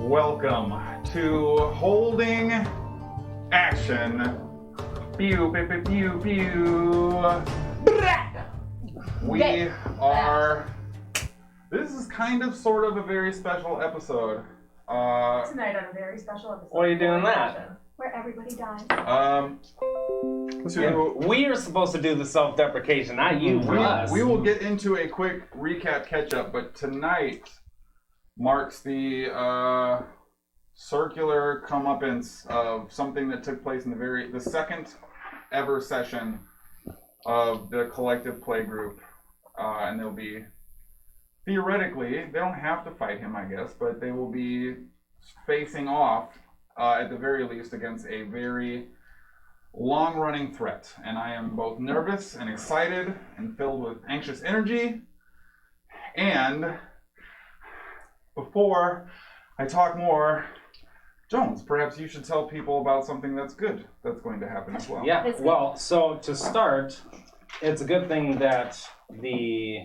Welcome to Holding Action. Pew, pew, pew, pew, pew. We are... This is kind of, sort of a very special episode. Tonight on a very special episode. Why are you doing that? Where everybody dies. We are supposed to do the self-deprecation, not you. We will get into a quick recap catch-up, but tonight marks the circular comeuppance of something that took place in the second ever session of the collective play group, and they'll be theoretically, they don't have to fight him, I guess, but they will be facing off at the very least against a very long-running threat, and I am both nervous and excited and filled with anxious energy. And before I talk more, Jones, perhaps you should tell people about something that's good that's going to happen as well. Yeah, well, so to start, it's a good thing that the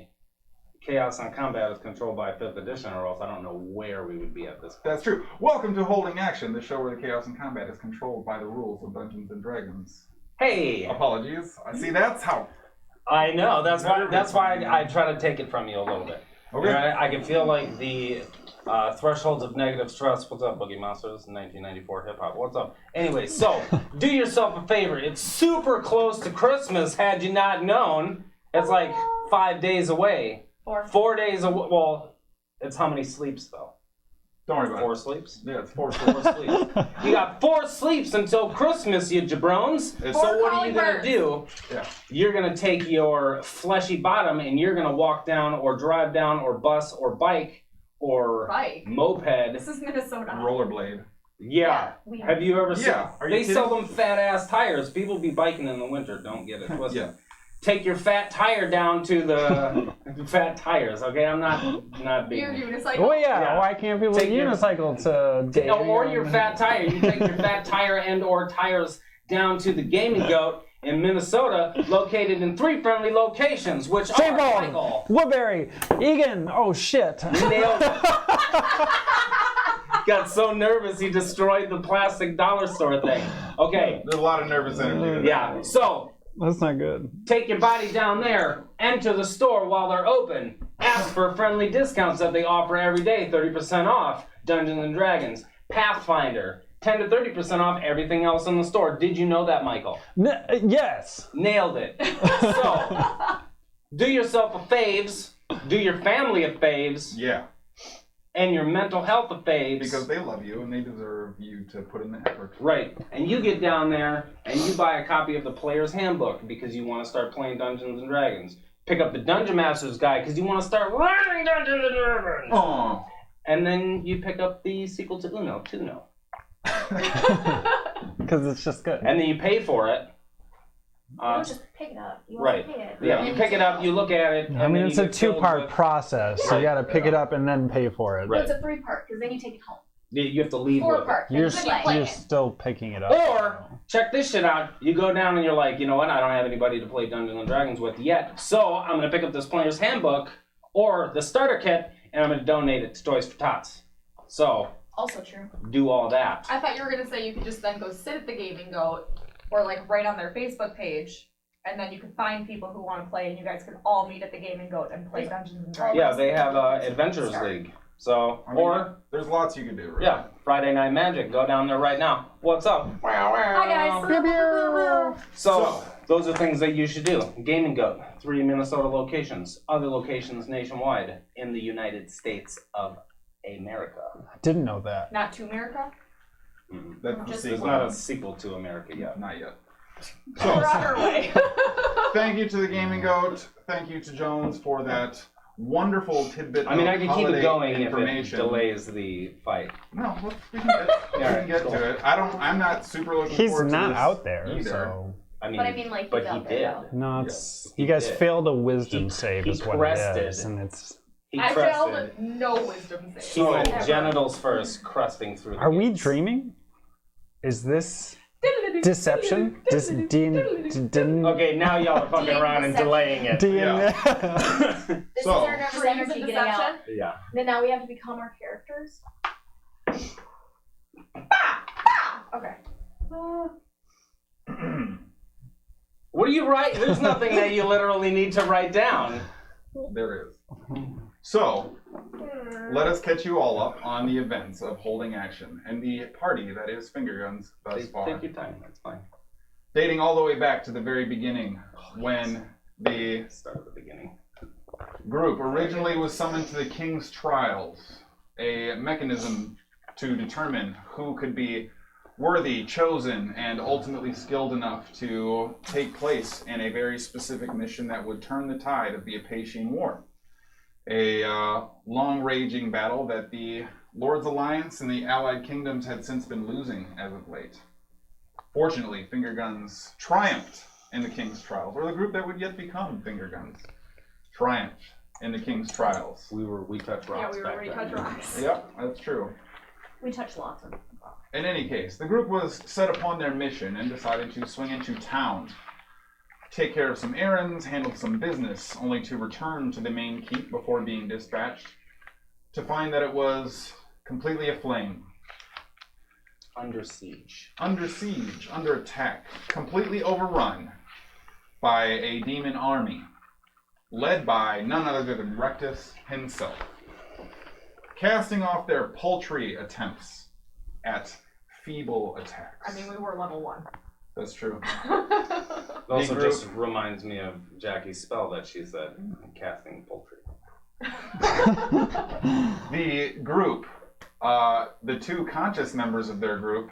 Chaos on Combat is controlled by 5th edition, or else I don't know where we would be at this point. That's true. Welcome to Holding Action, the show where the Chaos in Combat is controlled by the rules of Dungeons and Dragons. Hey! Apologies. See, that's how... I know, that's why I try to take it from you a little bit. Okay. You know, I can feel like the thresholds of negative stress. What's up, Boogie Monsters? 1994 hip-hop. What's up? Anyway, so, do yourself a favor. It's super close to Christmas, had you not known. It's like 5 days away. 4 days away. Well, it's how many sleeps, though? Don't worry about 4 it. sleeps? Yeah, it's 4 4 sleeps. You got 4 sleeps until Christmas, you jabrones. So what are you going to do? Yeah. You're going to take your fleshy bottom and you're going to walk down or drive down or bus or bike or moped. This is Minnesota. Rollerblade. Yeah. Have you ever seen? They kidding? sell them fat ass tires. People be biking in the winter. Don't get it twisted. Yeah. Take your fat tire down to the fat tires. Okay, I'm not being. Your unicycle. Oh yeah. Why can't people unicycle to? Or your fat tire. You take your fat tire and or tires down to the Gaming Goat in Minnesota, located in 3 friendly locations, which are Michael, Woodbury, Egan. Oh shit. Nailed it. Got so nervous he destroyed the plastic dollar store thing. Okay. There's a lot of nervous energy. Yeah. So. That's not good. Take your body down there, enter the store while they're open, ask for friendly discounts that they offer every day, 30% off Dungeons and Dragons, Pathfinder, 10 to 30% off everything else in the store. Did you know that, Michael? Yes. Nailed it. So, do yourself a faves, do your family a faves, Yeah. and your mental health a faves. Because they love you and they deserve you to put in the effort. Right. And you get down there and you buy a copy of the Player's Handbook because you want to start playing Dungeons and Dragons. Pick up the Dungeon Master's Guide because you want to start learning Dungeons and Dragons. Oh. And then you pick up the sequel to Tuno. Because it's just good. And then you pay for it. You don't just pick it up. You Right. pay it. Yeah, you pick it up, you look at it. I mean, it's a 2-part process, so you got to pick it up and then pay for it. Right. It's a 3-part because then you take it home. You have to leave with it. 4-part. You're play it. still picking it up. Or, check this shit out. You go down and you're like, you know what? I don't have anybody to play Dungeons and Dragons with yet. So, I'm going to pick up this Player's Handbook or the starter kit and I'm going to donate it to Toys for Tots. So, Also true. do all that. I thought you were going to say you could just then go sit at the Gaming Goat or like right on their Facebook page and then you could find people who want to play and you guys could all meet at the Gaming Goat and play Dungeons and Dragons. Yeah, they have Adventurers League. So, I mean, there's lots you can do, right? yeah, Friday Night Magic. Go down there right now. What's up? Hi guys. So, those are things that you should do. Gaming Goat, 3 Minnesota locations, other locations nationwide in the United States of America. I didn't know that. Not to America? That's the There's sequel. not a sequel to America yet. Not yet. We're on our way. Thank you to the Gaming Goat. Thank you to Jones for that wonderful tidbit I mean, of I can keep holiday it going if it information. delays the fight. No, we can get to it. I'm not super looking He's forward to not this out there, either. so. I mean, But I mean, like, but he's he out there, did. No, it's He you guys did. failed a wisdom He- save, he is what crested. it is, and it's. He I crested. failed no wisdom save. He went Ever. genitals first, crusting through the Are we gates. dreaming? Is this deception? Okay, now y'all are fucking around and delaying it. This So- is our nervous Dreams energy of getting out. deception? Yeah. Then now we have to become our characters. Okay. What do you write? There's nothing that you literally need to write down. There is. So, let us catch you all up on the events of holding action and the party that is Finger Guns thus far. Take your time. That's fine. Dating all the way back to the very beginning, when the Start at the beginning. group originally was summoned to the King's Trials, a mechanism to determine who could be worthy, chosen, and ultimately skilled enough to take place in a very specific mission that would turn the tide of the Apatian War. A long-raging battle that the Lord's Alliance and the Allied Kingdoms had since been losing as of late. Fortunately, Finger Guns triumphed in the King's Trials, or the group that would yet become Finger Guns triumphed in the King's Trials. We touched rocks. Yeah, we were touch rocks. Yep, that's true. We touched lots of In any case, the group was set upon their mission and decided to swing into town, take care of some errands, handle some business, only to return to the main keep before being dispatched to find that it was completely aflame. Under siege. Under siege, under attack, completely overrun by a demon army, led by none other than Rectus himself, casting off their paltry attempts at feeble attacks. I mean, we were level 1. That's true. It also group- just reminds me of Jackie's spell that she said, casting poultry. The group, the two conscious members of their group,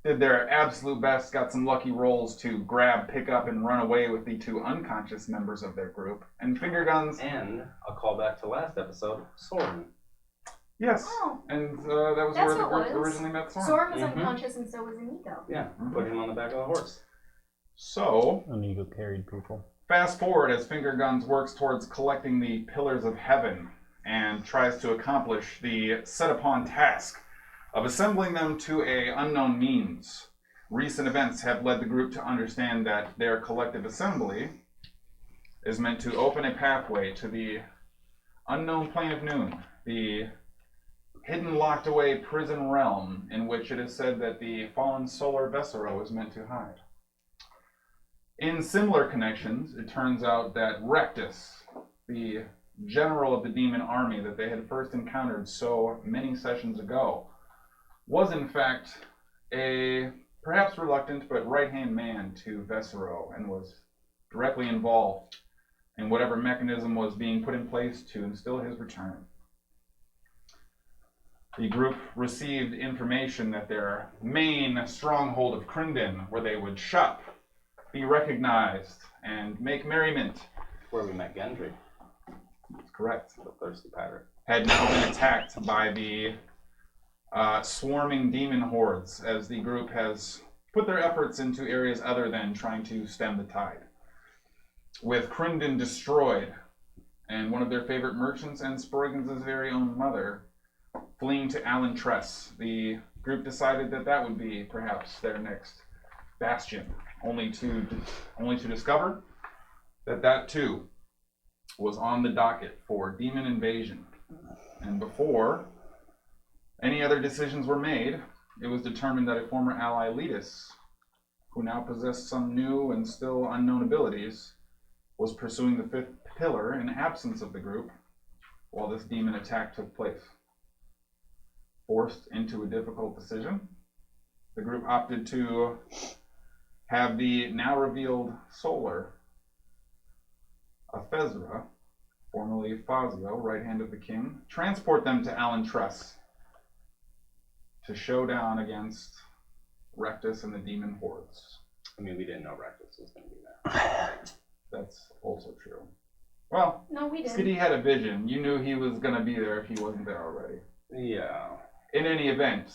did their absolute best, got some lucky rolls to grab, pick up, and run away with the two unconscious members of their group. And Finger Guns... And a callback to last episode, Soren. Yes. Oh. And that was That's where the what it group was. originally met Soren. Soren was Mhm. unconscious and so was Inigo. Yeah, put him on the back of the horse. So, An eagle carried people. fast forward as Finger Guns works towards collecting the Pillars of Heaven and tries to accomplish the set-upon task of assembling them to a unknown means. Recent events have led the group to understand that their collective assembly is meant to open a pathway to the unknown plane of noon, the hidden, locked-away prison realm in which it is said that the fallen solar Vesero is meant to hide. In similar connections, it turns out that Rectus, the general of the demon army that they had first encountered so many sessions ago, was in fact a perhaps reluctant but right-hand man to Vesero and was directly involved in whatever mechanism was being put in place to instill his return. The group received information that their main stronghold of Crinden, where they would shop, be recognized, and make merriment, Where we met Gendry, that's correct, the thirsty pirate. had now been attacked by the swarming demon hordes as the group has put their efforts into areas other than trying to stem the tide. With Crinden destroyed, and one of their favorite merchants and Sproigins' very own mother fleeing to Alan Tress, the group decided that that would be perhaps their next bastion, only to discover that that too was on the docket for demon invasion. And before any other decisions were made, it was determined that a former ally, Letus, who now possessed some new and still unknown abilities, was pursuing the fifth pillar in absence of the group while this demon attack took place. Forced into a difficult decision, the group opted to have the now revealed Solar, Aphezra, formerly Fazio, right hand of the king, transport them to Alan Tress to show down against Rectus and the demon hordes. I mean, we didn't know Rectus was going to be there. That's also true. Well, No, we didn't. Skadi had a vision. You knew he was going to be there if he wasn't there already. Yeah. In any event,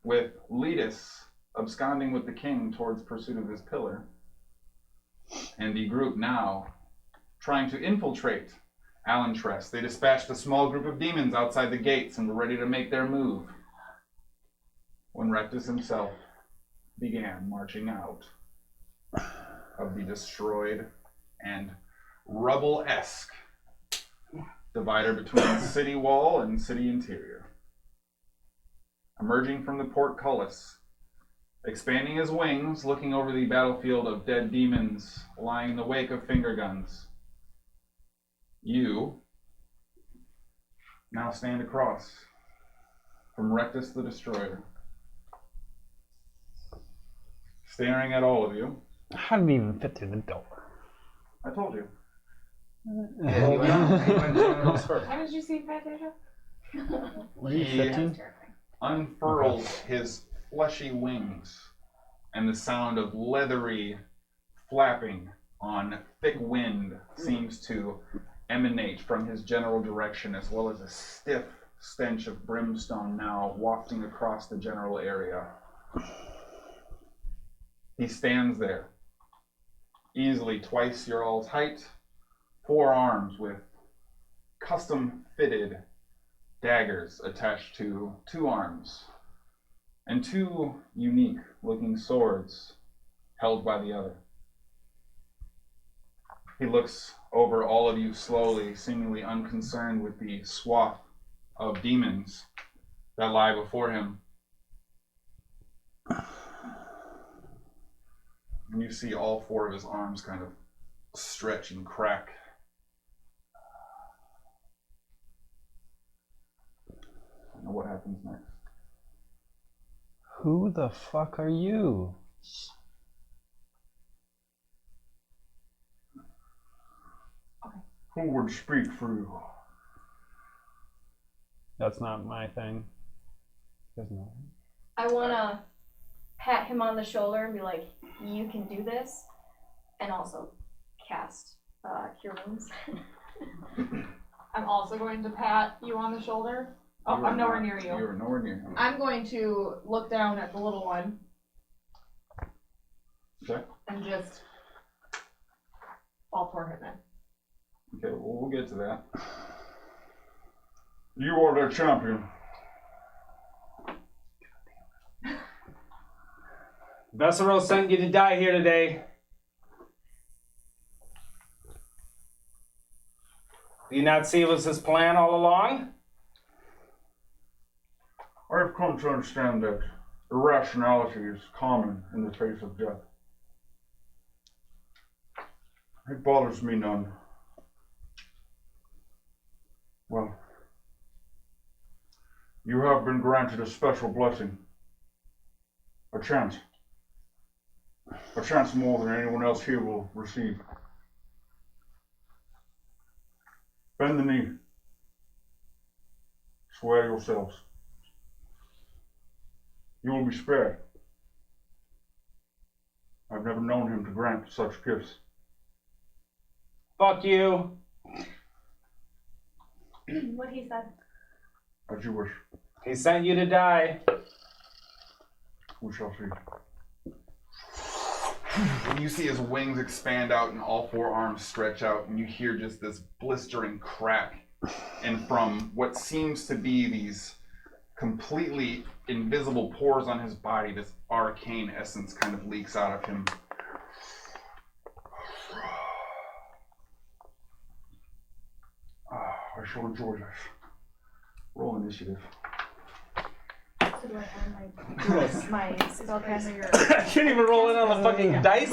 with Letus absconding with the king towards pursuit of his pillar, and the group now trying to infiltrate Alan Tress, they dispatched a small group of demons outside the gates and were ready to make their move when Rectus himself began marching out of the destroyed and rubble-esque divider between city wall and city interior. emerging from the portcullis, expanding his wings, looking over the battlefield of dead demons lying in the wake of finger guns. You now stand across from Rectus the Destroyer, staring at all of you. How did he even fit through the door? I told you. Yeah, you went generals first. How did you see Fat Deja? What are you, He 15? unfurls his fleshy wings, and the sound of leathery flapping on thick wind seems to emanate from his general direction, as well as a stiff stench of brimstone now wafting across the general area. He stands there, easily twice your all's height, 4 arms with custom-fitted daggers attached to 2 arms, and 2 unique-looking swords held by the other. He looks over all of you slowly, seemingly unconcerned with the swath of demons that lie before him. And you see all 4 of his arms kind of stretch and crack. I don't know what happens next. Who the fuck are you? Who would speak for you? That's not my thing. There's no. I wanna pat him on the shoulder and be like, you can do this, and also cast Cure Wounds. I'm also going to pat you on the shoulder. Oh, You are I'm nowhere not- near you. You are nowhere near him. I'm going to look down at the little one Okay. and just all 4 hit men. Okay, well, we'll get to that. You are their champion. Vesseros sent you to die here today. Do you not see it was his plan all along? I have come to understand that irrationality is common in the face of death. It bothers me none. Well, you have been granted a special blessing. A chance. A chance more than anyone else here will receive. Bend the knee. Swear yourselves. You will be spared. I've never known him to grant such gifts. Fuck you. What he said. As you wish. He sent you to die. We shall see. And you see his wings expand out and all 4 arms stretch out, and you hear just this blistering crack. And from what seems to be these completely invisible pores on his body, this arcane essence kind of leaks out of him. I shall enjoy this. Roll initiative. So do I add my spellcaster? I can't even roll in on the fucking dice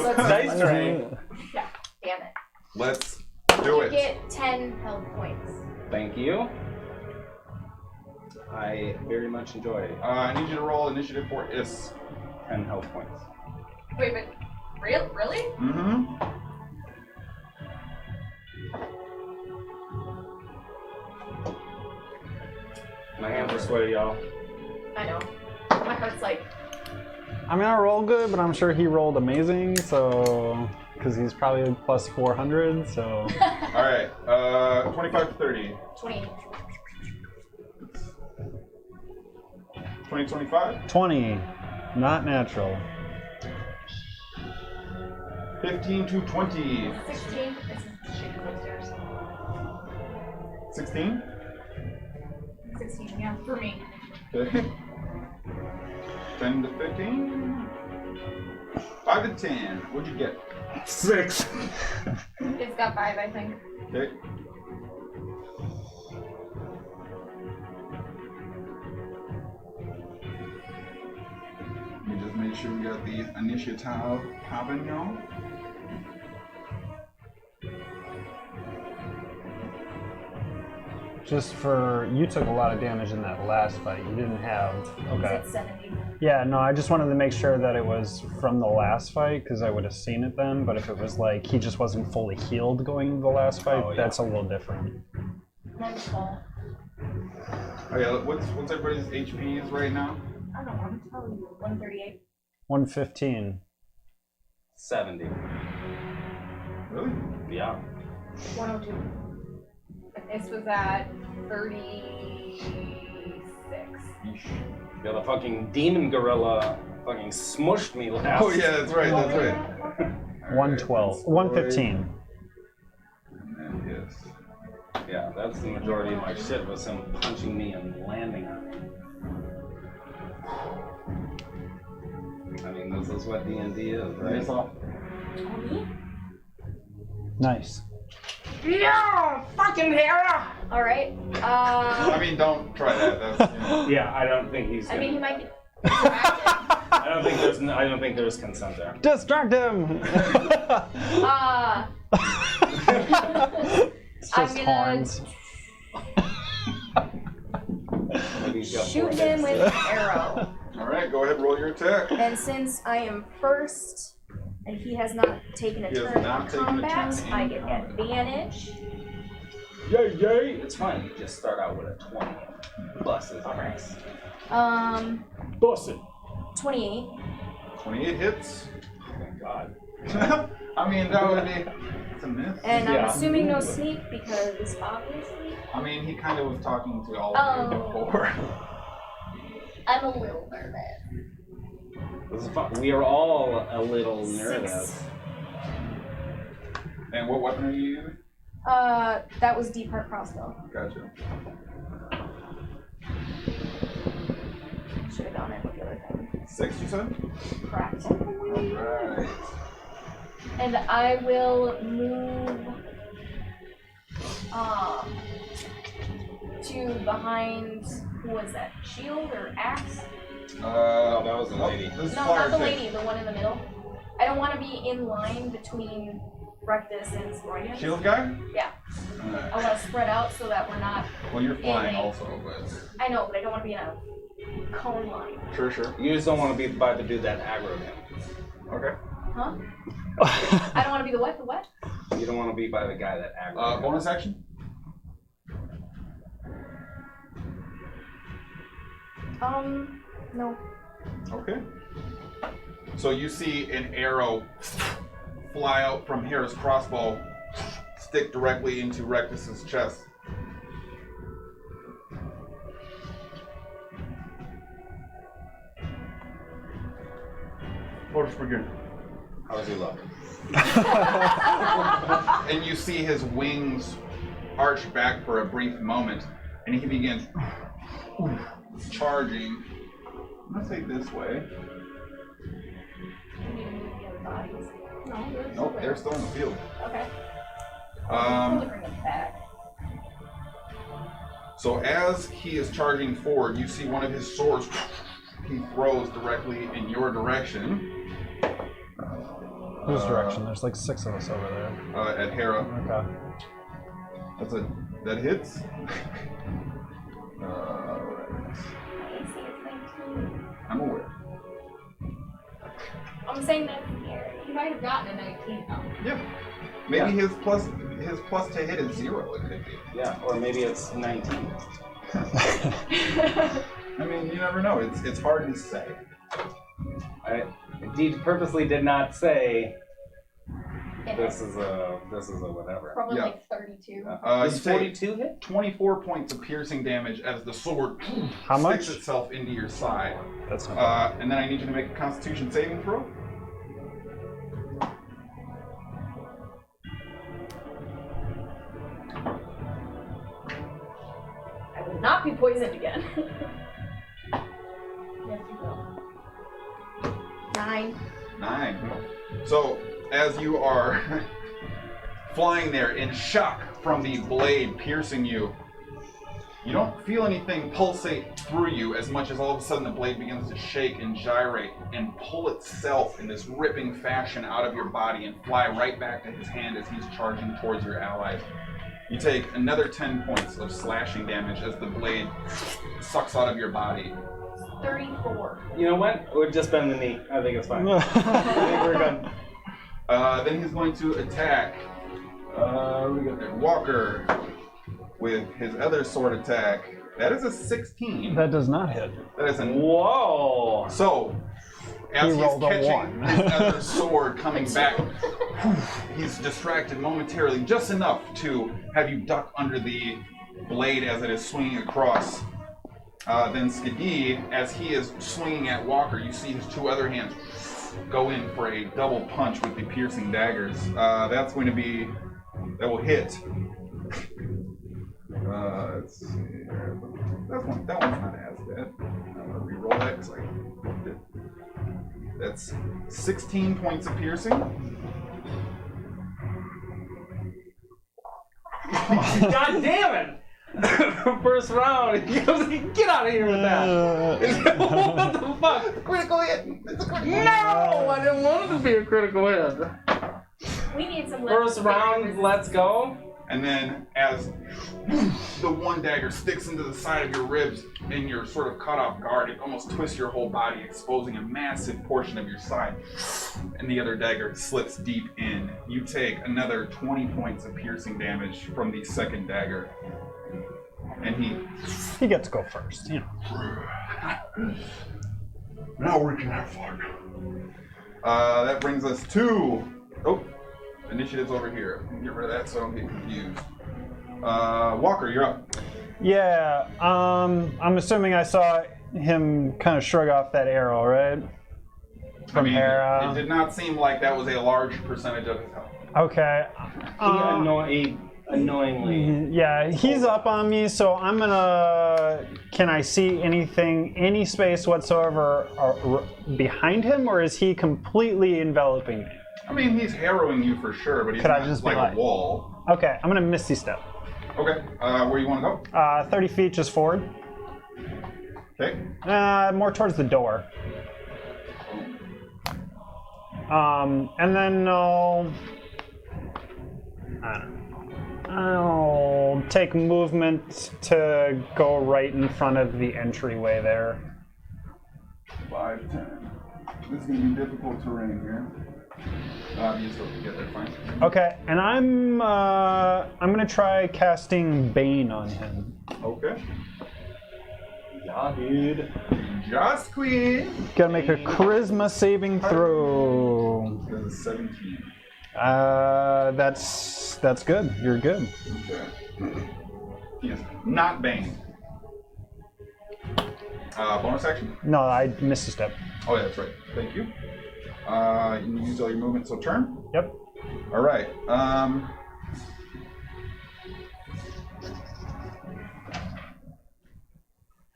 train. Yeah, damn it. Let's do You it. get 10 health points. Thank you. I very much enjoy it. I need you to roll initiative for Is. 10 health points. Wait, but really? Mm-hmm. My hands are sweaty, y'all. I know. My heart's like, I mean, I rolled good, but I'm sure he rolled amazing, so. Because he's probably plus 400, so. All right. 25 to 30. 20. 20, 25. 20. Not natural. 15 to 20. 16. This is shitty upstairs. 16. 16, yeah, for me. Okay. 10 to 15. 5 to 10. What'd you get? 6. It's got 5, I think. Okay. make sure we got the initiative popping, y'all. Just for you took a lot of damage in that last fight. You didn't have. Okay. It's at 70. Yeah, no, I just wanted to make sure that it was from the last fight because I would have seen it then. But if it was like he just wasn't fully healed going into the last fight, Oh, yeah. that's a little different. Nice ball. Oh yeah, what's everybody's HPs right now? I don't want to tell you. 138. 115. 70. Really? Yeah. 102. This was at 36. Yeesh. Yeah, the fucking demon gorilla fucking smushed me last. Oh yeah, that's right. That's right. All right, 112. Sproig, 115. And then yes. Yeah, that's the majority of my shit was him punching me and landing on me. I mean, this is what D&D is, right? Yes, off. Nice. Yeah, fucking Hara! Alright. I mean, don't try that. That's, you know. Yeah, I don't think he's. I mean, he gonna- might get distracted. I don't think there's consent there. Distract him! It's I'm just gonna horns. Maybe he's got shoot 4 him hits. with an arrow. All right, go ahead, roll your attack. And since I am first, and he has not taken a He has turn not in taken a combat, turn in I get combat. advantage. Yay, yay! It's fine. You just start out with a 20. Bust his ass. Bust it. 28. 28 hits. Thank God. I mean, that would be. It's a miss. And I'm Yeah. assuming no sneak because obviously I mean, he kind of was talking to all of you Oh. before. I'm a little nervous. This is fun. We are all a little nervous. 6. And what weapon are you using? That was deep heart crossbow. Gotcha. Should have gone in with the other thing. 6, you said? Correct. Alright. And I will move to behind, who was that? Shield or axe? Oh, that was the lady. This is No, fire not the chick. lady, the one in the middle. I don't want to be in line between Rectus and Sproigins. Shield guy? Yeah. Alright. I want to spread out so that we're not. Well, you're flying Anyway. also, but. I know, but I don't want to be in a cone line. Sure, sure. You just don't want to be about to do that aggro him. Okay. Huh? I don't want to be the what? The what? You don't want to be by the guy that aggro him. Bonus action? No. Okay. So you see an arrow fly out from Hera's crossbow, stick directly into Rectus's chest. Let us begin. How does he look? And you see his wings arch back for a brief moment, and he begins charging. I'm gonna say this way. We need to move the other bodies. No, they're Nope, still they're still in the field. Okay. Um, Bring them back. So as he is charging forward, you see one of his swords he throws directly in your direction. Whose direction? There's like 6 of us over there. At Hera. Okay. That hits. Right. AC is 19. I'm aware. I'm saying that here. You might have gotten a 19 though. Yeah. Maybe his plus to hit is 0. It could be. Yeah, or maybe it's 19. I mean, you never know. It's hard to say. I indeed purposely did not say Yeah. this is a whatever. Probably Yeah. like 32. You Does take 42 hit? 24 points of piercing damage as the sword How much? sticks itself into your side. That's not bad. And then I need you to make a Constitution saving throw. I will not be poisoned again. Yes, you will. 9. 9. So, as you are flying there in shock from the blade piercing you, You don't feel anything pulsate through you as much as all of a sudden the blade begins to shake and gyrate and pull itself in this ripping fashion out of your body and fly right back to his hand as he's charging towards your allies. You take another 10 points of slashing damage as the blade sucks out of your body. 34. You know what? It would just bend the knee. I think it's fine. I think we're good. Then he's going to attack we got there, Walker with his other sword attack. That is a 16. That does not hit. That is a Whoa! So, as He he's rolled a catching 1. his other sword coming back, he's distracted momentarily, just enough to have you duck under the blade as it is swinging across. Then Skadi, as he is swinging at Walker, you see his two other hands go in for a double punch with the piercing daggers. That's going to be, that will hit. Let's see here. That one's not as bad. I'm going to re-roll that because I did. That's 16 points of piercing. God damn it! First round. He goes, get out of here with that. What the fuck? Critical hit! It's a critical hit! No! I didn't want it to be a critical hit. We need some First round, let's go. And then as the one dagger sticks into the side of your ribs and you're sort of caught off guard, it almost twists your whole body, exposing a massive portion of your side. And the other dagger slips deep in. You take another 20 points of piercing damage from the second dagger. And He gets to go first, you know. now we can have fun. That brings us to... Oh, initiative's over here. Get rid of that so I don't get confused. Walker, you're up. Yeah, I'm assuming I saw him kind of shrug off that arrow, right? From Hara. It did not seem like that was a large percentage of his health. Okay. Annoyingly. Yeah, he's up on me, so I'm gonna... Can I see anything, any space whatsoever behind him, or is he completely enveloping me? I mean, he's harrowing you for sure, but he's Could I not just be like like- a wall. Okay, I'm gonna Misty Step. Okay, where you want to go? 30 feet just forward. Okay. More towards the door. And then I'll take movement to go right in front of the entryway there. 5, 10. This is going to be difficult terrain here. You still can get there fine. Okay, and I'm gonna try casting Bane on him. Okay. Yeah, dude. Just Queen. Gotta make a charisma saving throw. This is 17. That's good. You're good. Okay. He is not Bane. Bonus action? No, I missed a step. Oh, yeah, that's right. Thank you. You use all your movement till turn? Yep. All right.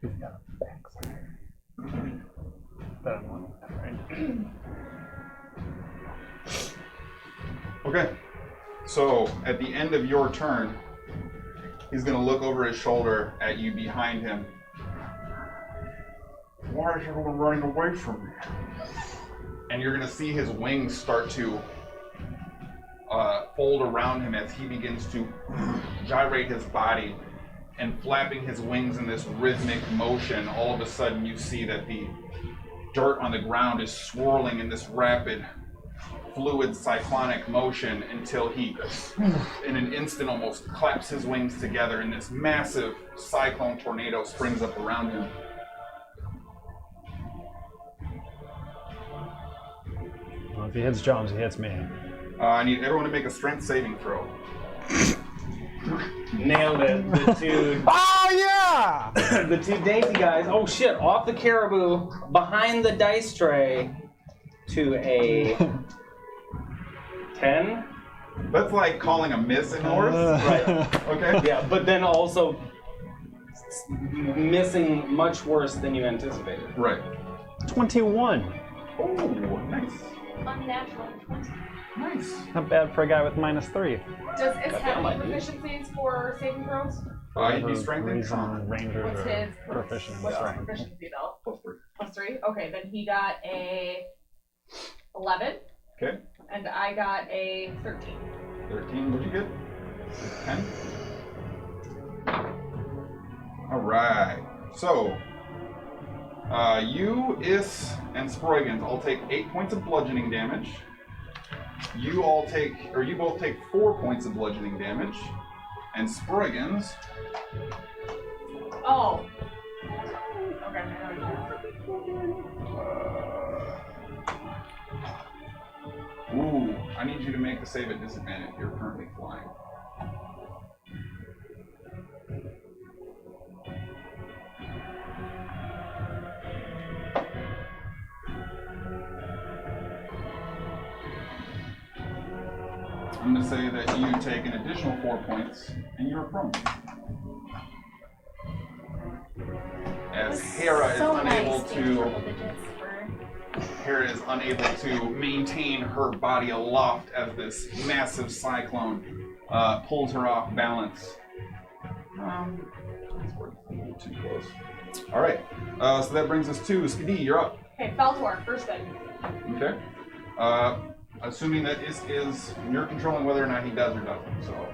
He's got a backside. That I'm on, right? Okay. So, at the end of your turn, he's going to look over his shoulder at you behind him. Why is everyone running away from me? And you're going to see his wings start to fold around him as he begins to gyrate his body and flapping his wings in this rhythmic motion. All of a sudden, you see that the dirt on the ground is swirling in this rapid, fluid, cyclonic motion until he, in an instant, almost claps his wings together and this massive cyclone tornado springs up around him. Well, if he hits Jones, he hits me. I need everyone to make a strength saving throw. Nailed it. The two, Oh yeah! the two dainty guys. Oh shit! Off the caribou, behind the dice tray, to a 10. That's like calling a miss in horse. Right. Okay. Yeah, but then also missing much worse than you anticipated. Right. 21. Oh, nice. unnatural 20. Nice. Not bad for a guy with -3. Does Is have like any it. proficiencies for saving throws? He'd be strength and Reason con. Rangers What's are his proficient in what's his strength. proficiency though? +3. +3? Okay, then he got a 11. Okay. And I got a 13. 13. What'd you get? 10. All right. So, you, Is, and Sproigins all take 8 points of bludgeoning damage. You both take 4 points of bludgeoning damage. And Sproigins, Oh. Okay. I need you to make a save at disadvantage. You're currently flying. I'm going to say that you take an additional 4 points and you're prone. As Hara is So unable nice being to. triple digits for Hera is unable to maintain her body aloft as this massive cyclone pulls her off balance. That's a little too close. All right, so that brings us to Skadi. You're up. Okay, Feltor, first thing. Okay. Assuming that you're controlling whether or not he does or doesn't. So,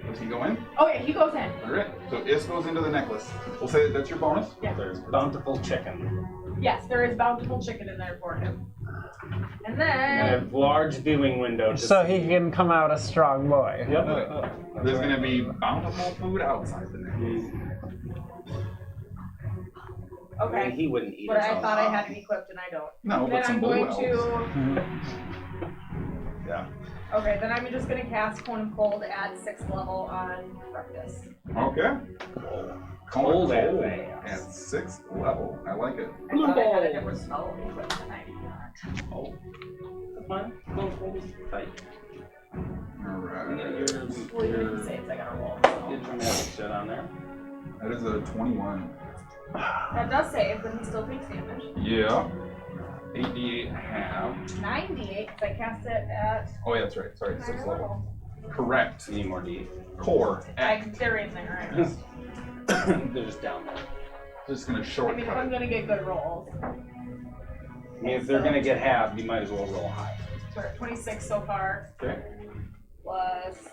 does he go in? Oh yeah, he goes in. All right. So Is goes into the necklace. We'll say that that's your bonus. Yeah. There's bountiful chicken. Yes, there is bountiful chicken in there for him. And And then a large viewing window. So he can come out a strong boy. Yep. There's going to be bountiful food outside the necklace. okay. He wouldn't eat But it. I thought I had it equipped and I don't. No, Then but some I'm blue going elves. to Yeah. Okay, then I'm just gonna cast Cone of Cold at 6th level on Rectus. Okay. Cold at as 6th level. I like it. I thought I had a different spell equipped and I do not. Oh. That's fine. Cold is tight. Alright. Well, you didn't say I gotta roll. So. Get your magic shit on there. That is a 21. That does save, but he still takes damage. Yeah. 8d8 half. 9d8, because I cast it at Oh, yeah, that's right. Sorry, 6th higher level. level. Correct. You need more D. Core. They're in there, right? They're just down there. Just gonna I mean, if shortcut I'm it. gonna get good rolls. I mean, if they're gonna get halved, you might as well roll high. So we're at 26 so far, Okay. plus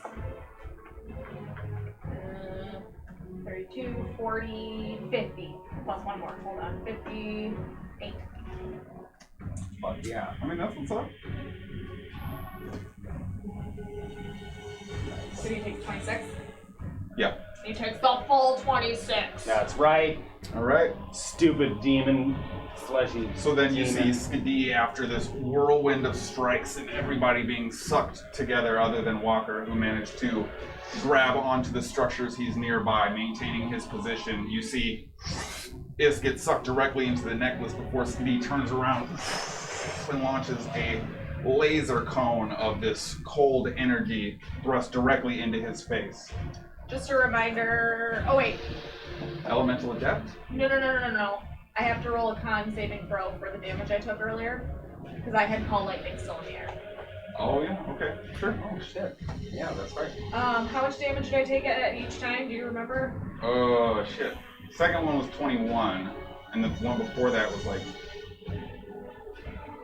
32, 40, 50. Plus one more. Hold on. 58. But yeah. I mean, that's what's up. So he takes 26? Yeah. He takes the full 26. That's right. Alright. Stupid demon, fleshy. So then you see demon. Skadi after this whirlwind of strikes and everybody being sucked together other than Walker, who managed to grab onto the structures he's nearby, maintaining his position. You see Is gets sucked directly into the necklace before Skadi turns around and launches a laser cone of this cold energy thrust directly into his face. Just a reminder. Oh, wait. Elemental Adept? No. I have to roll a con saving throw for the damage I took earlier. Because I had Call Lightning still in the air. Oh, yeah, okay, sure. Oh shit. Yeah, that's right. How much damage did I take at each time? Do you remember? Oh, shit. Second one was 21, and the one before that was like.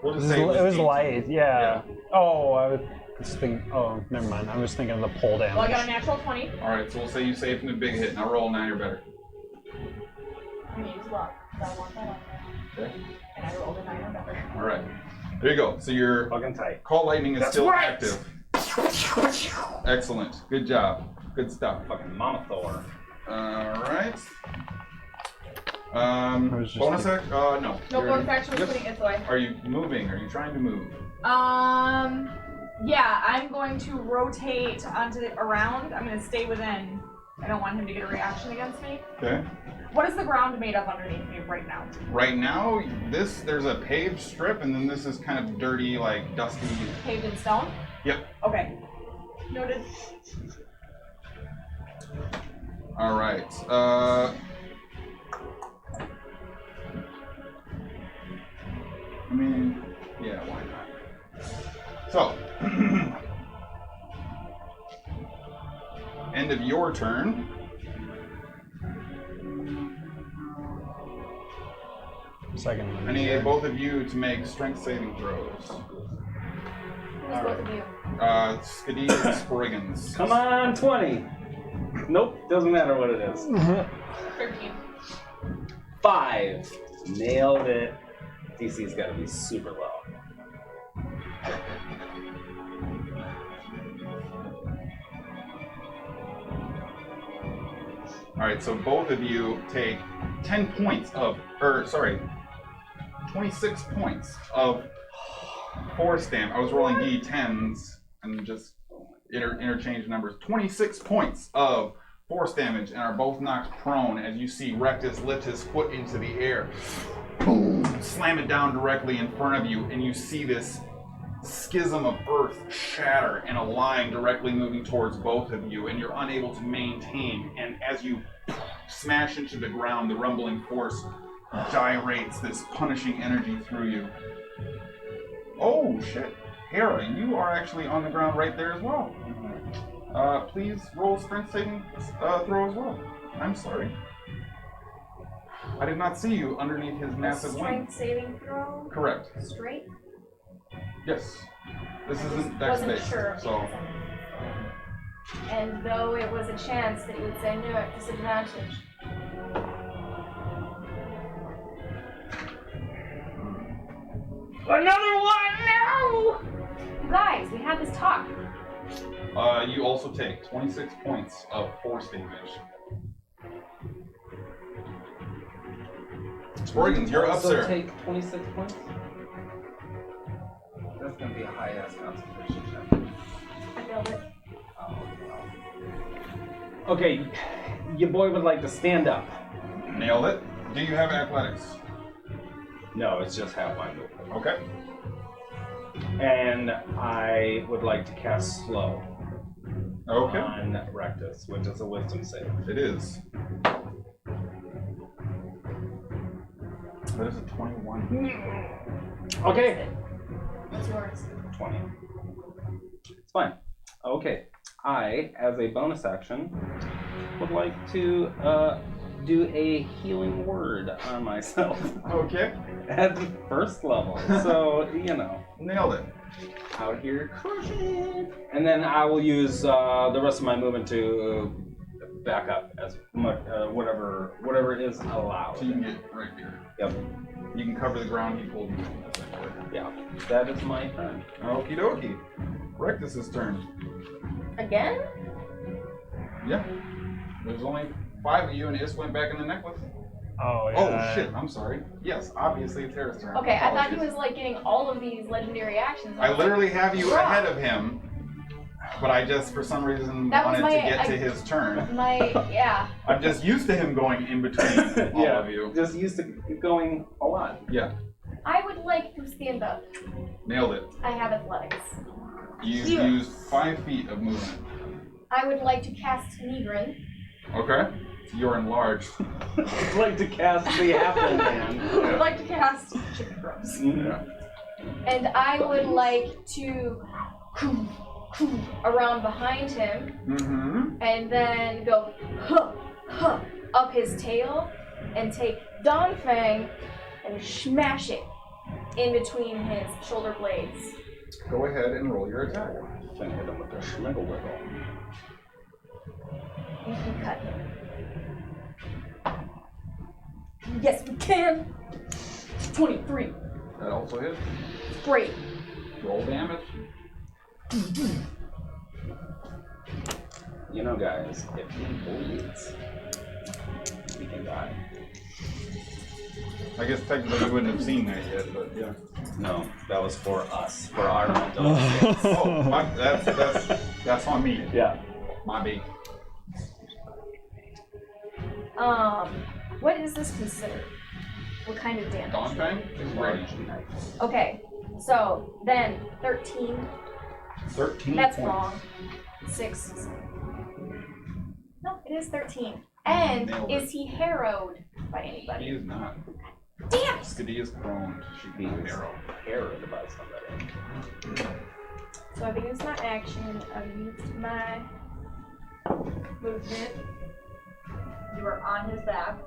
We'll just say It was 18. light, yeah. Oh, I was thinking. Oh, never mind. I was thinking of the pole damage. Well, I got a natural 20. Alright, so we'll say you save from the big hit, and I'll roll 9 or better. I'm gonna use luck. So I want that on there. Okay. And I rolled a 9 or better. Alright. There you go. So your Fucking tight. Call Lightning is That's still right. active. Excellent. Good job. Good stuff. Fucking Mama Thor. Alright. was just Bonus action? No. No, You're- bonus action was Yep. putting it away. Are you moving? Are you trying to move? Yeah, I'm going to rotate around. I'm gonna stay within. I don't want him to get a reaction against me. Okay. What is the ground made of underneath me right now? Right now, there's a paved strip, and then this is kind of dirty, like dusty. Paved in stone? Yep. Okay. Noted. All right. I mean, yeah, why not? So, end of your turn. Second one. I need both of you to make strength saving throws. Who's both of you? Skadi and Sproigins. Come on, 20. Nope, doesn't matter what it is. 13. 5. Nailed it. DC's got to be super low. Alright, so both of you take 10 points of, 26 points of force damage. I was rolling D10s and just interchange numbers. 26 points of force damage and are both knocked prone as you see Rectus lift his foot into the air. Boom! Slam it down directly in front of you, and you see this schism of earth shatter and a line directly moving towards both of you, and you're unable to maintain. And as you smash into the ground, the rumbling force gyrates this punishing energy through you. Oh shit. Hara, you are actually on the ground right there as well. Please roll strength saving throw as well. I'm sorry. I did not see you underneath his massive wing. Strength saving throw? Correct. Straight? Yes. This isn't dex Wasn't based, sure. so And though it was a chance that you would say no at disadvantage. Another one! No! You guys, we had this talk. you also take 26 points of force damage. Sproigins, you're up, also sir. take 26 points? That's gonna be a high ass concentration check. I failed it. Oh, no. Okay, your boy would like to stand up. Nailed it. Do you have athletics? No, it's just half my movement. Okay. And I would like to cast slow Okay. on Rectus, which is a wisdom save. It is. That is a 21. Okay. What's yours? 20. It's fine. Okay. I, as a bonus action, would like to do a healing word on myself Okay. at the first level. So, you know, Nailed it. out here crush it. And then I will use the rest of my movement to back up as much, whatever is allowed. So you can get right here. Yep. You can cover the ground he pulled you from, essentially. Yeah. That is my turn. Okie dokie. Rectus's turn. Again? Yeah. There's only 5 of you, and Is went back in the necklace. Oh, yeah. Oh shit! I'm sorry. Yes, obviously it's Hara's turn. Okay, I thought he Apologies. was like getting all of these legendary actions. I literally have you Bruh. ahead of him, but I just for some reason That was wanted to my- get to his turn. Yeah. I'm just used to him going in between all Yeah. of you. Just used to going a lot. Yeah, I would like to stand up. nailed it. I have athletics. You Yeah. used 5 feet of movement. I would like to cast Negrin. Okay. You're enlarged. I'd like to cast the Apple Man. I'd like to cast chicken crumbs. Yeah. And I would like to around behind him Mm-hmm. and then go up his tail and take Donfang and smash it in between his shoulder blades. Go ahead and roll your attack. Then hit him with the schmiggle wiggle. You can cut him. Yes, we can. 23. That also hits. Great. Roll damage. You know, guys, if he bleeds, he can die. I guess technically you wouldn't have seen that yet, but yeah. No, that was for us, for our mental. Oh, that's on me. Yeah. My B. What is this considered? What kind of damage? Donfang is ready. Okay, so then 13. 13 That's points. wrong. 6. No, it is 13. And Nailed it. is he harrowed by He anybody? is not. Damn it! Skadi is prone. She Being can arrow. parried about somebody. So I've used my action, I've used my movement. You are on his back.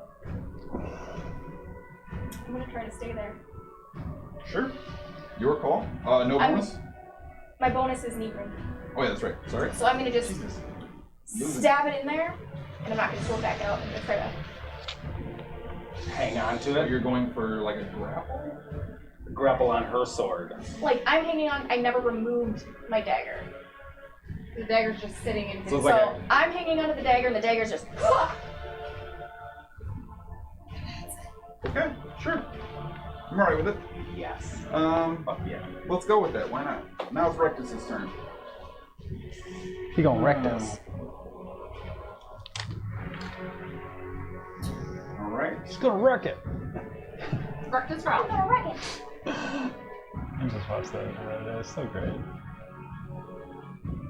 I'm gonna try to stay there. Sure. Your call. No I'm- bonus? My bonus is knee ring. Oh yeah, that's right. Sorry. So I'm gonna just Jesus. stab it in there, and I'm not gonna pull it back out. I'm gonna try to. Hang on to So it. you're going for like a grapple? Grapple on her sword. Like, I'm hanging on, I never removed my dagger. The dagger's just sitting in his. So it's So like I'm hanging onto the dagger, and the dagger's just. Okay, sure. I'm alright with it. yes. Fuck yeah. Let's go with that. Why not? Now it's Rectus's turn. He gonna wreck us. Alright. He's gonna wreck it. Wrecked his I'm route. gonna wreck it. I just watched that the other day. It's so great.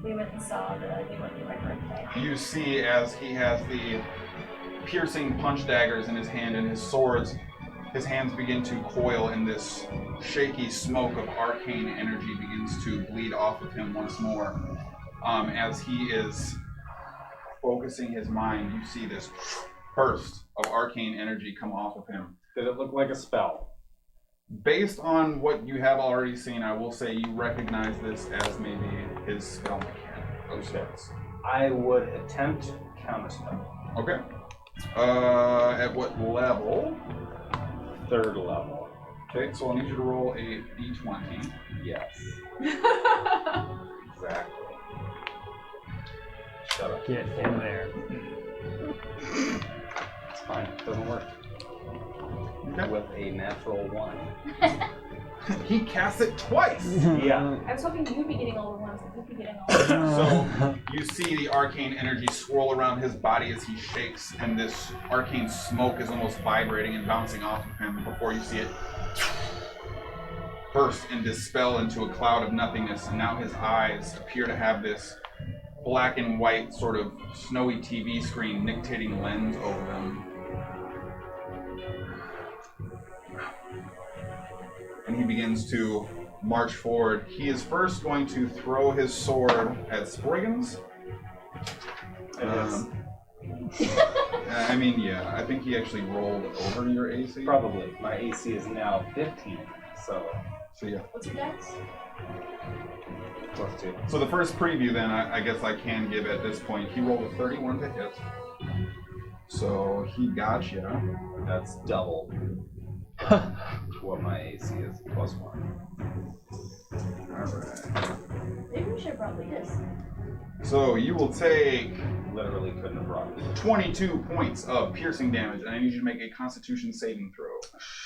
We went and saw the new one, my birthday. You see as he has the piercing punch daggers in his hand and his swords, his hands begin to coil and this shaky smoke of arcane energy begins to bleed off of him once more. As he is focusing his mind, you see this burst of arcane energy come off of him. Did it look like a spell? Based on what you have already seen, I will say you recognize this as maybe his spell mechanic of sorts. I would attempt counterspell. Okay. At what level? 3rd level. Okay, so I'll need you to roll a d20. Yes. Exactly. Shut up. Get in there. It's fine. It doesn't work. Okay. With a natural 1. He casts it twice! Yeah. I was hoping you'd be getting all the ones that you'd be getting all. So you see the arcane energy swirl around his body as he shakes, and this arcane smoke is almost vibrating and bouncing off of him before you see it burst and dispel into a cloud of nothingness, and now his eyes appear to have this black and white sort of snowy TV screen dictating lens over them. And he begins to march forward. He is first going to throw his sword at Sproigins. I mean, yeah, I think he actually rolled over your AC. Probably. My AC is now 15, so So yeah. What's your dex? +2. So the first preview then, I guess I can give at this point. He rolled a 31 to hit. So he got you. That's double what my AC is, +1. Alright. Maybe we should have brought this. So you will take Literally couldn't have brought it. 22 points of piercing damage, and I need you to make a Constitution saving throw.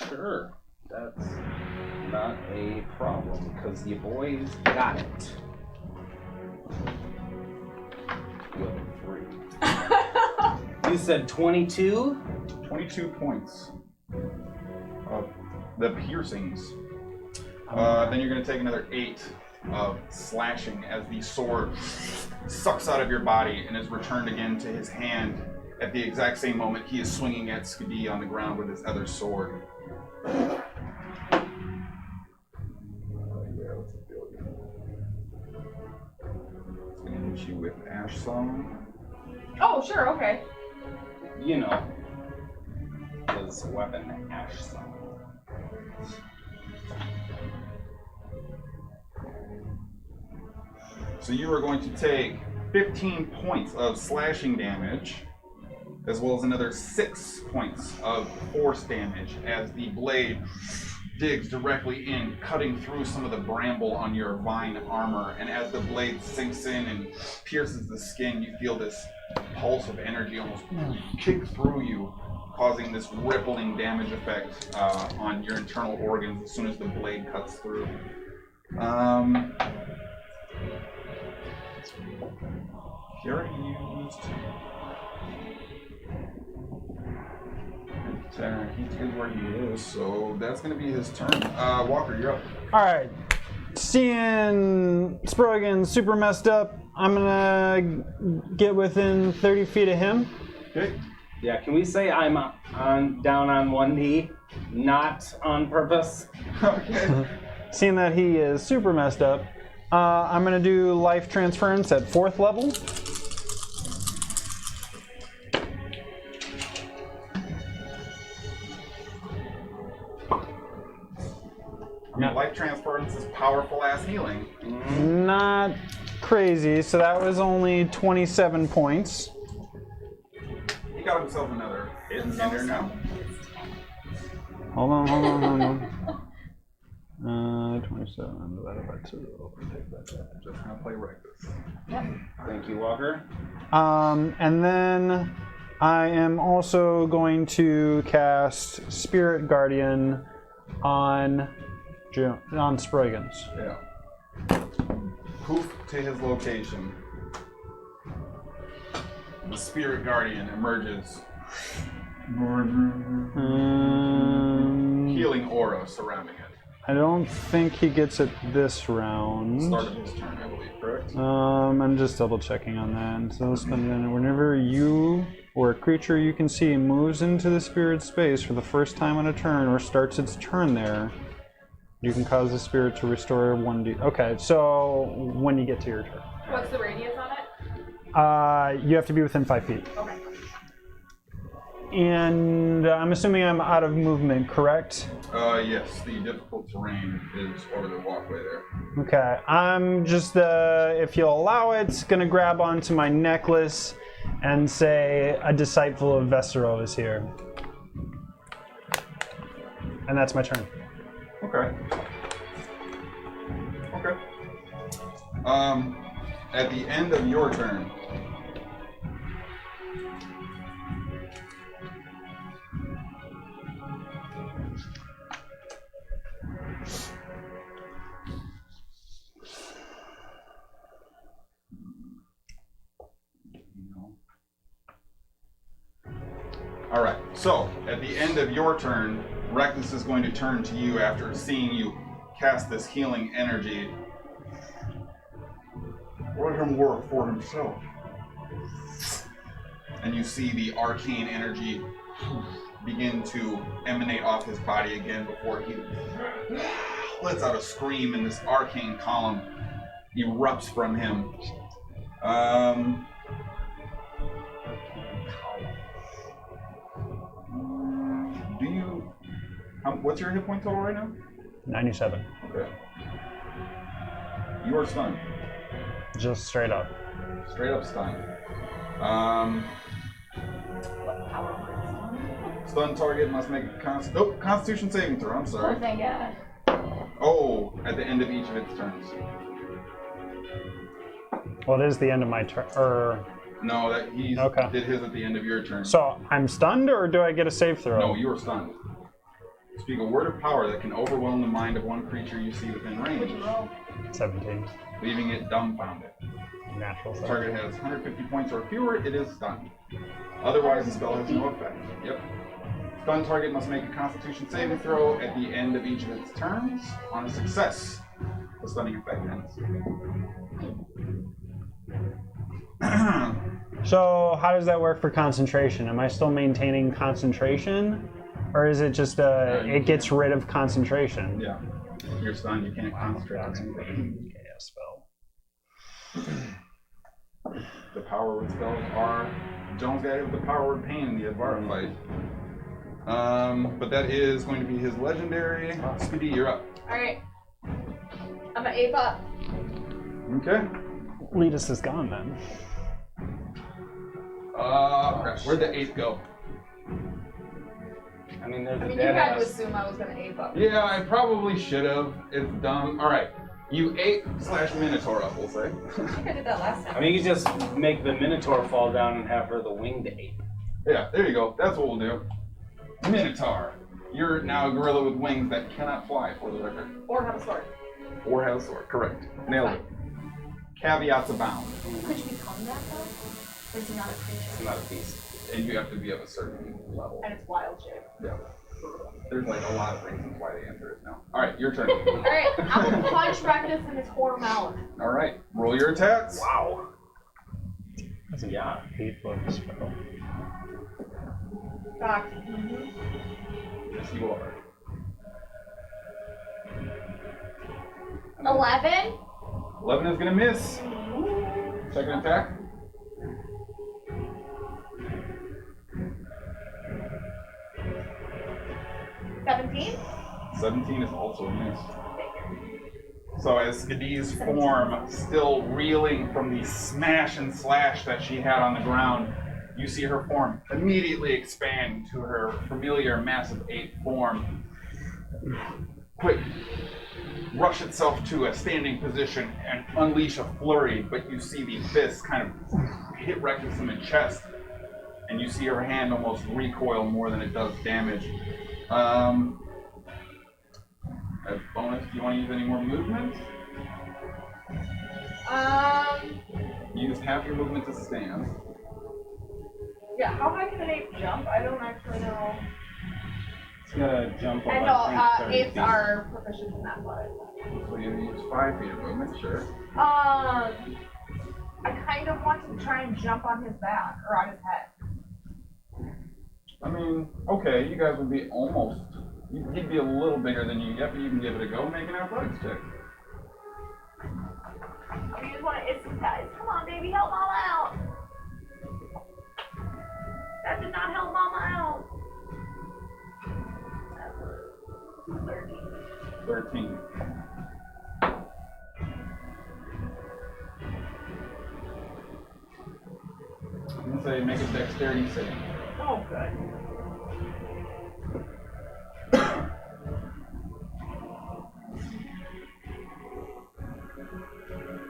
Sure. That's not a problem, because you boys got it. With 3. You said 22? 22 points of the piercings. Then you're going to take another 8 of slashing as the sword sucks out of your body and is returned again to his hand. At the exact same moment, he is swinging at Skadi on the ground with his other sword. It's going to hit you with Ash Song. Oh, sure, okay. You know, his weapon, Ash Song. So you are going to take 15 points of slashing damage, as well as another 6 points of force damage as the blade digs directly in, cutting through some of the bramble on your vine armor. And as the blade sinks in and pierces the skin, you feel this pulse of energy almost kick through you, causing this rippling damage effect on your internal organs as soon as the blade cuts through. He already used. He's good where he is, so that's going to be his turn. Walker, you're up. All right. Seeing Sproigins super messed up, I'm gonna get within 30 feet of him. Okay. Yeah, can we say I'm down on one knee, not on purpose? Okay. Seeing that he is super messed up, I'm gonna do life transference at 4th level. I mean, life transference is powerful ass healing. Not crazy, so that was only 27 points. He got himself another hit in there now. Hold on. 27 divided by 2. Take that back. Just gonna play reckless. Thank you, Walker. And then I am also going to cast Spirit Guardian on Sproigins. Yeah. Poof to his location. The Spirit Guardian emerges. Healing aura surrounding it. I don't think he gets it this round. Start of his turn, I believe, correct? I'm just double checking on that. So whenever you or a creature you can see moves into the spirit space for the first time on a turn or starts its turn there, you can cause the spirit to restore 1d. Okay, so when you get to your turn. What's the radius on it? You have to be within 5 feet. Okay. And I'm assuming I'm out of movement, correct? Yes, the difficult terrain is over the walkway there. Okay, I'm just, if you'll allow it, gonna grab onto my necklace and say a disciple of Vesero is here. And that's my turn. Okay. Okay. At the end of your turn, all right, so at the end of your turn, Reckless is going to turn to you after seeing you cast this healing energy. Let him work for himself. And you see the arcane energy begin to emanate off his body again before he lets out a scream and this arcane column erupts from him. What's your hit point total right now? 97. Okay. You are stunned. Just straight up. Straight up stunned. Stun target must make a Constitution saving throw. I'm sorry. Oh, thank God. Oh, at the end of each of its turns. Well, it is the end of my turn. No, that he Okay. did his at the end of your turn. So I'm stunned, or do I get a save throw? No, you are stunned. Speak a word of power that can overwhelm the mind of one creature you see within range, 17. leaving it dumbfounded. Natural. The target has 150 points or fewer, it is stunned. Otherwise, the spell has no effect. Yep. Stunned target must make a Constitution saving throw at the end of each of its turns. On a success, the stunning effect ends. So how does that work for concentration? Am I still maintaining concentration? Or is it just it gets rid of concentration? Yeah. You're stunned, you can't concentrate on That's a anything. pretty spell. The power word spells are Jones guy with the power word pain in the Avara fight. But that is going to be his legendary. Skadi, you're up. Alright. I'm an ape up. Okay. Letus is gone then. Crap. Where'd the 8th go? I mean, there's a You dead had to ass. assume I was gonna ape up. Yeah, I probably should have. It's dumb. Alright. You 8/Minotaur up, we'll say. I think I did that last time. I mean, you could just make the Minotaur fall down and have her the winged ape. Yeah, there you go. That's what we'll do. Minotaur. You're now a gorilla with wings that cannot fly, for the record. Or have a sword. Or have a sword. Correct. Nailed it. Caveats abound. Could you become that though? Or is he not a creature? It's not a beast. And you have to be of a certain level. And it's wild shape. Yeah. There's like a lot of reasons why they enter it now. Alright, your turn. Alright, I'm gonna punch Reckless in his whore mouth. Alright, roll your attacks. Wow. That's a Yeah. hateful spell. Back. Yes, you are. 11. 11 is gonna miss. Second attack. 17. 17 is also a miss. So as Skadi's form, still reeling from the smash and slash that she had on the ground, you see her form immediately expand to her familiar massive ape form. Quick, rush itself to a standing position and unleash a flurry, but you see the fist kind of hit Reckless in the chest, and you see her hand almost recoil more than it does damage. As bonus, do you want to use any more movement? You used half your movement to stand. Yeah, how high can an ape jump? I don't actually know. It's gonna jump up. And I think, 30 apes feet. are proficient in athletics. So you use 5 feet of movement, sure. I kind of want to try and jump on his back, or on his head. I mean, okay, you guys would be almost. He'd be a little bigger than you yet, but you can give it a go. Make an athletics check. We just want to, come on, baby, help Mama out. That did not help Mama out. 13. 13. I'm gonna say make a dexterity save. Oh, good.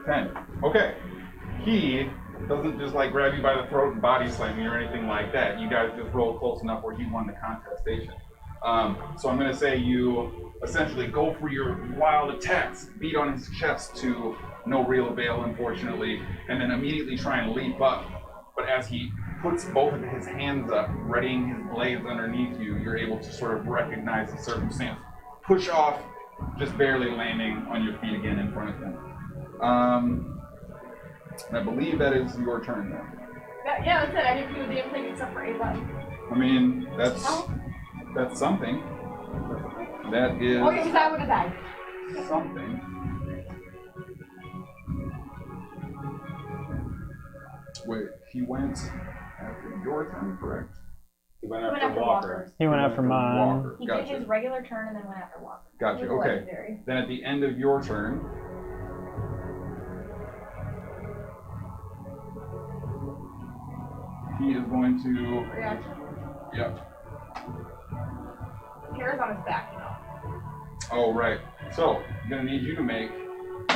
10. Okay. He doesn't just like grab you by the throat and body slam you or anything like that. You guys just roll close enough where he won the contestation. So I'm gonna say you essentially go for your wild attacks, beat on his chest to no real avail, unfortunately, and then immediately try and leap up. But as he puts both of his hands up, readying his blades underneath you, you're able to sort of recognize the circumstance. Push off, just barely landing on your feet again in front of him. And I believe that is your turn then. Yeah, that's it. I didn't do the damn thing except for Ava. I mean, that's something. That is Oh, yeah, because I would have died. something. Wait, he went after your turn, correct? He went He went after after Walker. Walker's. He went after mine. Walker. He Gotcha. did his regular turn and then went after Walker. Gotcha. It was Okay. legendary. Then at the end of your turn, he is going to. Reaction. Yep. Hara's on his back, you know. Oh, right. So, I'm going to need you to make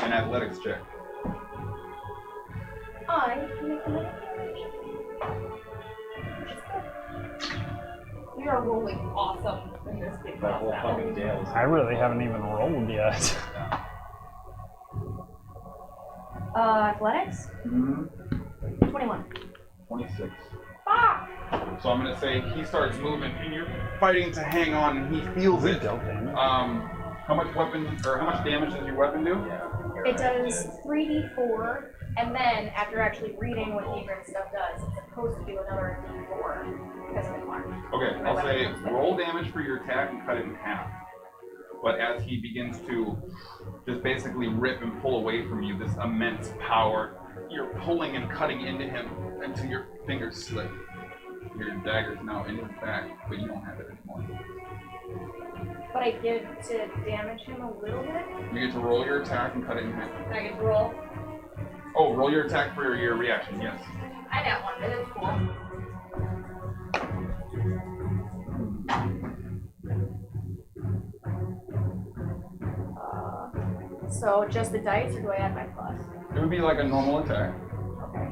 an athletics check. I make another We are rolling awesome in this big That whole battle. fucking jail is. I really haven't even rolled yet. athletics? Mm-hmm. 21. 26. Fuck! So I'm going to say he starts moving and you're fighting to hang on and he feels it. Dealt damage. How much damage does your weapon do? It does 3d4, and then after actually reading what Egret stuff does, it's supposed to do another d4 because of the mark. Okay, My I'll weapon say does that. roll damage for your attack and cut it in half. But as he begins to just basically rip and pull away from you, this immense power, you're pulling and cutting into him until your fingers slip. Your dagger's now in his back, but you don't have it anymore. But I get to damage him a little bit. You get to roll your attack and cut it in half. I get to roll. Oh, roll your attack for your reaction, yes. I got one, but it's cool. So just the dice, or do I add my plus? It would be like a normal attack. Okay.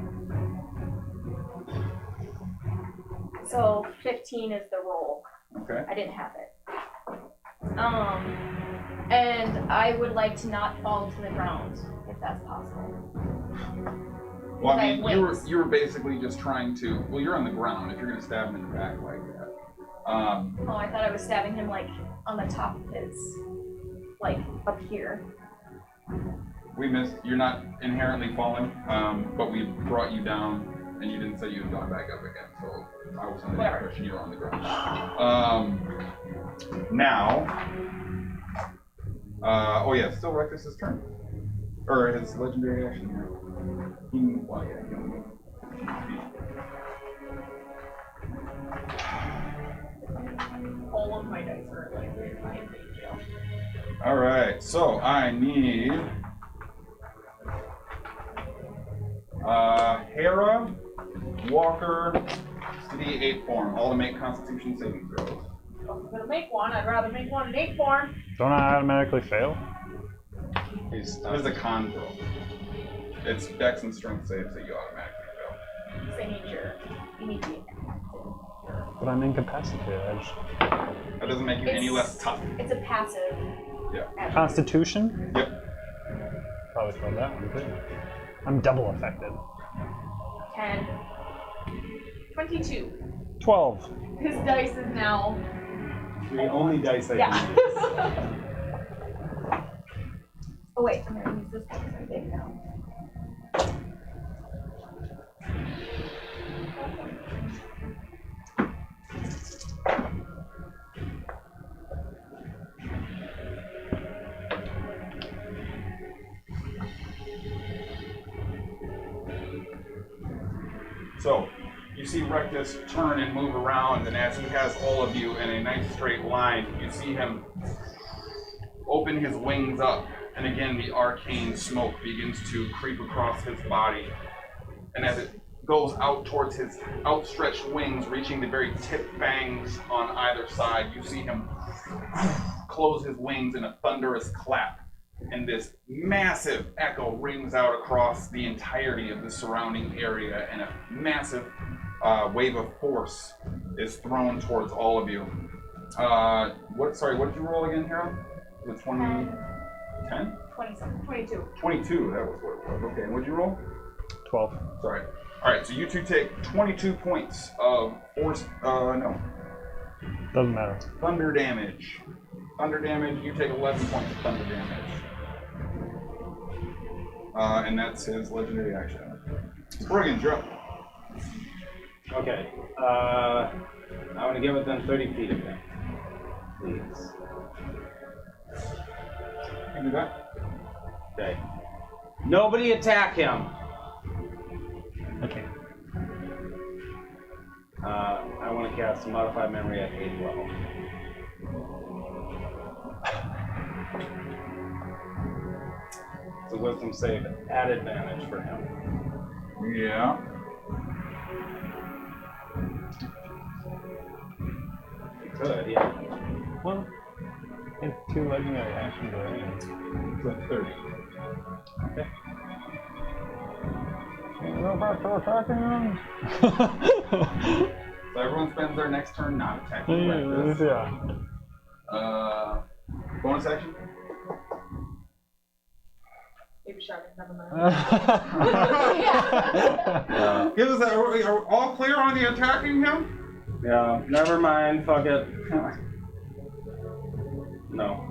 So 15 is the roll. Okay. I didn't have it. And I would like to not fall to the ground, if that's possible. Well, I I mean, have wings. you were basically just trying to. Well, you're on the ground. If you're gonna stab him in the back like that. Oh, I thought I was stabbing him like on the top of his, like up here. We missed. You're not inherently falling, but we brought you down and you didn't say you had gone back up again, so I was under the Whatever. impression you were on the ground. Now, oh yeah, still Rectus's turn. Or his legendary action here. Well, yeah, he can move. All of my dice are like my jail. Alright, so I need Hara, Walker, Skadi 8 form, all to make Constitution saving throws. If I'm gonna make one, I'd rather make one in 8 form. Don't I automatically fail? He's This is a con throw. It's Dex and Strength saves that you automatically fail. They need you need to be But I'm incapacitated. That doesn't make you any less tough. It's a passive. Yeah. action. Constitution? Yep. Probably failed that one too. I'm double affected. 10. 22. 12. His dice is now. The only dice I Yeah. use. Oh wait, I'm gonna use this one because I'm big now. So, you see Rectus turn and move around, and as he has all of you in a nice straight line, you see him open his wings up, and again the arcane smoke begins to creep across his body. And as it goes out towards his outstretched wings, reaching the very tip fangs on either side, you see him close his wings in a thunderous clap. And this massive echo rings out across the entirety of the surrounding area, and a massive wave of force is thrown towards all of you. What did you roll again, Hara? Was it 20? 10? 20-something. 22. 22, that was what it was. Okay, and what'd you roll? 12. Sorry. Alright, so you two take 22 points of force, no, Doesn't matter. thunder damage. Thunder damage, you take 11 points of thunder damage. And that's his legendary action. Sproigins, you're up. Okay. I want to get within 30 feet of him. Please. You can do that. Okay. Nobody attack him. Okay. I want to cast Modified Memory at 8th level. It's a wisdom save at advantage for him. Yeah. You could, yeah. Well, I think 2 legendary actions already. It's at 30. Okay. Can you go back to attacking him? So everyone spends their next turn not attacking like this. Yeah. Bonus action? Maybe shot it, never mind. Give us that. Are we all clear on the attacking him? Yeah, never mind, fuck it. No.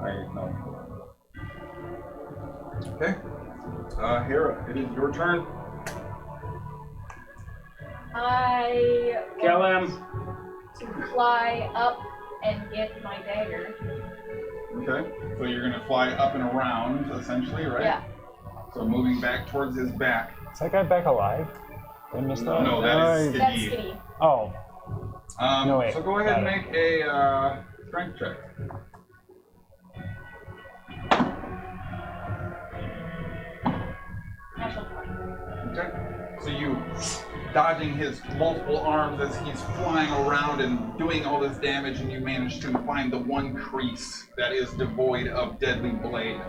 Okay. Hera, it is your turn. I Kill want him. to fly up and get my dagger. Okay. So you're gonna fly up and around, essentially, right? Yeah. So moving back towards his back. Is that guy back alive? Did I miss that? No, that is That's Skadi. Skadi. Oh. No, wait. So go ahead and Got it. make a strength check. Natural 20. Okay. So you dodging his multiple arms as he's flying around and doing all this damage, and you manage to find the one crease that is devoid of deadly blade.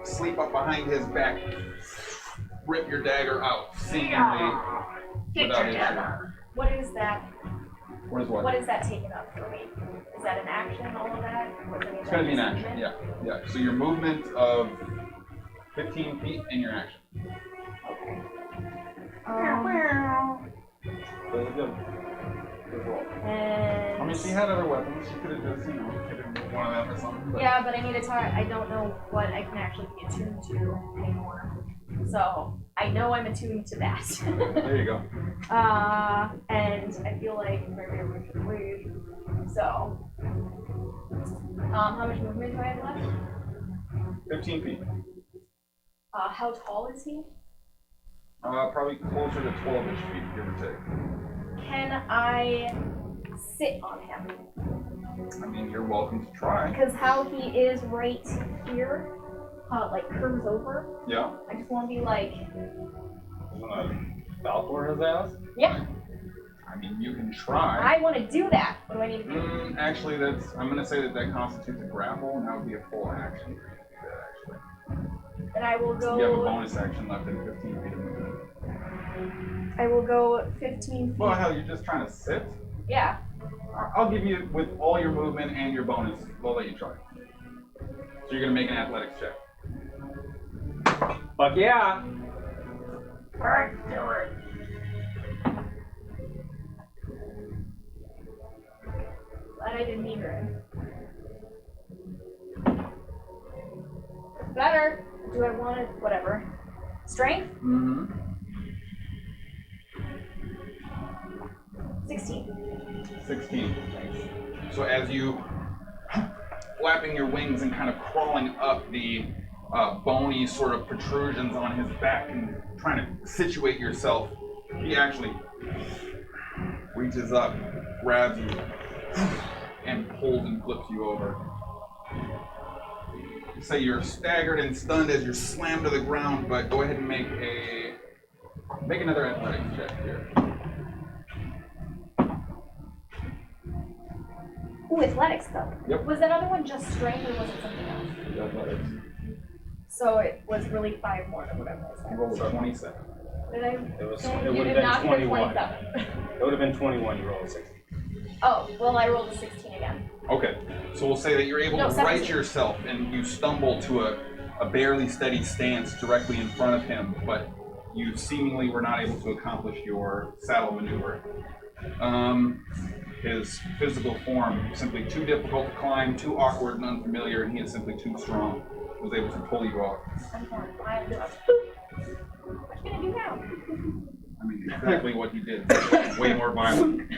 Sleep up behind his back, rip your dagger out, seemingly without issue. What is that? What is what? What is that taking up for me? Is that an action, all of that? It's gonna be an action, yeah. Yeah. So your movement of 15 feet and your action. Okay. Really good. Good roll. And she had other weapons. She could have just, hit him with one of them or something. But... Yeah, but I need to talk. I don't know what I can actually be attuned to anymore. So I know I'm attuned to that. There you go. And I feel like maybe I should leave. So, how much movement do I have left? 15 feet. How tall is he? Probably closer to 12-ish feet, give or take. Can I sit on him? I mean, you're welcome to try. Because how he is right here, like curves over. Yeah. I just want to be like. You want to Valor his ass? Yeah. I mean, you can try. I want to do that. What do I need to do? Actually, I'm going to say that constitutes a grapple, and that would be a full action for you to do that, actually. And I will go. You have a bonus action left in 15 feet of movement. I will go 15 feet. Well, hell, you're just trying to sit? Yeah. I'll give you, with all your movement and your bonus, we'll let you try. So you're going to make an athletics check. Fuck yeah! Alright, do it. Glad I didn't eat her. Better. Do I want it? Whatever. Strength? Mm-hmm. 16. 16. So as you flapping your wings and kind of crawling up the bony sort of protrusions on his back and trying to situate yourself, he actually reaches up, grabs you, and pulls and flips you over. You say you're staggered and stunned as you're slammed to the ground, but go ahead and make another athletics check here. Ooh, athletics though. Yep. Was that other one just strength or was it something else? Athletics. So it was really 5 more than whatever I You said. rolled a 27. Did I? It You would did have not been get 21. 27. It would have been 21, you rolled a 16. Oh, well I rolled a 16 again. Okay, so we'll say that you're able No, to right 17. yourself and you stumble to a barely steady stance directly in front of him, but you seemingly were not able to accomplish your saddle maneuver. His physical form simply too difficult to climb, too awkward and unfamiliar, and he is simply too strong. He was able to pull you off. I'm torn. I'm doing. What you gonna do now? I mean, exactly what you did. Way more violent.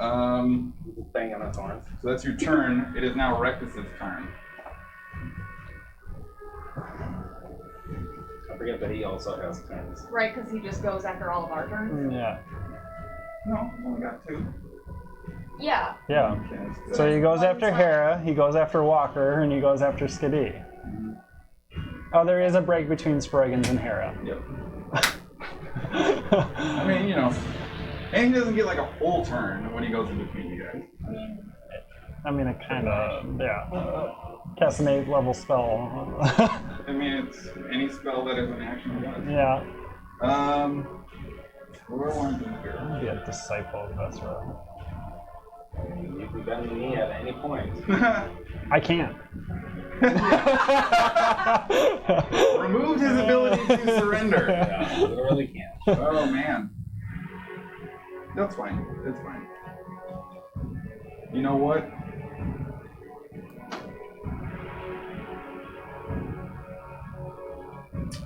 Bang on the thorns. So that's your turn. It is now Rectus's turn. I forget that he also has turns. Right, because he just goes after all of our turns. Yeah. No, I've only got 2. Yeah. Yeah. Okay, So he goes after Hara, he goes after Walker, and he goes after Skadi. Oh, there is a break between Sproigins and Hara. Yep. I mean, and he doesn't get like a full turn when he goes in between you guys. I mean, it kind of, yeah. Cast an 8th level spell. I mean, it's any spell that is an action does. Yeah. What do I want to do here? Be a disciple of Vesra. You can bend the knee at any point. I can't. Removed his ability to surrender. Yeah, you really can't. Oh man. That's fine. It's fine. You know what?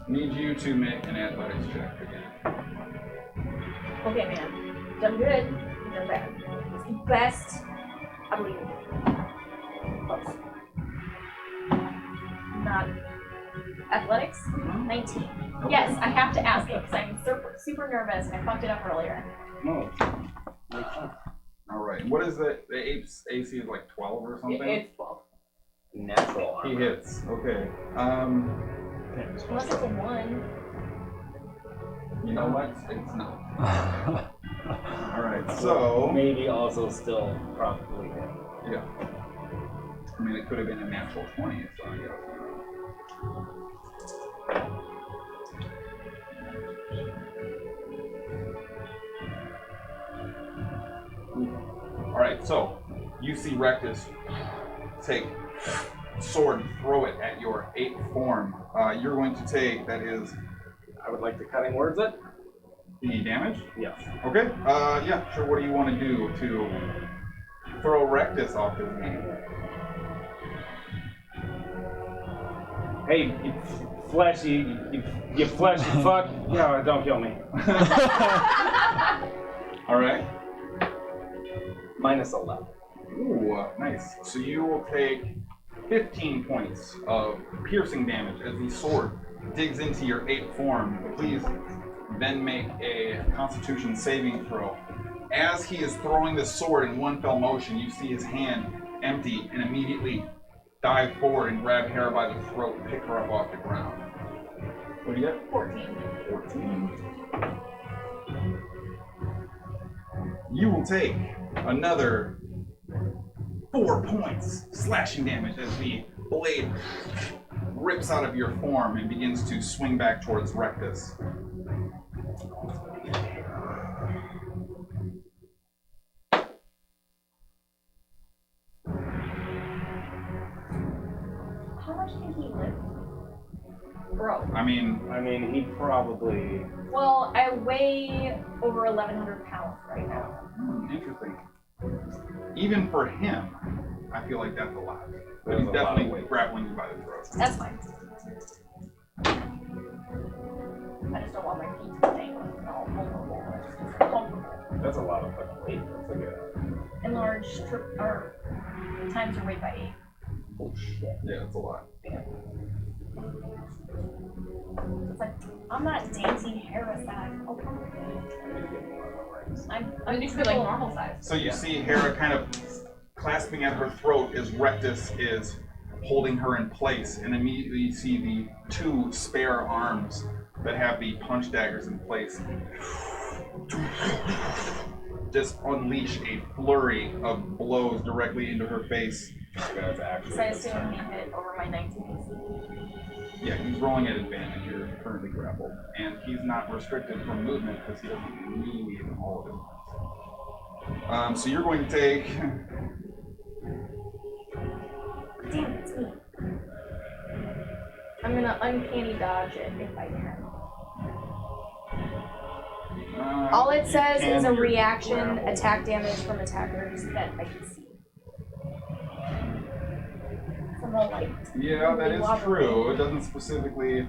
Need you to make an athletics check again. Okay, man. Done good. Done bad. It's the best. I believe in you. Close. Not athletics. 19. Okay. Yes, I have to ask it because I'm super nervous and I fucked it up earlier. No. Makes sense. All right. What is the ape's AC is like 12 or something? It's 12. Natural He armor. hits. Okay. Unless it's a 1. You know what? It's not. All right. So Maybe also still probably hit. yeah. I mean, it could have been a natural 20. So I guess. All right. So you see Rectus take sword and throw it at your ape form. You're going to take, that is I would like to cutting words it. the damage. Yes. Okay. Yeah, sure. What do you want to do to throw Rectus off his game. Hey, you fleshy, you fleshy fuck. No, don't kill me. All right. Minus 11. Ooh, nice. So you will take 15 points of piercing damage as the sword digs into your ape form. Please then make a Constitution saving throw. As he is throwing the sword in one fell motion, you see his hand empty and immediately dive forward and grab Hara by the throat and pick her up off the ground. What do you get? 14. 14. You will take another 4 points slashing damage as the blade rips out of your form and begins to swing back towards Rectus. How much can he lift? Bro. I mean, he probably. Well, I weigh over 1,100 pounds right now. interesting. Even for him, I feel like that's a lot. But he's That's a lot of definitely weight. grappling you by the throat. That's fine. I just don't want my feet to be all vulnerable. It's comfortable. That's a lot of fucking weight. That's like a. Enlarge or times your weight by 8. Oh shit. Yeah, it's a lot. It's like, I'm not dainty Hara size. Oh, come on. I'm used to be like normal size. So you see Hera kind of clasping at her throat as Rectus is holding her in place, and immediately you see the 2 spare arms that have the punch daggers in place just unleash a flurry of blows directly into her face. That's actually. So I assume he hit over my 19 AC. Yeah, he's rolling at advantage. You're currently grappled. And he's not restricted from movement because he doesn't need all of it. So you're going to take... Damn, it's me. I'm gonna uncanny dodge it if I can. All it says is a reaction attack damage from attackers that I can see. Some more like Yeah, that is wobbly. true. It doesn't specifically...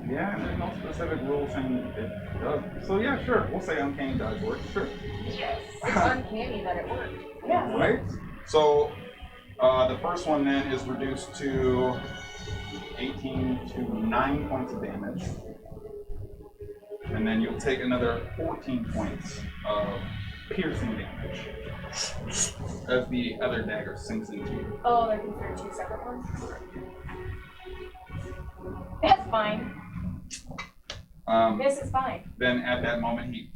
Yeah, there's no specific rule saying it does. So yeah, sure. We'll say uncanny dodge works. Sure. Yes. It's uncanny that it worked. Yeah. Right? So the first one then is reduced to 18 to 9 points of damage. And then you'll take another 14 points of piercing damage as the other dagger sinks into you. Oh, they're considered 2 separate ones? That's fine. This is fine. Then at that moment, he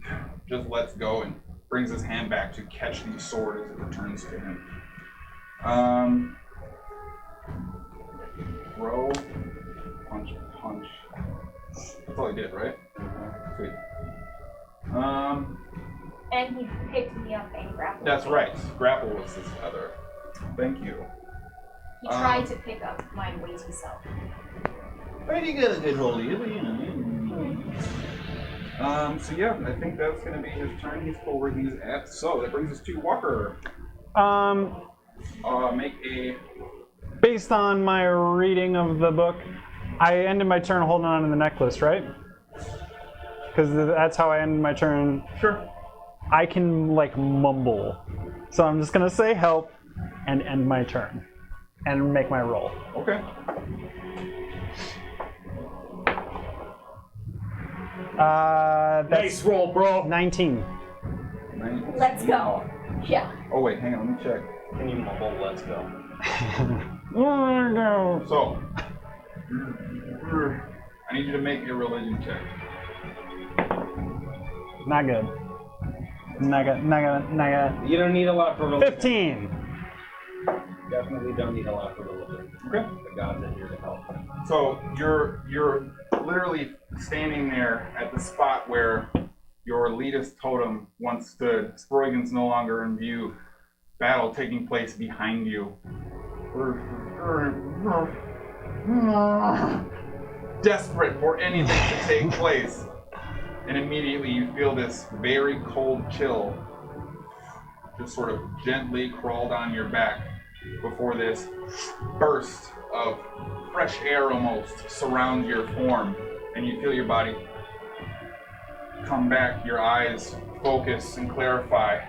just lets go and brings his hand back to catch the sword as it returns to him. Throw, punch, punch. That's all he did, right? Sweet. And he picked me up and grappled That's me. right. Grapple was his other. Thank you. He tried to pick up my weighty self. But you got a good hold of you, you know. So yeah, I think that's gonna be his turn. He's full where he's at. So that brings us to Walker. Make a. Based on my reading of the book, I ended my turn holding on to the necklace, right? Because that's how I ended my turn. Sure. I can, like, mumble. So I'm just going to say help and end my turn. And make my roll. Okay. That's Nice roll, bro. 19. Let's go. Yeah. Oh wait, hang on, let me check. Can you mumble? Let's go. So, I need you to make a religion check. Not good. Not good. You don't need a lot for religion. 15. Definitely don't need a lot for religion. Okay. The gods are here to help. So you're literally standing there at the spot where your elitist totem once stood. Sproigins no longer in view. Battle taking place behind desperate for anything to take place. And immediately you feel this very cold chill just sort of gently crawl down your back before this burst of fresh air almost surrounds your form, and you feel your body come back, your eyes focus and clarify,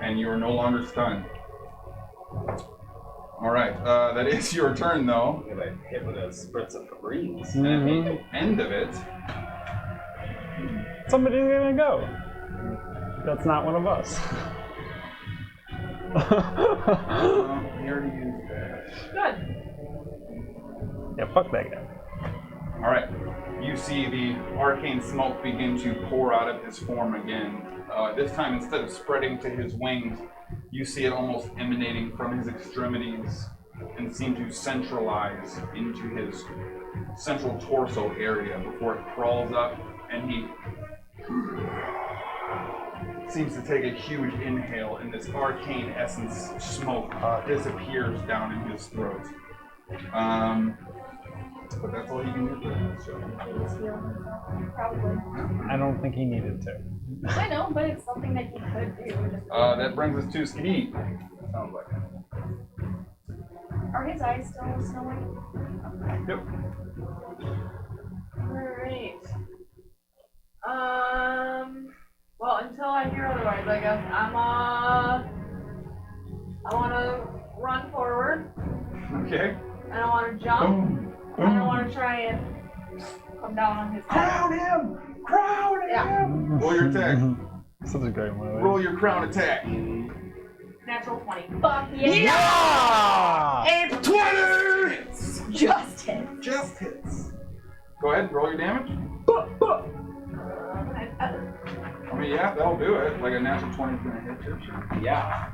and you are no longer stunned. All right, that is your turn, though. I'm gonna hit with a spritz of Febreze. And at the end of it, Somebody's gonna go. That's not one of us. he already used that. Good. Yeah, fuck that guy. All right, you see the arcane smoke begin to pour out of his form again. This time, instead of spreading to his wings, you see it almost emanating from his extremities and seem to centralize into his central torso area before it crawls up, and he seems to take a huge inhale, and this arcane essence smoke disappears down in his throat. But that's all he can do for that. So. Probably. I don't think he needed to. I know, but it's something that you could do. That brings us to Skadi. Sounds like it. Are his eyes still snowing? Yep. Alright. Well, until I hear otherwise, I guess I wanna run forward, Okay. and I wanna jump, Boom. and I wanna try and come down on his head. Crown him! Crown him! Yeah. Roll your attack. Such a great movie. Roll your crown attack. Natural 20. Fuck yeah! Yeah! 20! Just hit. Just hits. Go ahead, roll your damage. I mean, yeah, that'll do it. Like a natural 20 is gonna hit you. Yeah.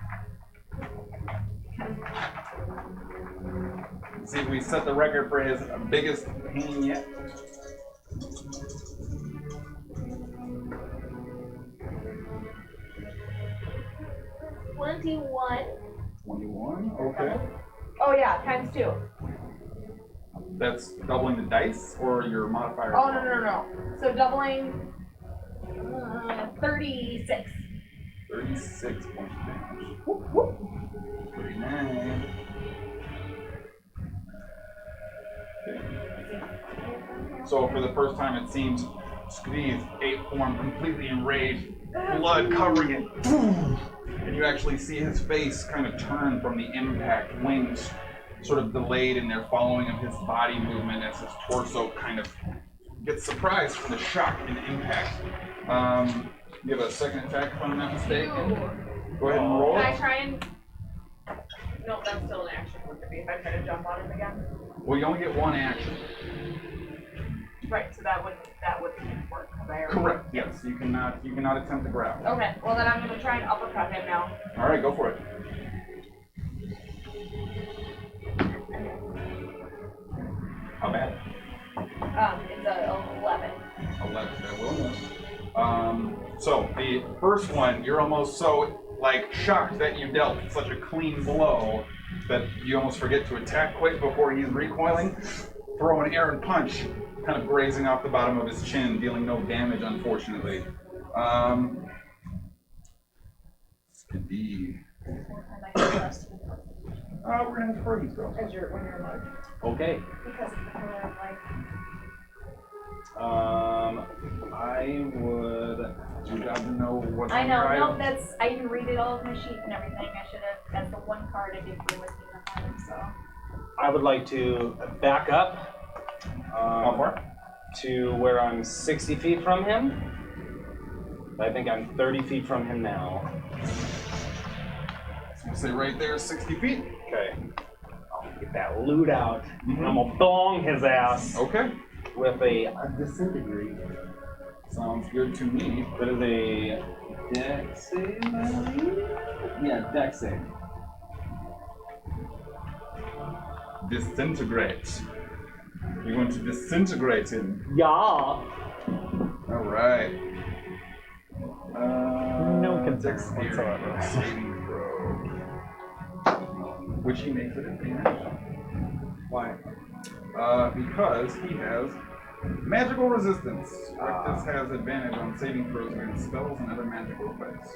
Let's see if we set the record for his biggest pain yet. $21. 21, okay. Oh yeah, times 2. That's doubling the dice or your modifier? Oh no. So doubling 36. 36 points of damage. 39. Okay. So for the first time, it seems Skadi's ape form completely enraged, blood covering it, and you actually see his face kind of turn from the impact, wings sort of delayed in their following of his body movement as his torso kind of gets surprised from the shock and impact. You have a second attack if I'm not mistaken. Go ahead and roll. Can I try and... No, that's still an action, wouldn't it be, if I try to jump on him again? Well, you only get one action. Right, so that wouldn't work, because I already... Correct. Yes, you cannot attempt to grab. Okay, well then I'm gonna try and uppercut him now. All right, go for it. How bad? It's a 11. 11. That will miss. So the first one, you're almost so shocked that you dealt such a clean blow that you almost forget to attack quick before he's recoiling. Throw an errant punch, kind of grazing off the bottom of his chin, dealing no damage, unfortunately. Skadi. We're gonna have Sproigins go. When you're like... Okay. Because of the color of light. I would. You got to know what's I on know, your no, item. that's, I even read it all of my sheet and everything. I should have, that's the one card I did for listing the time, so. I would like to back up. How far? To where I'm 60 feet from him. I think I'm 30 feet from him now. I'll say right there, 60 feet. Okay. I'll get that loot out, and I'm gonna bong his ass Okay. with a disintegrate. Sounds good to me. That is a dex save, I believe? Yeah, dex save. Disintegrate. You're going to disintegrate him. Yeah. All right. No concern Dexterity whatsoever. saving throw. Which he makes it advantage. Why? because he has magical resistance. Rectus has advantage on saving throws against spells and other magical effects,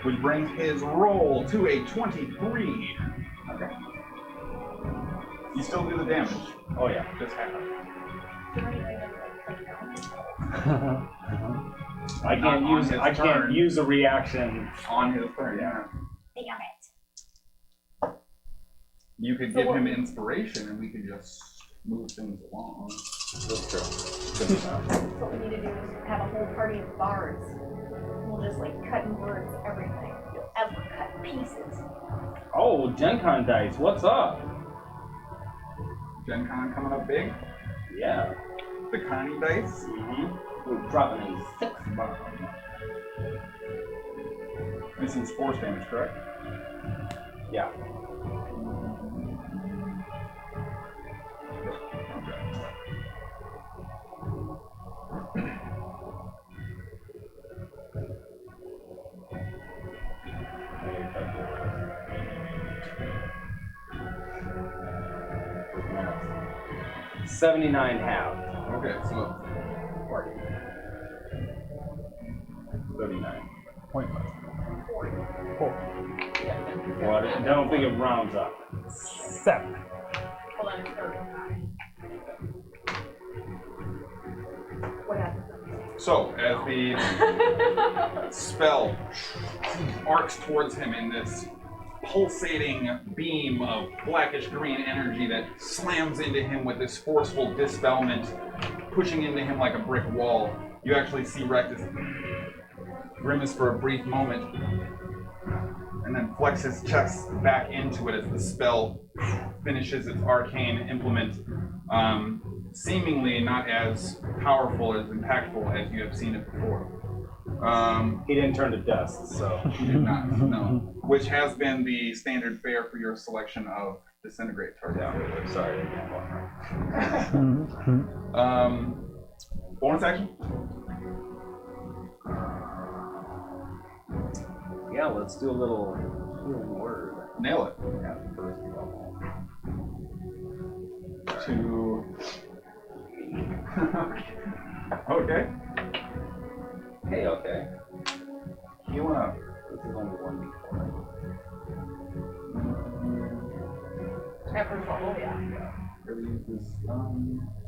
which brings his roll to a 23. Okay. You still do the damage, Oh yeah. just half. I Not on his can't turn. use a reaction. On his turn, yeah. Damn it. You could So give what- him inspiration and we could just move things along. That's true. What we need to do is have a whole party of bards. We'll just like cut and words everything. As we're cut pieces. Oh, Gen Con dice, what's up? Gen Con coming up big. Yeah. The Connie dice. Mm-hmm. We're dropping a 6 bomb. This is force damage, correct? Yeah. Okay. 79 half. Okay, so 39. Point. Well, I don't think it rounds up. 7. Hold on, it's 39. What happened? So, as the spell arcs towards him in this pulsating beam of blackish green energy that slams into him with this forceful dispelment, pushing into him like a brick wall, you actually see Rectus grimace for a brief moment, and then flex his chest back into it as the spell finishes its arcane implement. Seemingly not as powerful, as impactful as you have seen it before. He didn't turn to dust, so. He did not, no. Which has been the standard fare for your selection of disintegrate target. Yeah, sorry. I can't Bonus action? Yeah, let's do a little healing word. Nail it. At first level. To. Okay. Hey, okay. Healing up. This is only 1d4. At first level, yeah. Really use this.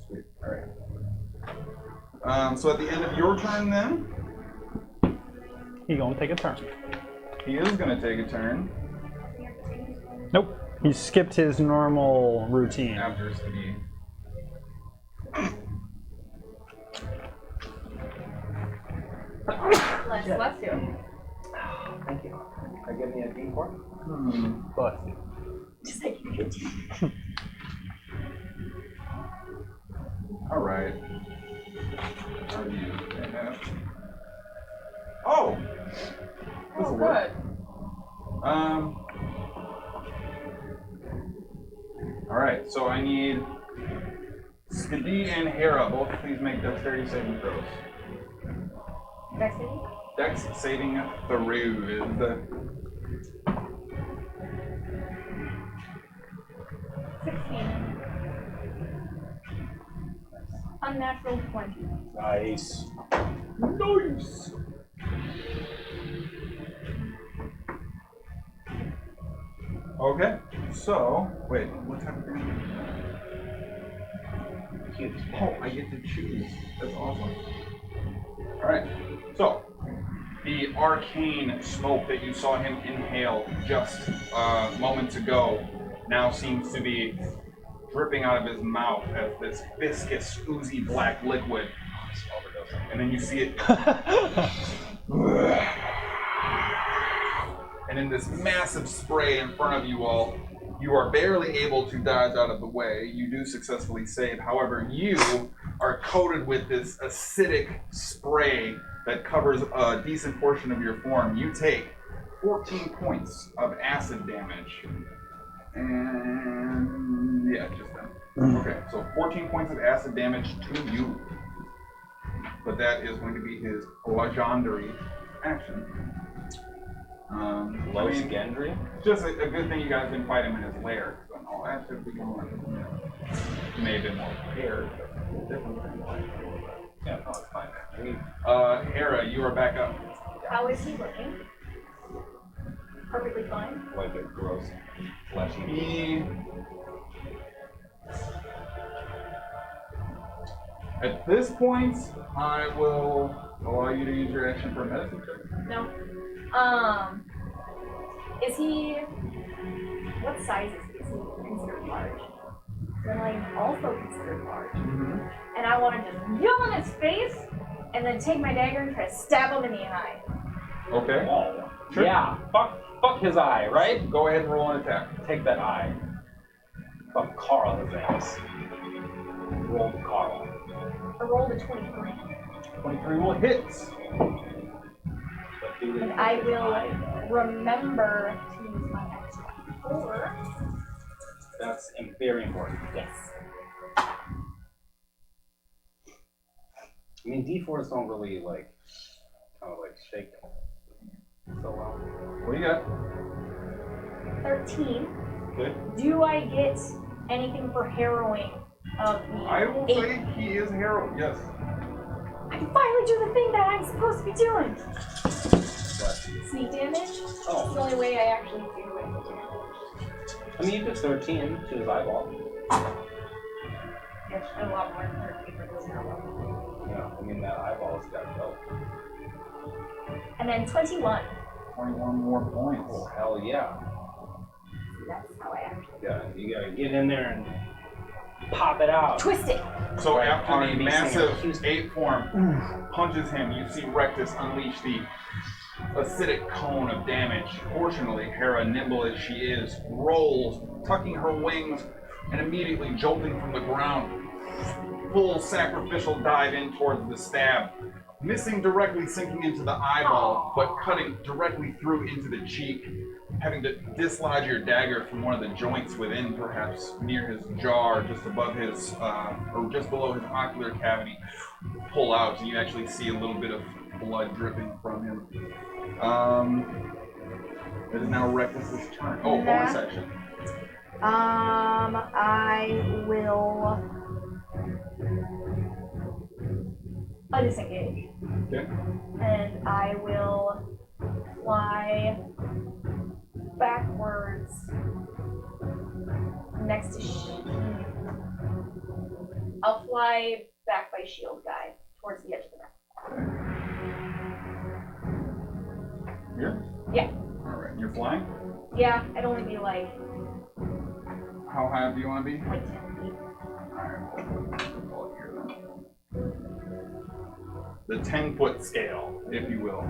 Sweet. Alright. So at the end of your turn, then, He gonna take a turn. he is going to take a turn Nope. He skipped his normal routine. after Skadi. Let's do. Thank you. Can I give me a d4? But Just like you could do. All right. How do you have? Oh. Oh, good. All right. So I need Skadi and Hara. Both please make dexterity saving throws. Dexterity? Dex saving throws. 16. Unnatural 20. Nice. Nice. Okay. So wait, what type of thing? Oh, I get to choose. That's awesome. Alright, so the arcane smoke that you saw him inhale just moments ago now seems to be dripping out of his mouth as this viscous, oozy black liquid. And then you see it. And in this massive spray in front of you all, you are barely able to dodge out of the way. You do successfully save. However, you are coated with this acidic spray that covers a decent portion of your form. You take 14 points of acid damage. And yeah, just them. Okay, so 14 points of acid damage to you. But that is going to be his legendary action. Low I mean, Gendry? just a good thing you guys didn't fight him in his lair. So no, that should be going. You may have been more prepared. But different than like, yeah, no, it's fine. Hara, you are back up. How is he looking? Perfectly fine. Like a gross, fleshy. He, at this point, I will allow you to use your action for a medicine check. No. Is he? What size is he? Is he considered large? Then I'm also considered large, and I want to just yell in his face, and then take my dagger and try to stab him in the eye. Okay. Oh. Sure. Yeah, fuck his eye, right? Go ahead and roll an attack. Take that eye. Fuck Carl his ass. Roll to Carl. I rolled a 23. 23 will hit. But do And I will remember to use my extra 4. That's very important. Yes. I mean, D4s don't really kind of shake so well. What do you got? 13. Good. Do I get anything for harrowing of the I will 8? say he is Harold, yes. I can finally do the thing that I'm supposed to be doing. But, Sneak damage. It's the oh, only way I actually do it. I mean, you did 13 to his eyeball. Yes, a lot more than 13 for this now. Yeah, I mean, that eyeball's got to go. And then 21. 21 more points. Oh, hell yeah. That's how I actually You gotta get in there and pop it out. twist it. So Like after the R&B massive singer Houston. 8 form punches him, you see Rectus unleash the acidic cone of damage. Fortunately, Hera, nimble as she is, rolls, tucking her wings and immediately jolting from the ground. Full sacrificial dive in towards the stab, missing directly, sinking into the eyeball, but cutting directly through into the cheek, having to dislodge your dagger from one of the joints within, perhaps near his jaw, or just above his, or just below his ocular cavity, pull out, and you actually see a little bit of blood dripping from him. It is now Rectus's turn. Oh, bonus action. I will disengage. Okay. And I will fly backwards next to I'll fly back by shield guy towards the edge of the map. Here? Yeah. Alright, you're flying? Yeah, I'd only be like How high do you want to be? 10 feet. Alright, we'll here then. The 10-foot scale, if you will.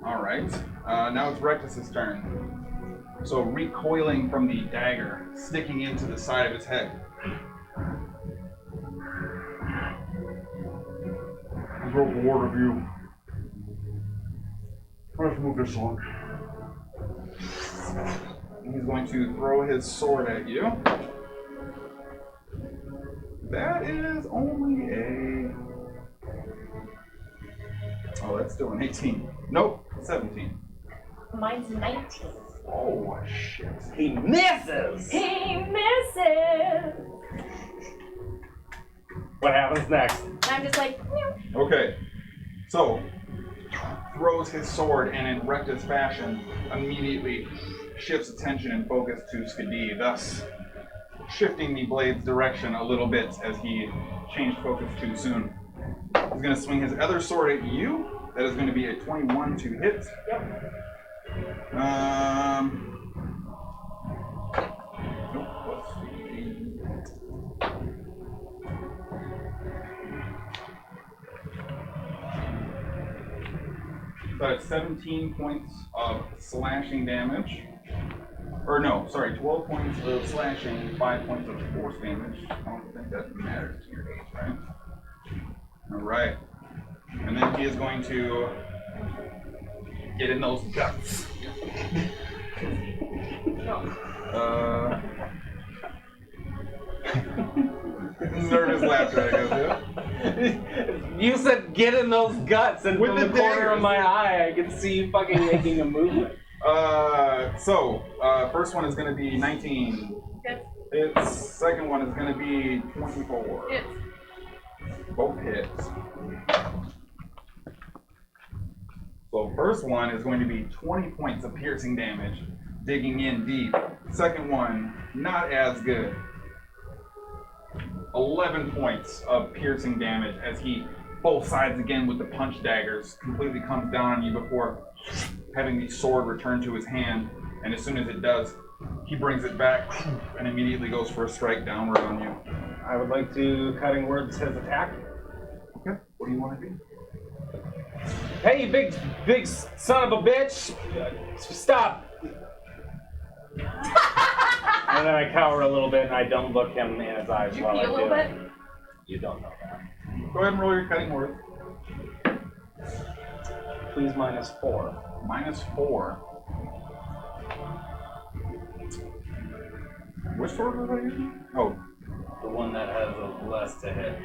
Alright, now it's Rectus's turn. So recoiling from the dagger, sticking into the side of his head. I grow bored of you. Let's move this on. He's going to throw his sword at you. That is only a... Oh, that's still an 18. Nope, 17. Mine's 19. Oh, shit. He misses! He misses! What happens next? And I'm just like, meow. Okay, so throws his sword and in Rectus fashion immediately shifts attention and focus to Skadi, thus shifting the blade's direction a little bit as he changed focus too soon. He's going to swing his other sword at you. That is going to be a 21 to hit. Yep. Nope, let's see. So it's 17 points of slashing damage. Or no, sorry, 12 points of slashing, 5 points of force damage. I don't think that matters to your age, right? Alright. And then he is going to get in those guts. Nervous laughter, I guess, yeah? You said get in those guts, and With from the the corner daggers. of my eye, I could see you fucking making a movement. First one is going to be 19. Hits. Its second one is going to be 24. Hits. Both hits. So first one is going to be 20 points of piercing damage, digging in deep. Second one, not as good. 11 points of piercing damage as he both sides again with the punch daggers, completely comes down on you before having the sword return to his hand. And as soon as it does, he brings it back and immediately goes for a strike downward on you. I would like to cutting words his attack. Okay, what do you want to do? Hey, you big son of a bitch! Stop! And then I cower a little bit and I don't look him in his eyes Did you while pee I a do little it. bit? You don't know that. Go ahead and roll your cutting word. Please -4. -4. Which sword was I using? Oh, The one that has a less to hit.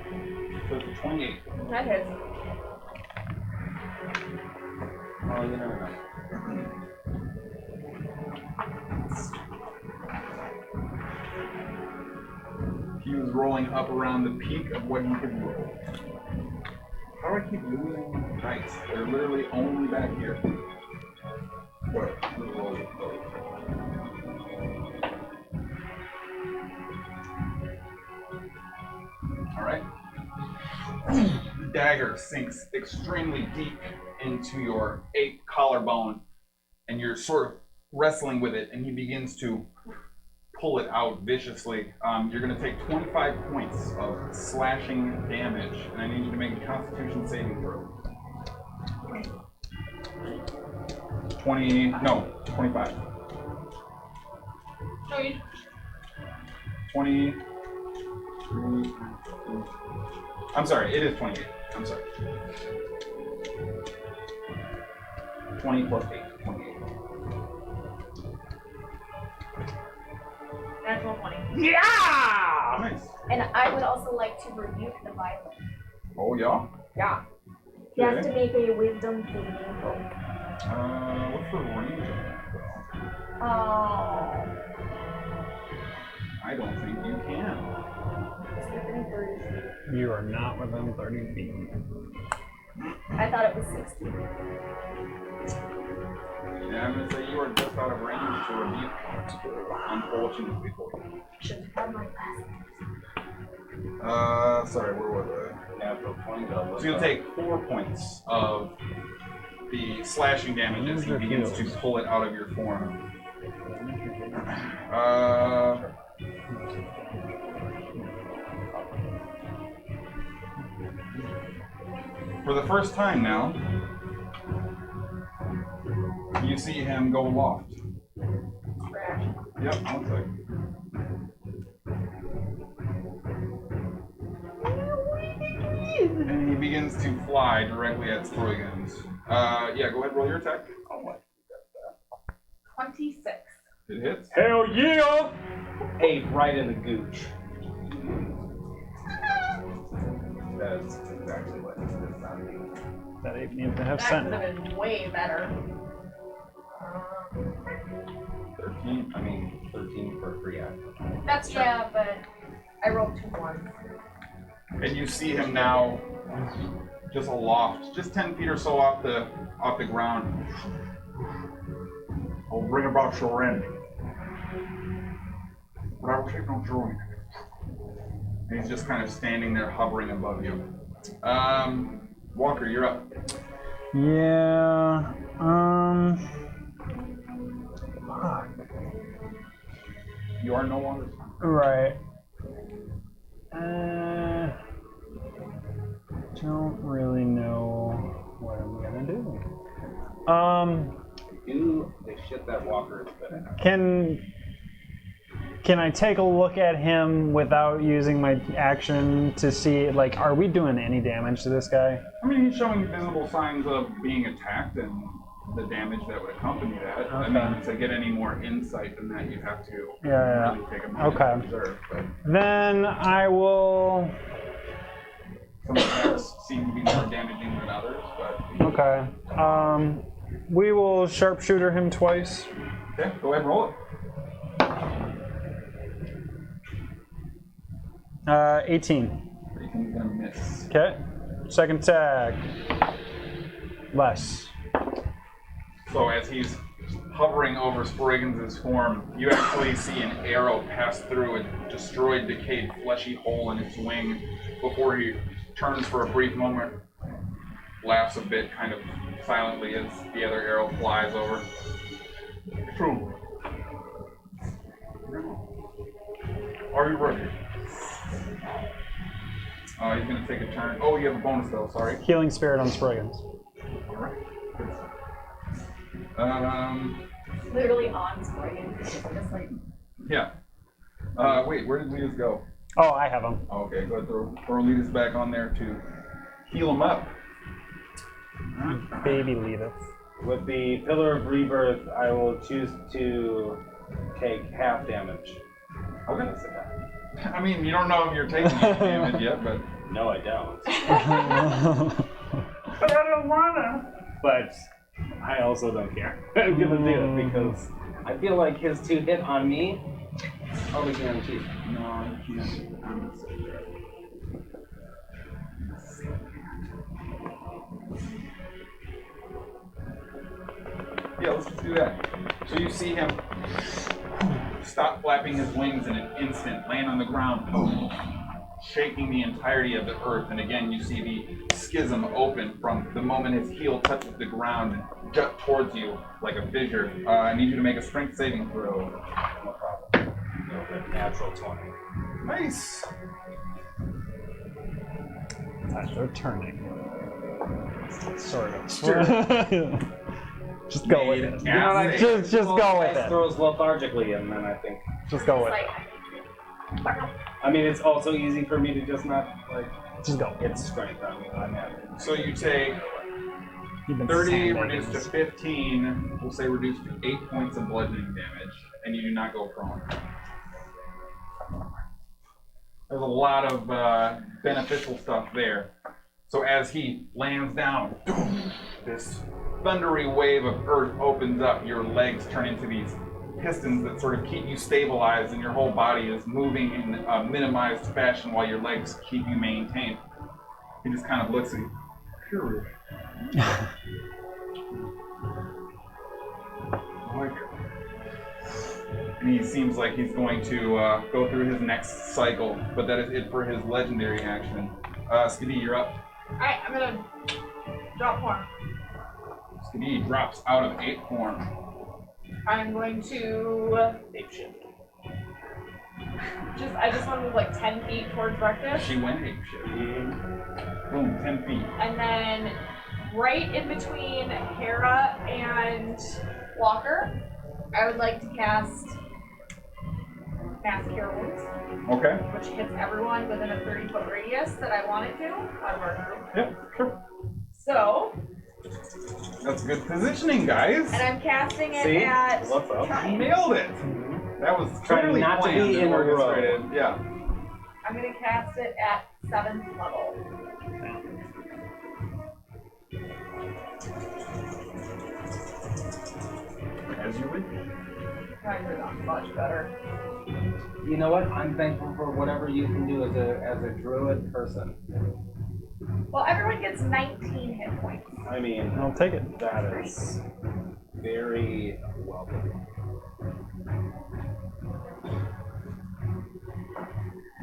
so it's a 28. That hits. Oh, you never know. He was rolling up around the peak of what he could roll. How do I keep losing dice? They're literally only back here. What? Roll those. Alright. Dagger sinks extremely deep into your ape collarbone, and you're sort of wrestling with it, and he begins to pull it out viciously. You're going to take 25 points of slashing damage, and I need you to make a Constitution saving throw. 25. No, you 20. I'm sorry, it is 28. I'm sorry. 20 plus 8, 28. Natural 20. Yeah! Nice. And I would also like to rebuke the violence. Oh, yeah? Yeah. You have to make a wisdom saving throw. What's the range of that, though? Oh. I don't think you can. It's within 30 feet. You are not within 30 feet. I thought it was 60. Yeah, I'm going to say you are just out of range to rebuke, unfortunately for you. Should have had my glasses. Sorry, where was I? Natural 20. So you'll take 4 points of the slashing damage as he begins to pull it out of your form. For the first time now, you see him go aloft. Scratch. Yep, one second. And he begins to fly directly at Sproigins. Yeah, go ahead, roll your attack. Oh my. 26. It hits. Hell yeah! 8 right in the gooch. That's exactly what it is. That 8 needs to have That could sent. have been way better. 13? I mean, 13 for free action. That's true. Yeah, but I rolled 2 ones. And you see him now just aloft, just 10 feet or so off the ground. I'll bring about your end. But I will take no joy. And he's just kind of standing there hovering above you. Walker, you're up. Yeah. Fuck. You are no longer. Right. Don't really know what I'm gonna do. Do the shit that Walker is good at. Can I take a look at him without using my action to see, like, are we doing any damage to this guy? I mean, he's showing visible signs of being attacked and the damage that would accompany that. I mean, to get any more insight than that, you have to Yeah. really take a moment to observe. But Then I will Some attacks seem to be more damaging than others, but Okay. We will sharpshooter him twice. okay, go ahead and roll it. 18. 18's gonna miss. Okay. Second attack. Less. So as he's hovering over Sproigins' form, you actually see an arrow pass through a destroyed, decayed, fleshy hole in its wing before he turns for a brief moment, laughs a bit, kind of silently as the other arrow flies over. True. Are you ready? He's going to take a turn. Oh, you have a bonus though, sorry. Healing Spirit on Sproigins. Alright. Literally on Sproigins. Just like. Yeah. Wait, where did Letus go? Oh, I have him. Oh, okay, go ahead, throw Letus back on there to heal him up. Baby Letus. With the Pillar of Rebirth, I will choose to take half damage. Okay. This attack. I mean, you don't know if you're taking any damage yet, but... No, I don't. But I don't wanna! But I also don't care. I'm gonna do it because I feel like his 2 hit on me are we guaranteed. No, you can't. Yeah, let's just do that. So you see him stop flapping his wings in an instant, land on the ground, boom, shaking the entirety of the earth. And again, you see the schism open from the moment his heel touches the ground and jut towards you like a fissure. I need you to make a strength saving throw. No problem. Natural 20. Nice. Time for turning. Sort of. Sure. Just go with it. Yeah, Just go with it. Throws lethargically, and then I think. Just go with it. I mean, it's also easy for me to just not like. Just go. It's strength. I'm happy. So you take You've been 30 sandbagging reduced to this. 15, we'll say reduced to 8 points of bludgeoning damage, and you do not go prone. There's a lot of beneficial stuff there. So as he lands down, this thundery wave of earth opens up, your legs turn into these pistons that sort of keep you stabilized, and your whole body is moving in a minimized fashion while your legs keep you maintained. He just kind of looks at you. Curious. And he seems like he's going to go through his next cycle, but that is it for his legendary action. Skadi, you're up. Alright, I'm gonna drop form. Skadi drops out of 8 form. I'm going to Ape shit. I just want to move like 10 feet towards breakfast. She went ape shit. Boom, 10 feet. And then right in between Hara and Walker, I would like to cast Mass Cure Wounds, Okay. which hits everyone within a 30-foot radius that I want it to out of our group. Yep, sure. So, That's good positioning, guys. and I'm casting it See? at What's up? Try. Nailed it. That was Trying clearly not to planned be and in a row. orchestrated. Yeah. I'm going to cast it at 7th level. As you wish. Trying to not much better. You know what? I'm thankful for whatever you can do as a druid person. Well, everyone gets 19 hit points. I mean, I'll take it. that is very welcome.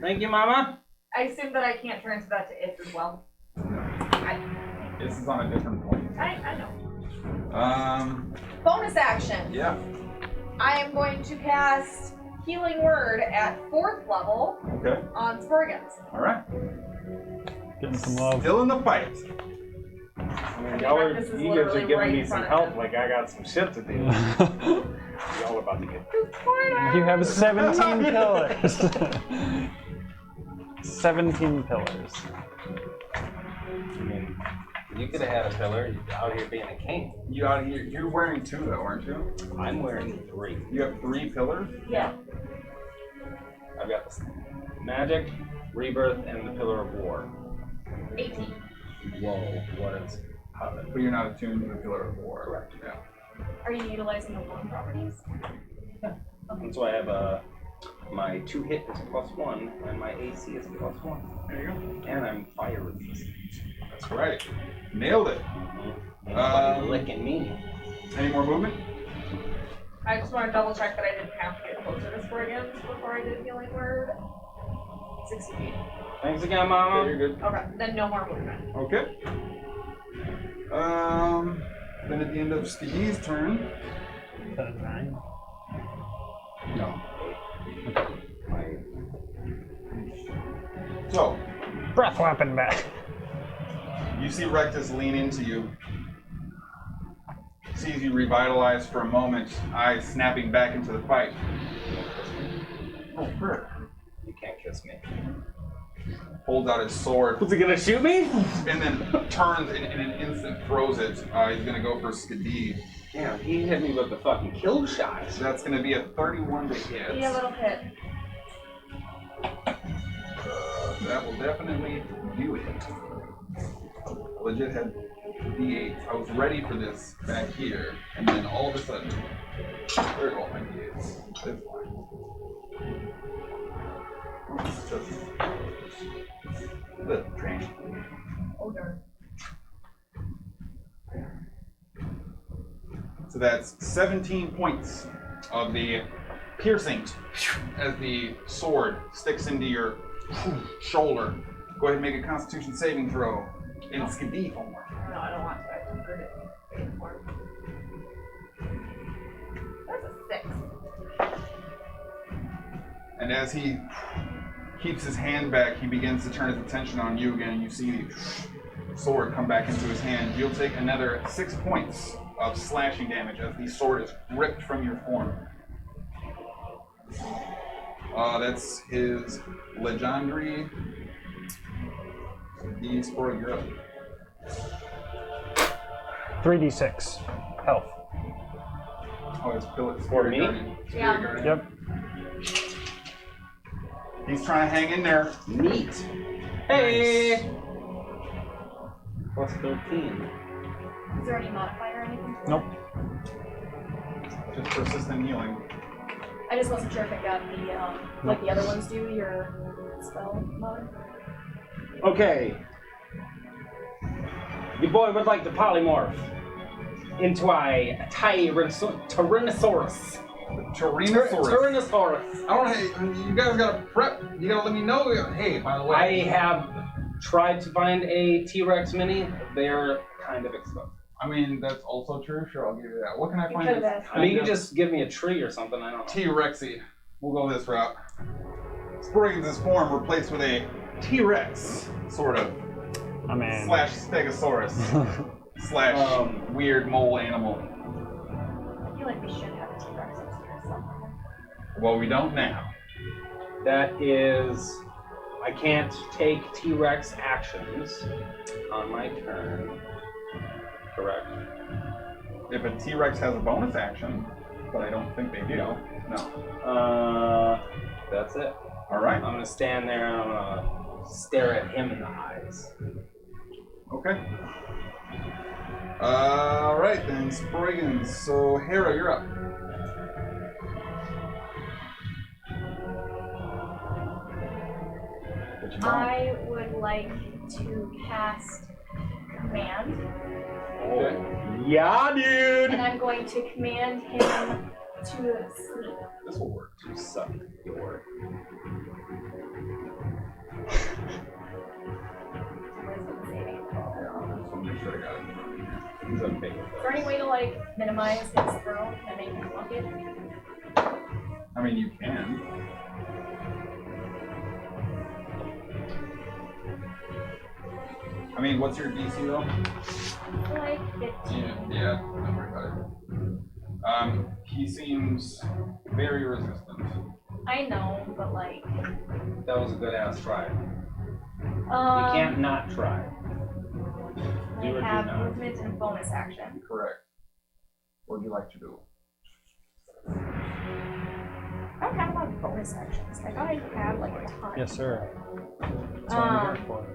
Thank you, Mama. I assume that I can't transfer that to it as well. This is on a different point. I know. Bonus action. Yeah. I am going to cast Healing Word at 4th level Okay. on Sproigins. All right. Getting some love. Still in the fight. I mean, This is you guys are literally giving right me in some front of help, him. like I got some shit to do. Y'all are about to get. You have 17 pillars. 17 pillars. I mean, you could have had a pillar out here being a king. You out here? You're wearing 2 though, aren't you? I'm wearing 3. You have 3 pillars. Yeah. I've got the magic, rebirth, and the pillar of war. 18. Whoa, what is... But you're not attuned to the Pillar of War. Correct. Yeah. Are you utilizing the one properties? And so I have my 2 hit is +1, and my AC is +1. There you go. And I'm fire resistant. That's right. Nailed it. Ain't nobody licking me. Any more movement? I just want to double check that I didn't have to get closer to Sproigins before I did Healing Word. 60 feet. Thanks again, Mama. Okay, you're good. Okay, then no more movement. Okay. Then at the end of Skadi's turn. Is that a 9? No. So, Breath weapon back. you see Rectus lean into you. Sees you revitalized for a moment, eyes snapping back into the fight. Oh, frick. You can't kiss me. Holds out his sword Was he gonna shoot me? and then turns and in an instant throws it. He's gonna go for Skadi. Damn, he hit me with the fucking kill shot. So that's gonna be a 31 to hit. Yeah, little hit. That will definitely do it. Legit had D8s. I was ready for this back here, and then all of a sudden, there go my D8s. It's fine. It's just the train. Oh, darn. So that's 17 points of the piercing as the sword sticks into your shoulder. Go ahead and make a Constitution saving throw in Skadi form. No, I don't want to. I prefer it anymore. That's a 6. And as he keeps his hand back, he begins to turn his attention on you again. You see the sword come back into his hand. You'll take another 6 points of slashing damage as the sword is ripped from your form. That's his legendary. He's for you're up. 3d6 health. Oh, it's Philip. For me? Yeah. Yep. He's trying to hang in there. Neat. Hey! Plus 13. Is there any modifier or anything? Nope. Just persistent healing. I just wasn't sure if it got the, like the other ones do, your spell mode. Okay. Your boy would like to polymorph into a Tyrannosaurus. Tyrannosaurus. I don't. Hey, you guys gotta prep. You gotta let me know. Hey, by the way. I have tried to find a T-Rex mini. They're kind of expensive. I mean, that's also true. Sure, I'll give you that. What can I You find? could've that's asked. I mean, you just give me a tree or something. I don't know. T-Rexy. We'll go this route. Sproigins' form replaced with a T-Rex, sort of, I mean. slash Stegosaurus, slash weird mole animal. I feel like we should have a T-Rex upstairs somewhere. Well, we don't now. That is, I can't take T-Rex actions on my turn. Correct. If a T-Rex has a bonus action, but I don't think they do. No. That's it. All right. I'm gonna stand there and I'm gonna stare at him in the eyes. Okay. All right then, Sproigins. So Hara, you're up. What you want? I would like to cast Command, Okay. Yeah, dude! and I'm going to command him to sleep. This will work. You suck your. Wisdom saving throw. Somebody should have got it. He's okay with Is there any way to like minimize his throw and make him block it? I mean, you can. I mean, what's your DC though? Like 15. Yeah, don't worry about it. He seems very resistant. I know, but like. That was a good ass try. You Um, can't not try. I Do or do have not. movement and bonus action. Correct. What would you like to do? I don't have a lot of bonus actions. I thought I had like a ton. Yes, sir. That's what I'm here for.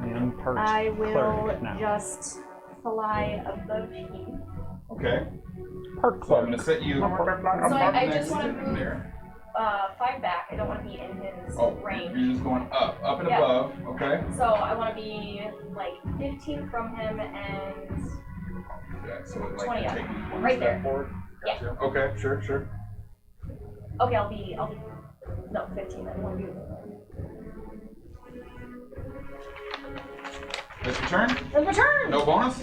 And part I will cleric now. just fly above him. Okay. Part So I'm cleric. gonna set you. So I next just want to to him move there. 5 back. I don't want to be in his Oh, range. you're just going up and Yeah. above. Okay. So I want to be like 15 from him and Yeah. So like 20 you're up. taking one Right step there. forward. Yeah. Gotcha. Okay. Sure. okay. I'll be no 15. I want to be. That's your turn. That's my turn. No bonus.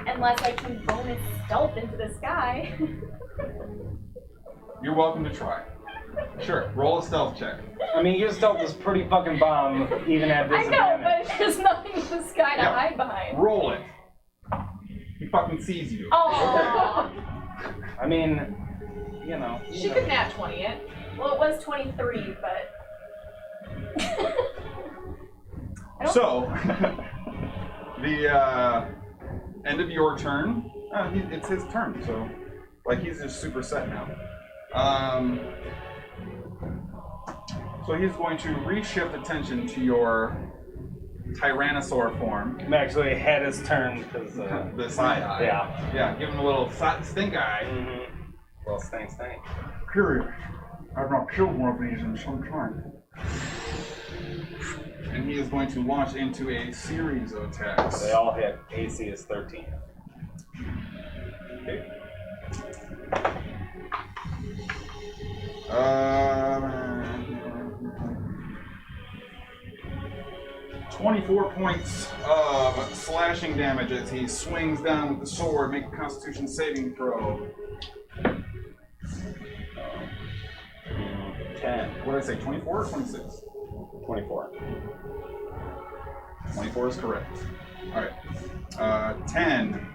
Unless I can bonus stealth into the sky. You're welcome to try. Sure. Roll a stealth check. I mean, your stealth is pretty fucking bomb, even at I know, disadvantage. but there's nothing in the sky to Yeah. hide behind. Roll it. He fucking sees you. Oh. I mean, you know. She could nat 20 it. Well, it was 23, but. I don't So, the end of your turn. It's his turn, so like he's just super set now. So he's going to reshift attention to your Tyrannosaur form. I'm actually had his turn because, The side eye. yeah. Give him a little stink eye. Mm-hmm. Well, stank. Curious. I've not killed one of these in some time. And he is going to launch into a series of attacks. They all hit. AC is 13. Okay. 24 points of slashing damage as he swings down with the sword. Make a Constitution saving throw. 10. What did I say, 24 or 26? 24. 24 is correct. Alright. 10.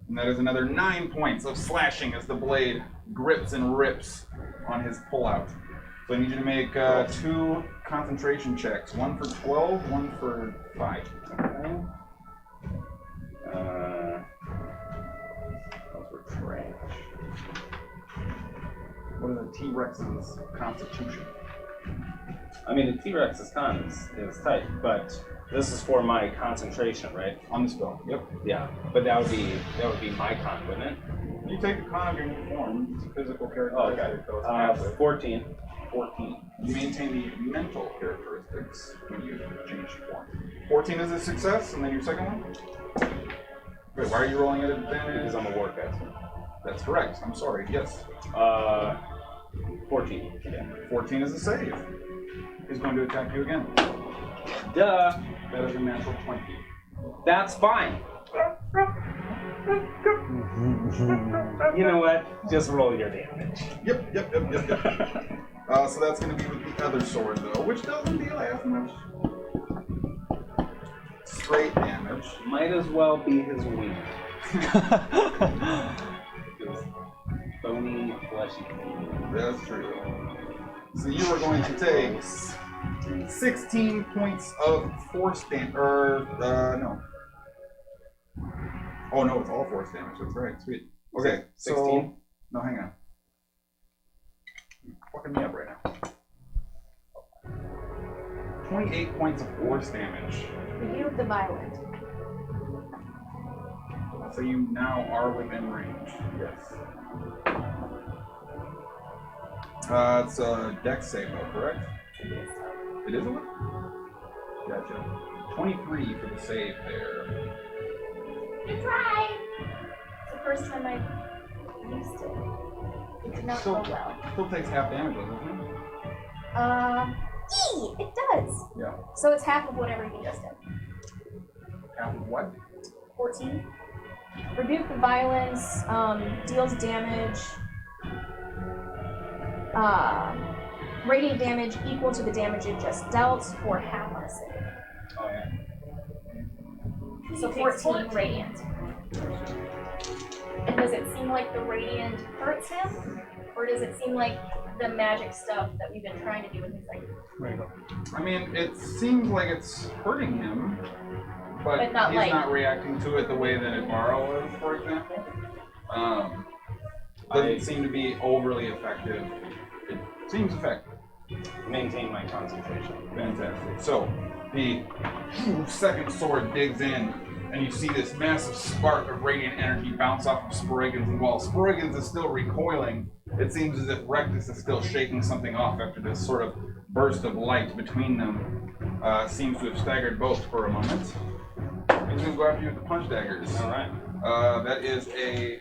And that is another 9 points of slashing as the blade grips and rips on his pullout. So I need you to make 2 concentration checks. One for 12, one for 5. Okay. Those were trash. What is a T-Rex's constitution? I mean, the T-Rex's con is tight, but this is for my concentration, right? On the spell. Yep. Yeah, but that would be my con, wouldn't it? You take the con of your new form. It's a physical characteristic. Oh, okay. So it's passive. 14. 14. You maintain the mental characteristics when you change form. 14 is a success, and then your second one? Wait, why are you rolling at advantage? Because I'm a warcaster. That's correct. I'm sorry. Yes. 14. Yeah. 14 is a save. He's going to attack you again. Duh. That is a natural 20. That's fine. You know what? Just roll your damage. Yep. So that's going to be with the other sword, though, which doesn't deal as much straight damage. Might as well be his wing. His bony, fleshy. That's true. So you are going to take 16 points of force damage. No. Oh, no, it's all force damage. That's right. Sweet. Okay, 16? so... No, hang on. You're fucking me up right now. 28 points of force damage. You the violent. So you now are within range. Yes. It's a dex save, though, correct? It is a what? Gotcha. 23 for the save there. You tried! It's the first time I used it. It did not go well. Still takes half damage, doesn't it? It does. Yeah. So it's half of whatever you just did. Half of what? 14. Rebuke the violence, deals damage, radiant damage equal to the damage it just dealt for half on a save. Oh, yeah. So 14 radiant. And does it seem like the radiant hurts him? Or does it seem like the magic stuff that we've been trying to do with his like... I mean, it seems like it's hurting him, but not he's like- not reacting to it the way that Ibarra was, for example. Doesn't seem to be overly effective. Seems effective. Maintain my concentration. Fantastic. So, the second sword digs in, and you see this massive spark of radiant energy bounce off of Sproigins, and while Sproigins is still recoiling, it seems as if Rectus is still shaking something off after this sort of burst of light between them. Seems to have staggered both for a moment. He's going to go after you with the punch daggers. All right. That is a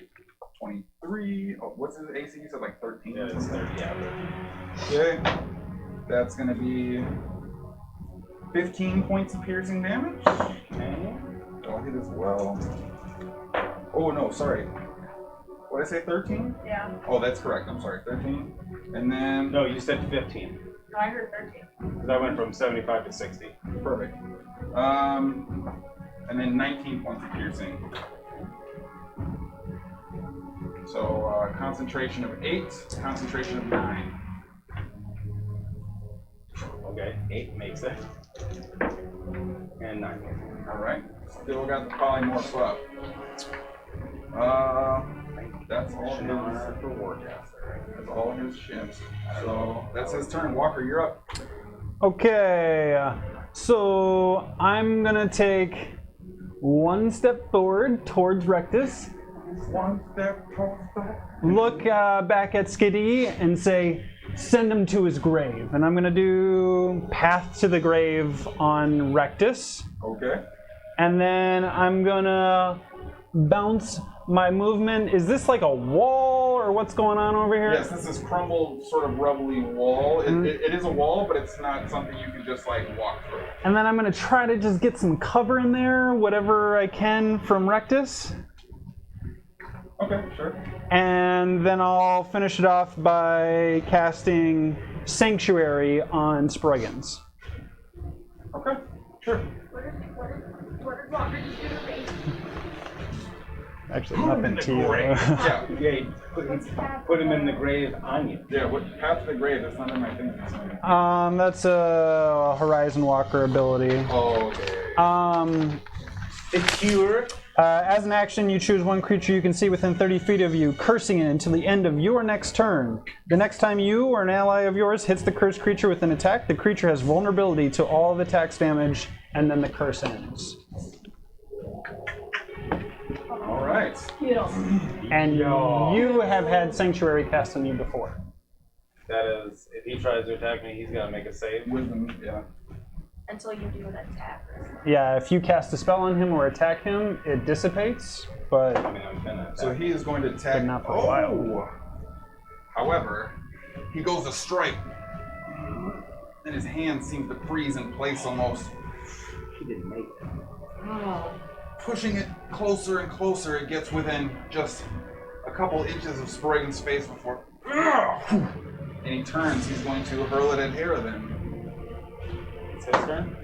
23. Oh, what's his AC? You said like 13? Yeah, it's 30, yeah. Okay. That's going to be 15 points of piercing damage. Okay. I'll hit as well. Oh, no, sorry. What did I say, 13? Yeah. Oh, that's correct. I'm sorry, 13. And then... No, you said 15. No, I heard 13. Because I went from 75 to 60. Perfect. And then 19 points of piercing. So, concentration of 8, concentration of 9. Okay, 8 makes it. And 9 makes it. Alright. Still got the polymorph up. That's all his For Warcaster. That's all his shifts. So that's his turn. Walker, you're up. Okay, so I'm gonna take one step forward towards Rectus, One step towards the... look back at Skadi and say, send him to his grave. And I'm gonna do Path to the Grave on Rectus. Okay. And then I'm gonna bounce my movement. Is this like a wall or what's going on over here? Yes, this is crumbled, sort of rubbly wall. It is a wall, but it's not something you can just like walk through. And then I'm gonna try to just get some cover in there, whatever I can from Rectus. Okay, sure. And then I'll finish it off by casting Sanctuary on Sproigins. Okay, sure. What did Walker just do to me? Actually, nothing to you. Yeah, Yeah, put him in the grave on you. yeah. What Path to the Grave? That's not in my thing. That's a Horizon Walker ability. Oh, okay. Secure. As an action, you choose one creature you can see within 30 feet of you, cursing it until the end of your next turn. The next time you or an ally of yours hits the cursed creature with an attack, the creature has vulnerability to all of the attack's damage, and then the curse ends. All right. And you have had Sanctuary cast on you before. That is, if he tries to attack me, he's got to make a save. Wisdom, yeah. Until you do an attack. Yeah, if you cast a spell on him or attack him, it dissipates, but I mean, I'm gonna So he is going to attack. But not for a while. However, he goes to strike, and his hand seems to freeze in place almost. he didn't make it. Oh. Pushing it closer and closer, it gets within just a couple inches of Sproigins' face before. And he turns. He's going to hurl it at Hara then. It's his turn?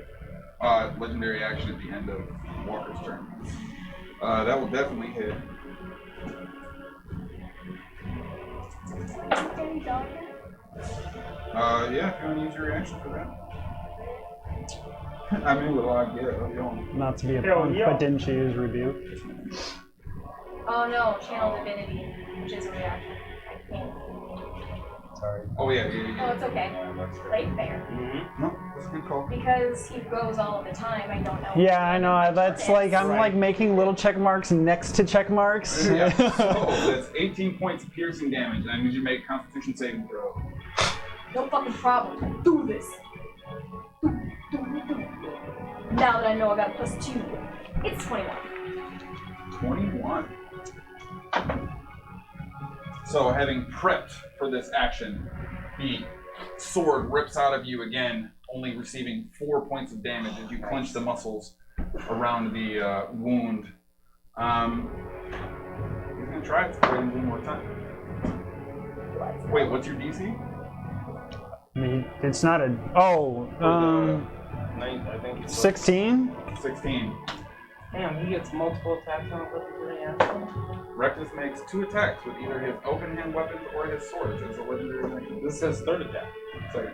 Legendary action at the end of Walker's turn. That will definitely hit. Yeah, if you want to use your reaction for that. I mean, with I get it. not to be a punk, but didn't she use Rebuke? Oh no, Channel Divinity, which is a reaction. I can't. Sorry. Oh, yeah. Oh, it's okay. Late fair. Mm-hmm. No, that's a good call. Because he goes all of the time, I don't know. Yeah, I know. That's like, I'm Right. like making little check marks next to check marks. Yeah, so that's 18 points of piercing damage, and I need you to make a Constitution saving throw. No fucking problem. Do this. Now that I know I got a +2, it's 21. 21. So, having prepped for this action, the sword rips out of you again, only receiving 4 points of damage as you clench the muscles around the wound. He's gonna try it one more time. Wait, what's your DC? I mean, it's not a. Oh, I think it's 16? 16. Damn, he gets multiple attacks on a legendary action. Rectus makes 2 attacks with either his open hand weapons or his swords as a legendary action. This is his third attack. Second.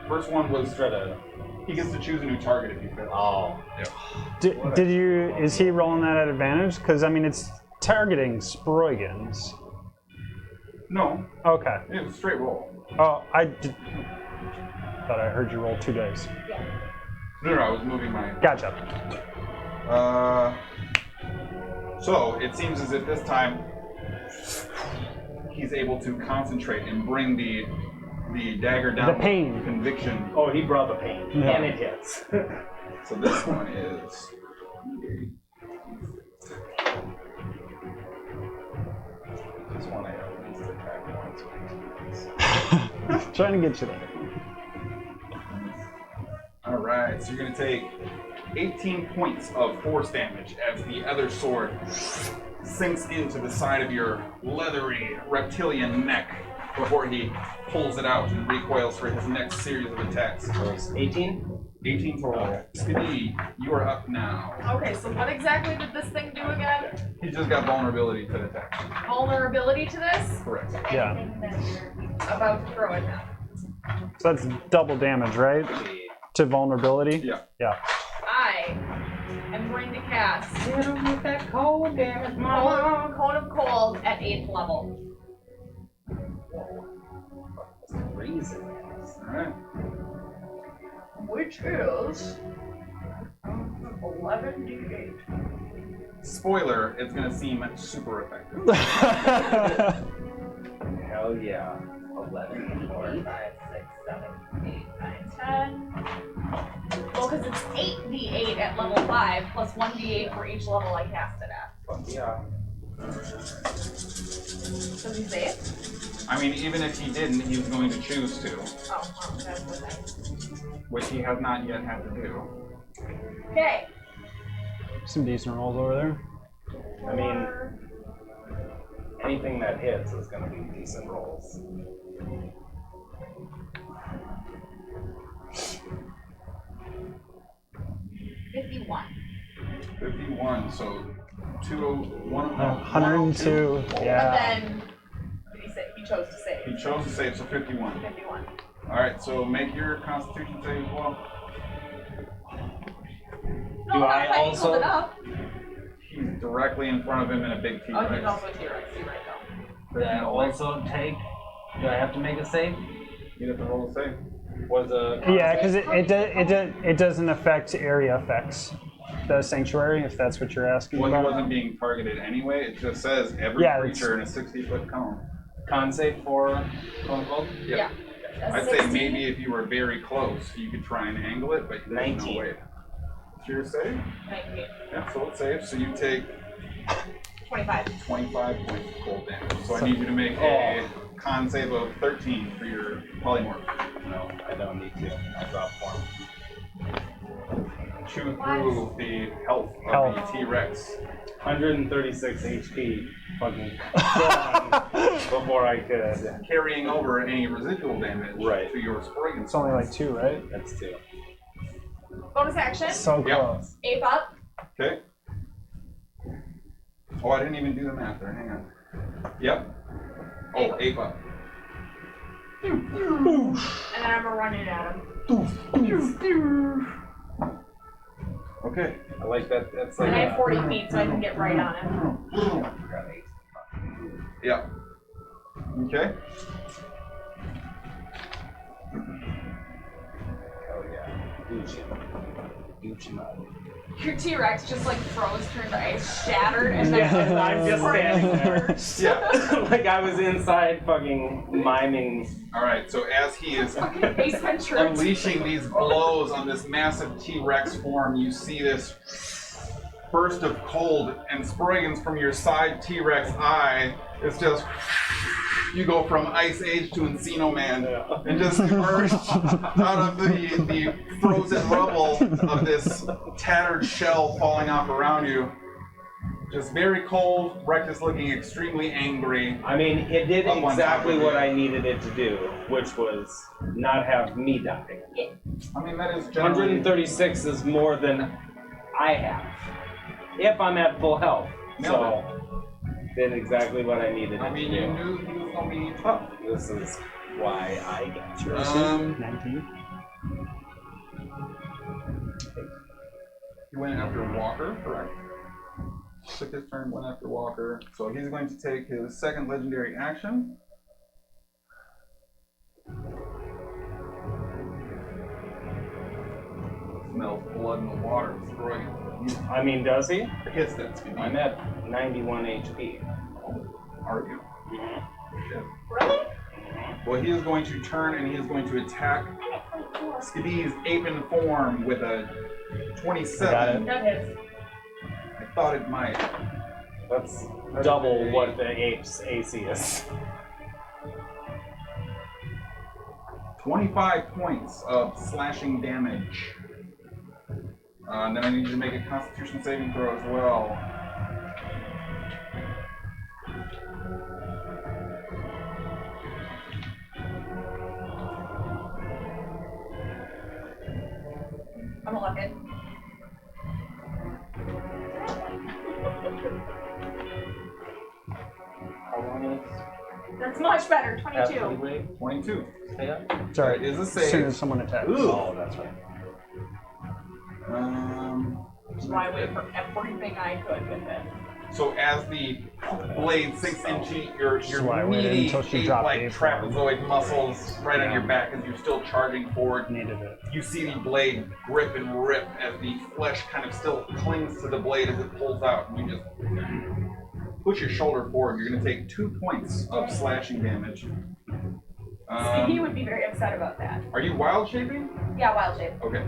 First one was Shredder. he gets to choose a new target if he fails. Oh. Did you? Is he rolling that at advantage? Because I mean, it's targeting Sproigins. No, Okay. it was a straight roll. Oh, I thought I heard you roll 2 dice. No, I was moving my. Gotcha. So it seems as if this time he's able to concentrate and bring the dagger down. The pain. With conviction. Oh, he brought the pain, Yeah. and it hits. So this one is. This one I at least attack once. Trying to get you there. All right, so you're going to take 18 points of force damage as the other sword sinks into the side of your leathery reptilian neck before he pulls it out and recoils for his next series of attacks. 18? 18 total. Skadi, you are up now. Okay, so what exactly did this thing do again? He just got vulnerability to the attack. Vulnerability to this? Correct. Yeah. Anything that you're- About to throw it now. So that's double damage, right? To vulnerability? Yeah. Yeah. I am going to cast Hit him with that cold damage, Cone of Cold at 8th level. Reason. All right. Which is 11d8. Spoiler, it's going to seem super effective. Hell yeah. 11. 4, 5, 6, 7, 8, 9, 10. Well, because it's 8d8 at level 5 plus 1d8 for each level I cast it at. Fuck yeah. Does he say it? I mean, even if he didn't, he's going to choose to, Oh, that's the thing. which he has not yet had to do. Okay. Some decent rolls over there. I mean, anything that hits is going to be decent rolls. $51. 51, so 201. 102. But Yeah. then, did he say he chose to save? He chose to save, so 51. 51. All right, so make your Constitution save as well. No, Do not I if I also- equaled it up. He's directly in front of him in a big Oh, he's T-Rex. also a T-Rex. You're right, though. Did I also take? Do I have to make a save? You have to roll a save. Was a Yeah, because it doesn't affect area effects. The sanctuary, if that's what you're asking Well, he about. wasn't being targeted anyway. It just says every Yeah, it's- creature in a 60-foot cone. con save for Cone Cold? Yeah. I'd say maybe if you were very close, you could try and angle it, but there's 19. no way. It's your save? 19. Yeah, so it's safe. So you take 25. 25 points of cold damage. So I need you to make a con save of 13 for your polymorph. No, I don't need to. I'll drop form. Chew through the health of Health. the T-Rex. 136 HP. Fucking gone before I could. Carrying over any residual damage Right. to your Sproigins. It's only like 2, right? That's 2. Bonus action. So Yep. close. Ape up. Okay. Oh, I didn't even do the math there. Hang on. Yep. Oh, ape up. And then I'm gonna run it at him. Okay. I like that. That's like And I have a, 40 feet, so I can get right on him. Yeah. Okay. Hell yeah. Gucci. Gucci mode. Your T-Rex just like froze, turned to ice, shattered, and then Yeah, I'm just standing there. Yeah. Like I was inside fucking miming. All right. So as he is Ace Ventura. unleashing these blows on this massive T-Rex form, you see this burst of cold, and Sproigins from your side T-Rex eye is just. You go from Ice Age to Encino Man, and just emerge out of the frozen rubble of this tattered shell falling off around you. Just very cold, Rectus looking extremely angry. I mean, it did Up on top exactly of what you. I needed it to do, which was not have me die. I mean, that is generally... 136 is more than I have, if I'm at full health. Nailed So, did exactly what I needed it I mean, to you do. knew he was going to be tough. This is why I got you. 19. He went after Walker, correct? Took his turn, went after Walker. So he's going to take his second legendary action. smells blood in the water. Sproigins. I mean, does he? Hits that Skadi. I'm at 91 HP. Are you? Shit. Really? Well, he is going to turn and he is going to attack I'm at 24. Skadi's ape-in form with a 27. Got it. That hits. I thought it might. That's double what the ape's AC is. 25 points of slashing damage. And then I need you to make a Constitution saving throw as well. I'm 11. How long is That's much better. that 22. wait? 22. Stay up? Sorry, It is a as soon save. as someone attacks. Oh, that's right. That's why I wait for everything I could with it. So as the blade sinks into your why I waited meaty, until she dropped like the form. trapezoid muscles right on your back as you're still charging forward. Needed it. You see the blade grip and rip as the flesh kind of still clings to the blade as it pulls out, and you just push your shoulder forward. You're going to take 2 points of slashing damage. He would be very upset about that. Are you wild shaping? Yeah, wild shape. Okay.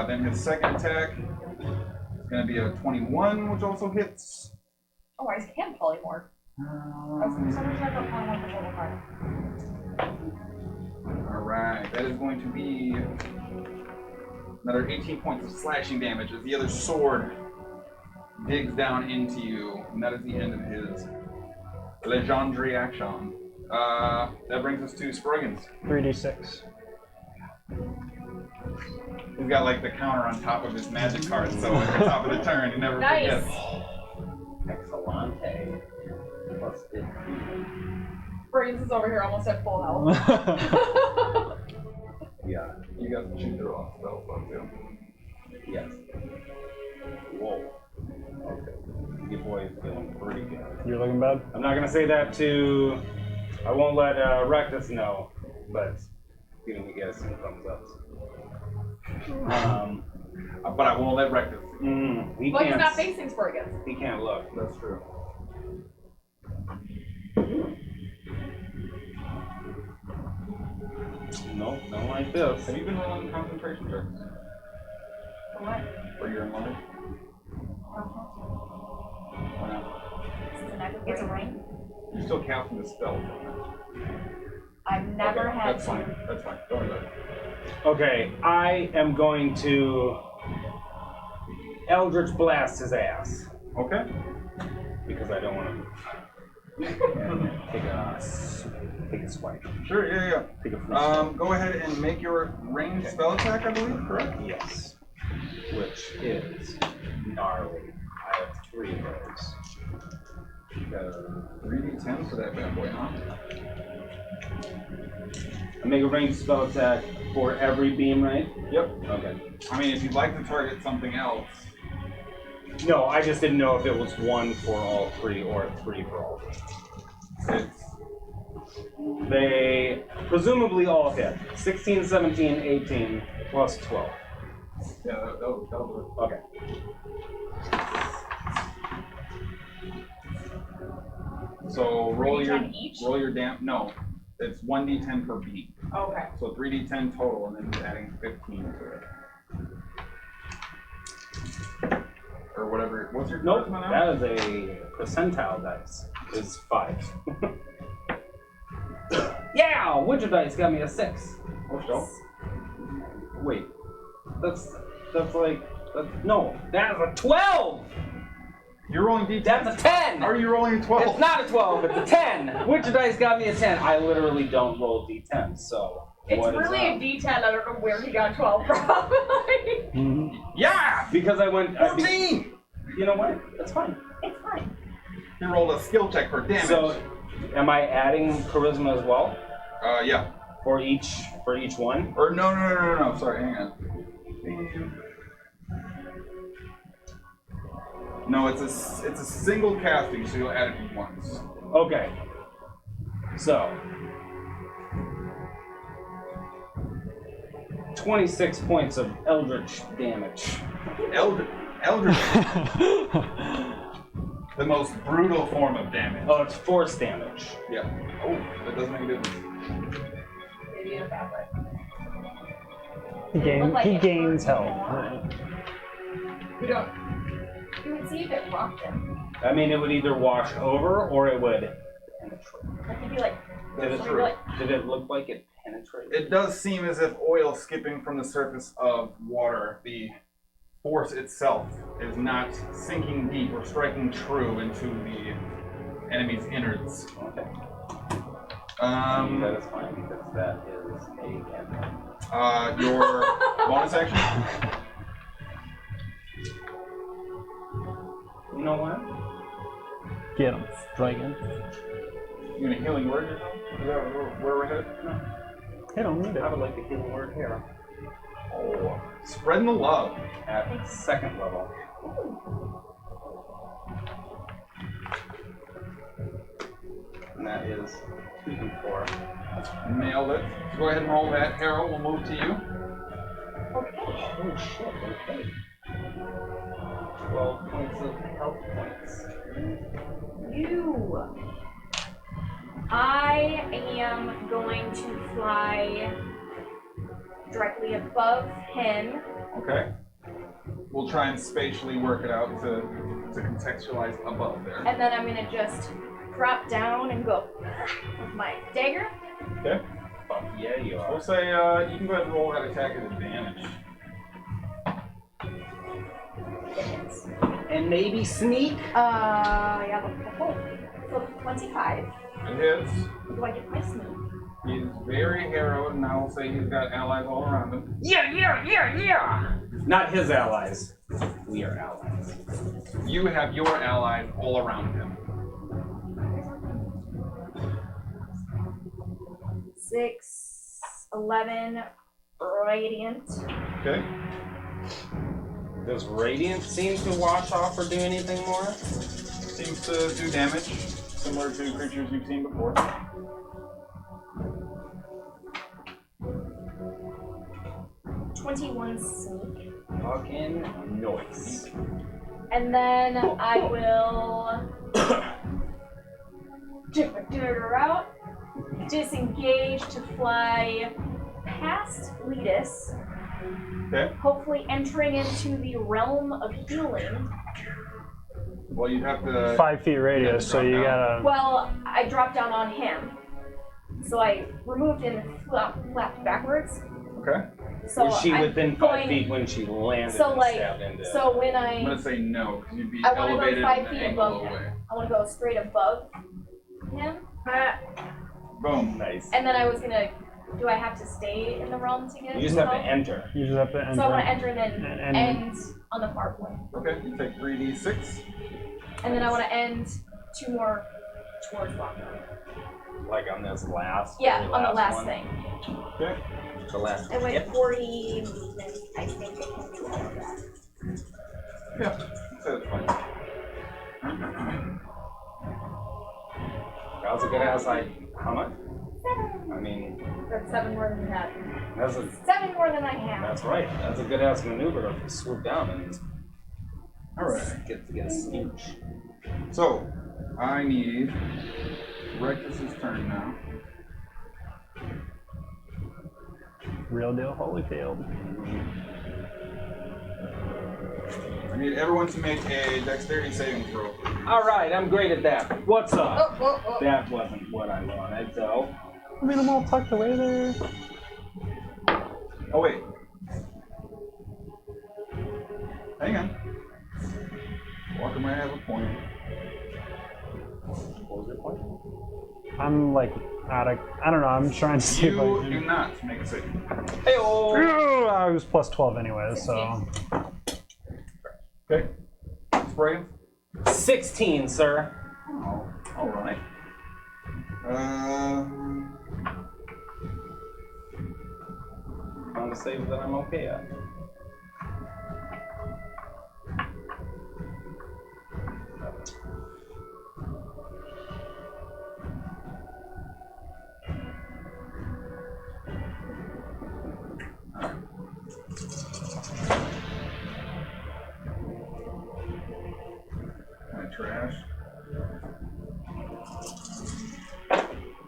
Then his second attack is going to be a 21, which also hits. Oh, I can polymorph. For some reason I thought polymorph was level 5. Alright, that is going to be another 18 points of slashing damage as the other sword digs down into you, and that is the end of his legendary action. That brings us to Sproigins. 3d6. He's got like the counter on top of his magic card, so at the top of the turn, he never Nice. forgets. Excellente. Plus 15. Brains is over here almost at full health. Yeah. You guys can shoot through all spell slots too. Yes. Whoa. Okay. Your boy's feeling pretty good. You're looking bad? I'm not gonna say that to. I won't let Rectus know, but giving you guys some thumbs ups. But I won't let Rectus. He But he's can't. not facing Sproigins. He can't look. That's true. Nope, don't like this. Have you been rolling concentration checks What? for your life? Why not? It's a ring. You're still casting the spell. I've never Okay, had That's fine. That's fine. Don't worry about it. Okay, I am going to Eldritch Blast his ass Okay. because I don't want to take a swipe. Sure. Yeah. Take a free Go ahead and make your ranged spell attack, I believe. Correct. Yes. Which is gnarly. I have 3 of those. Got a 3d10 for that bad boy, huh? I make a ranged spell attack for every beam, right? Yep. Okay. I mean, if you'd like to target something else, No, I just didn't know if it was 1 for all 3 or 3 for all 3. it's They presumably all hit. 16, 17, 18, plus 12. yeah, that'll do Okay. it. So roll your 3d10 each? No, it's 1d10 per beat. Okay. So 3d10 total, and then adding 15 to it. Or whatever. What's your Nope, charisma now? that is a percentile dice. It's 5. Yeah, Witcher dice got me a 6. Oh, so? Wait, that's like no, that's a 12. You're rolling d10. That's a 10. Are you rolling a 12? It's not a 12. It's a 10. Witcher dice got me a 10. I literally don't roll d10, so It's what is really a up? D10. I don't know where he got 12 from. Yeah! Because I went 14! You know what? That's fine. It's fine. You rolled a skill check for damage. So, am I adding charisma as well Yeah. for each one? Or no. Sorry, hang on. No, it's a single casting, so you'll add it once. Okay. So, 26 points of eldritch damage. Eldritch. The most brutal form of damage. Oh, it's force damage. Yeah. Oh, that doesn't make a difference. Maybe in a bad way. He gains health. We don't. You would see if it rocked him. I mean, it would either wash over or it would penetrate. Like he'd be like. That's he'd be true. like, Did it look like it penetrated? It does seem as if oil skipping from the surface of water, the force itself is not sinking deep or striking true into the enemy's innards. Okay. That is fine because that is a cantrip. Your bonus action? You know what? Get him, Sproigins. You gonna healing word or something? Is that where we're headed? No. Hit him, need it. I would like to heal the word here. Oh, spreading the love. At second level. And that is 2d4. Nailed it. So go ahead and roll that. Hara, we'll move to you. Oh shit, okay. 12 points of health points. I am going to fly directly above him. Okay. We'll try and spatially work it out to contextualize above there. And then I'm going to just drop down and go with my dagger. Okay. Fuck yeah, you are. We'll say you can go ahead and roll that attack at advantage. And maybe sneak? Yeah, so 25. It hits. Do I get my sneak? He's very harrowed, and I will say he's got allies all around him. Yeah! Not his allies. We are allies. You have your allies all around him. 6, 11, radiant. Okay. Does Radiant seem to wash off or do anything more? Seems to do damage, similar to creatures you've seen before. 21 sneak. Fucking noise. And then I will dip a dagger out, disengage to fly past Letus, Okay. hopefully entering into the realm of healing. Well, you'd have to. 5 feet radius, so you gotta. Well, I dropped down on him, so I removed and flapped backwards. Okay. So Was she I'm within 5 going- feet when she landed So and like, stabbed into it? so when I'm gonna say no, because you'd be I wanna go elevated 5 and feet angle above him. away. I want to go straight above him. Boom. Nice. And then I was gonna. Do I have to stay in the realm to get? You just have to help? enter. You just have to enter. So I want to enter and then And- end on the far point, Okay, you take 3d6. and then I want to end 2 more towards Waka. Like on this last. Yeah, very on the last one. thing. Okay. The last. I went Yep. 40 movements. I think I can do all of that. Yeah, so that's fine. That was a good ass. How much? 7. I mean, That's 7 more than that. that's a. 7 more than I have. That's right. That's a good ass maneuver to swoop down and Alright. get a smooch. So, I need Rectus's turn now. Real deal Holyfield. I need everyone to make a dexterity saving throw. All right, I'm great at that. What's up? Oh. That wasn't what I wanted, so. I mean, I'm all tucked away there. Oh, wait. Hang on. Walker might have a point. What was your point? I'm like out of. I don't know. I'm trying to see if I You can. do not make a save. Hey-oh! I was plus 12 anyway, so. Okay. Sproigins? 16, sir. Oh, alright. On the save that I'm okay at. trash.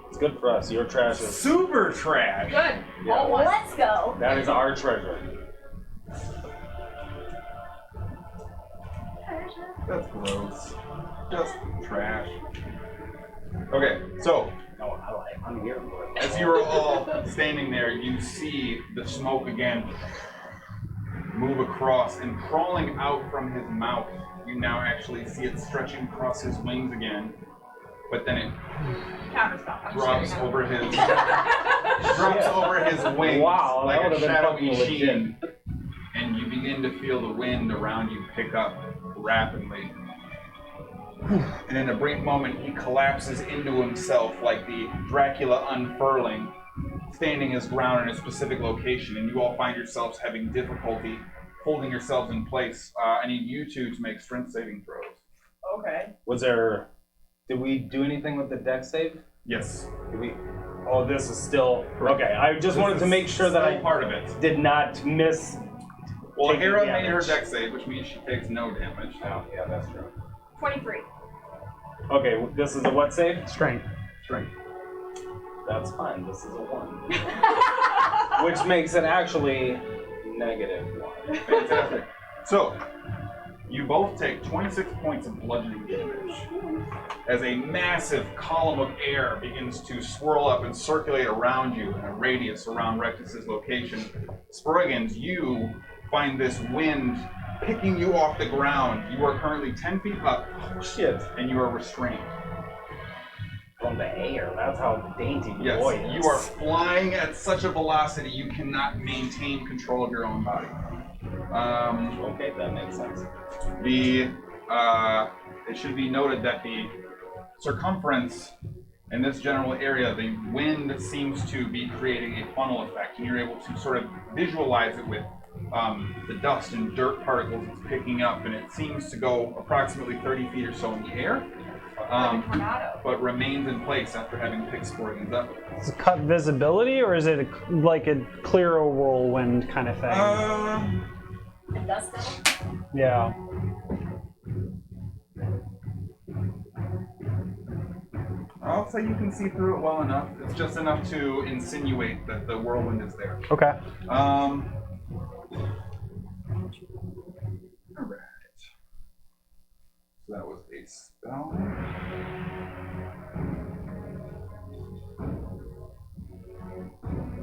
It's good for us. Your trash is. Super trash. Good. Yeah. All one. Let's go. That is our treasure. That's gross. Just trash. Okay, so No, I'm here for it. as you are all standing there, you see the smoke again move across, and crawling out from his mouth, you now actually see it stretching across his wings again. But then it Counterstop. I'm drops sharing over his wings Wow, like that a would've been shadowy fucking legit. sheen, and you begin to feel the wind around you pick up rapidly. And in a brief moment, he collapses into himself like the Dracula unfurling, standing his ground in a specific location, and you all find yourselves having difficulty holding yourselves in place. I need you two to make strength saving throws. Okay. Was there? Did we do anything with the deck save? Yes. Did we? Oh, this is still okay. I just wanted to make sure that I part of it. did not miss. Well, taking Hara made her damage. deck save, which means she takes no damage. Oh, yeah, that's true. 23. Okay, this is a what save? Strength. Strength. That's fine. This is a 1, which makes it actually -1. Fantastic. So, you both take 26 points of bludgeoning damage as a massive column of air begins to swirl up and circulate around you in a radius around Rectus's location. Sproigins, you find this wind picking you off the ground. You are currently 10 feet up. Oh, shit. And you are restrained. From the air. That's how dainty the Yes, boy is. you are flying at such a velocity you cannot maintain control of your own body. Okay, that makes sense. It should be noted that the circumference in this general area, the wind seems to be creating a funnel effect, and you're able to sort of visualize it with the dust and dirt particles it's picking up, and it seems to go approximately 30 feet or so in the air, Tornado. but remains in place after having picked Sproigins up. Is it cut visibility, or is it like a clear whirlwind kind of thing? And dust devil. Yeah. I'll say you can see through it well enough. It's just enough to insinuate that the whirlwind is there. Okay. Alright. So that was a spell.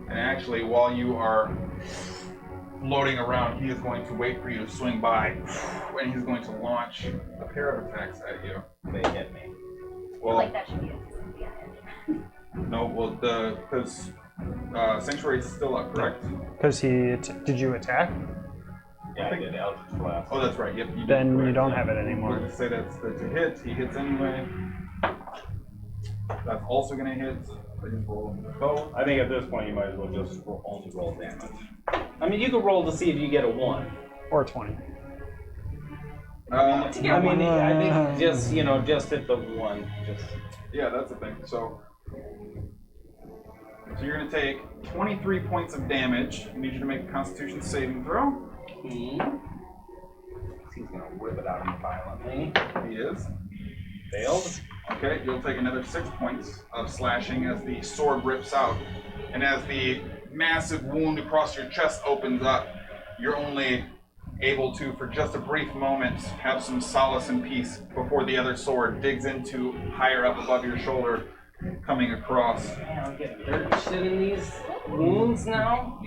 And actually, while you are floating around, he is going to wait for you to swing by, and he's going to launch a pair of attacks at you. They hit me. Well, Like that should be it. no, well, because Sanctuary is still up, correct? Because did you attack? Yeah, I did Eldritch Blast. Oh, that's right. Yep. You did, Then you correct. don't Yep. have it We're anymore. going to say that's a hit. He hits anyway. That's also going to hit. I just roll them both. I think at this point you might as well just only roll damage. I mean, you could roll to see if you get a 1. Or 20. I think just just hit the 1. Just Yeah, that's the thing. So you're going to take 23 points of damage. I need you to make a Constitution saving throw. he's gonna rip it out of me violently. He is. Failed. Okay, you'll take another 6 points of slashing as the sword rips out. And as the massive wound across your chest opens up, you're only able to, for just a brief moment, have some solace and peace before the other sword digs into higher up above your shoulder, coming across. Man, I'm getting dirt and shit in these wounds now.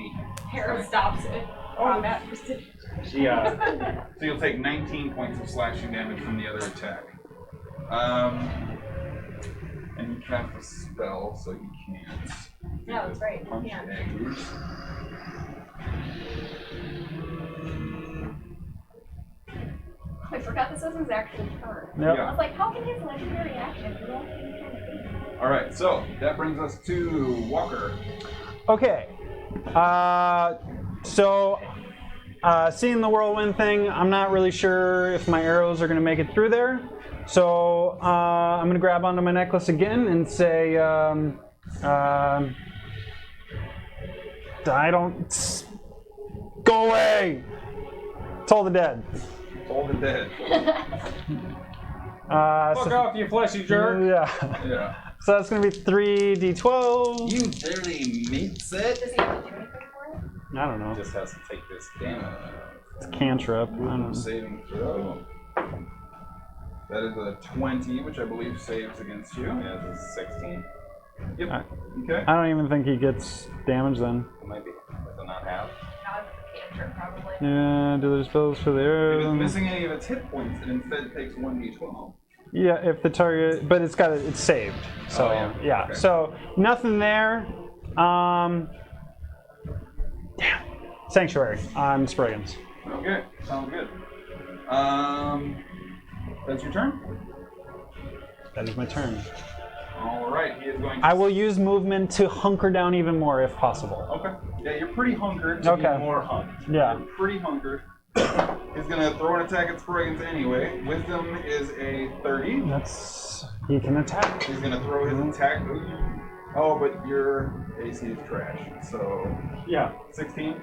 Hera stops it. Combat precision. She So you'll take 19 points of slashing damage from the other attack. And you cast a spell, so you can't. Yeah, that's right. Punch Yeah. eggs. I forgot this was his actual turn. Yep. I was like, how can his legendary action do all these kind of things? All right, so that brings us to Walker. Okay. Seeing the whirlwind thing, I'm not really sure if my arrows are going to make it through there. So I'm going to grab onto my necklace again and say, I don't... Go away! Toll the dead. Toll the dead. Fuck off, you fleshy jerk. Yeah. Yeah. So that's going to be 3d12. You dirty meat set. Does he have to do anything for it? I don't know. Just has to take this damage. It's cantrip. I don't know. Saving throw. That is a 20, which I believe saves against you. Yeah, this is 16. Yep. Okay. I don't even think he gets damage then. Maybe. Does it not have? Not a cantrip, probably. Yeah, do their spells for the If it's arrow. missing any of its hit points, it instead takes 1d12. Yeah, if the target, but it's it's saved. So Oh, yeah. Okay. So nothing there. Damn. Sanctuary on Sproigins. Okay, sounds good. That's your turn? That is my turn. Alright, he is going to... I will use movement to hunker down even more if possible. Okay. Yeah, you're pretty hunkered. Okay. More hunt. Yeah. You're pretty hunkered. He's going to throw an attack at Sproigins anyway. Wisdom is a 30. That's he can attack. He's going to throw his attack. Oh, but your AC is trash. So, Yeah. 16?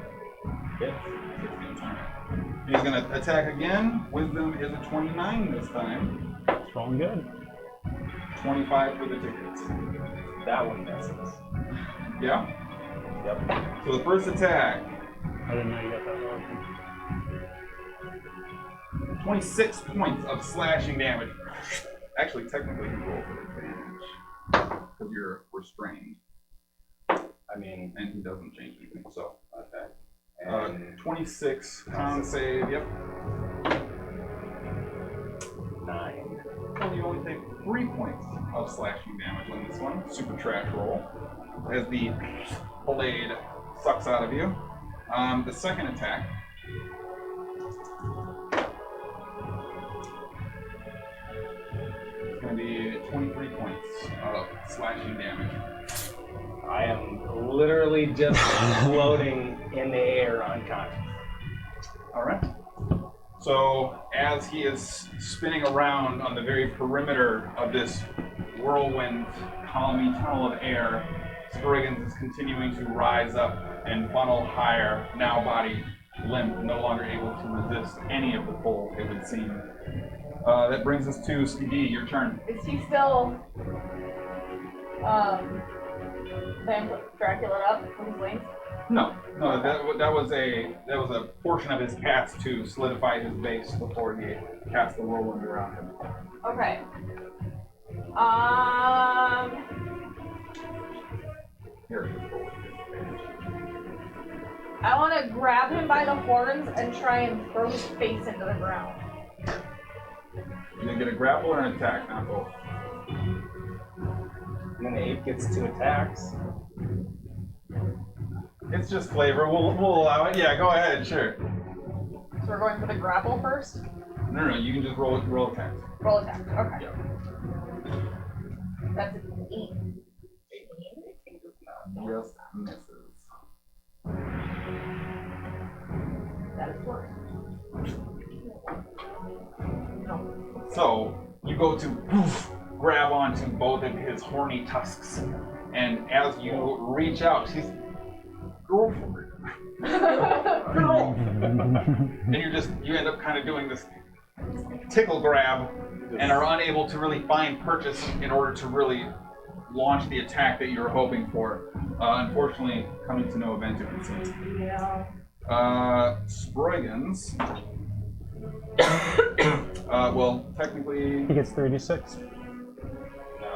Yes. 16. Alright. He's going to attack again. Wisdom is a 29 this time. It's rolling good. 25 for the tickets. That one misses. Yeah? Yep. So the first attack, I didn't know you got that roll. 26 points of slashing damage. Actually, technically, you roll for advantage. Because you're restrained. I mean, And he doesn't change anything, so. okay. And 26 con save, yep. 9. Well, you only take 3 points of slashing damage on this one. Super trash roll. As the blade sucks out of you. The second attack. It's going to be 23 points of slashing damage. I am literally just floating in the air unconscious. Alright. So, as he is spinning around on the very perimeter of this whirlwind column tunnel of air, Sproigins is continuing to rise up and funnel higher, now body limp, no longer able to resist any of the pull, it would seem. That brings us to Skadi, your turn. Is he still Dracula up with his wings? No, that was a portion of his cast to solidify his base before he cast the whirlwind around him. Okay. Here it is. I want to grab him by the horns and try and throw his face into the ground. You gonna get a grapple or an attack, not both. And then the ape gets 2 attacks. It's just flavor. We'll allow it. Yeah, go ahead. Sure. So we're going for the grapple first? No. You can just roll attacks. Roll attack. Okay. Yeah. That's an 8. 18 just misses. That is worse. So you go to grab onto both of his horny tusks, and as you reach out, he's girl for it. Girl. And you end up kind of doing this tickle grab, and are unable to really find purchase in order to really launch the attack that you were hoping for. Unfortunately, coming to no event, it would seem. Yeah. Sproigins. Well, technically, He gets 36. No,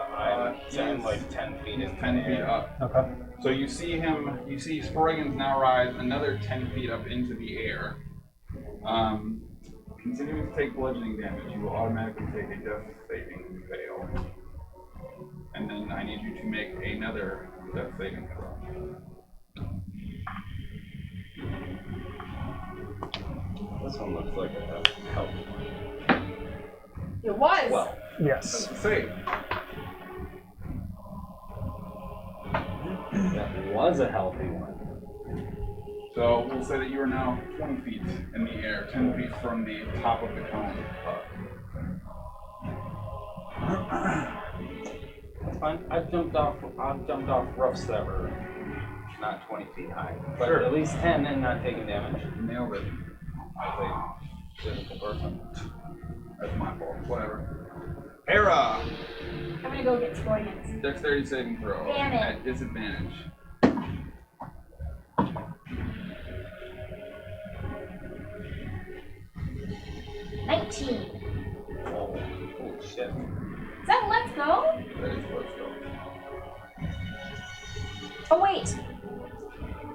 I'm like 10 feet in 10 the feet air. up. Okay. So you see Sproigins now rise another 10 feet up into the air. Continuing to take bludgeoning damage, you will automatically take a death saving fail. And then I need you to make another death saving throw. This one looks like a healthy one. It was. Well, Yes. That's a save. that was a healthy one. So we'll say that you are now 20 feet in the air, 10 feet from the top of the cone. That's fine. I've jumped off roofs that were not 20 feet high, but Sure. at least 10 and not taking damage. Nailed it. As a physical person. That's my fault. Whatever. Hara! I'm gonna go get Sproigins. Dexterity saving throw. Damn it. At disadvantage. Oh, holy shit. Is that let's go? That is let's go. Oh wait. It's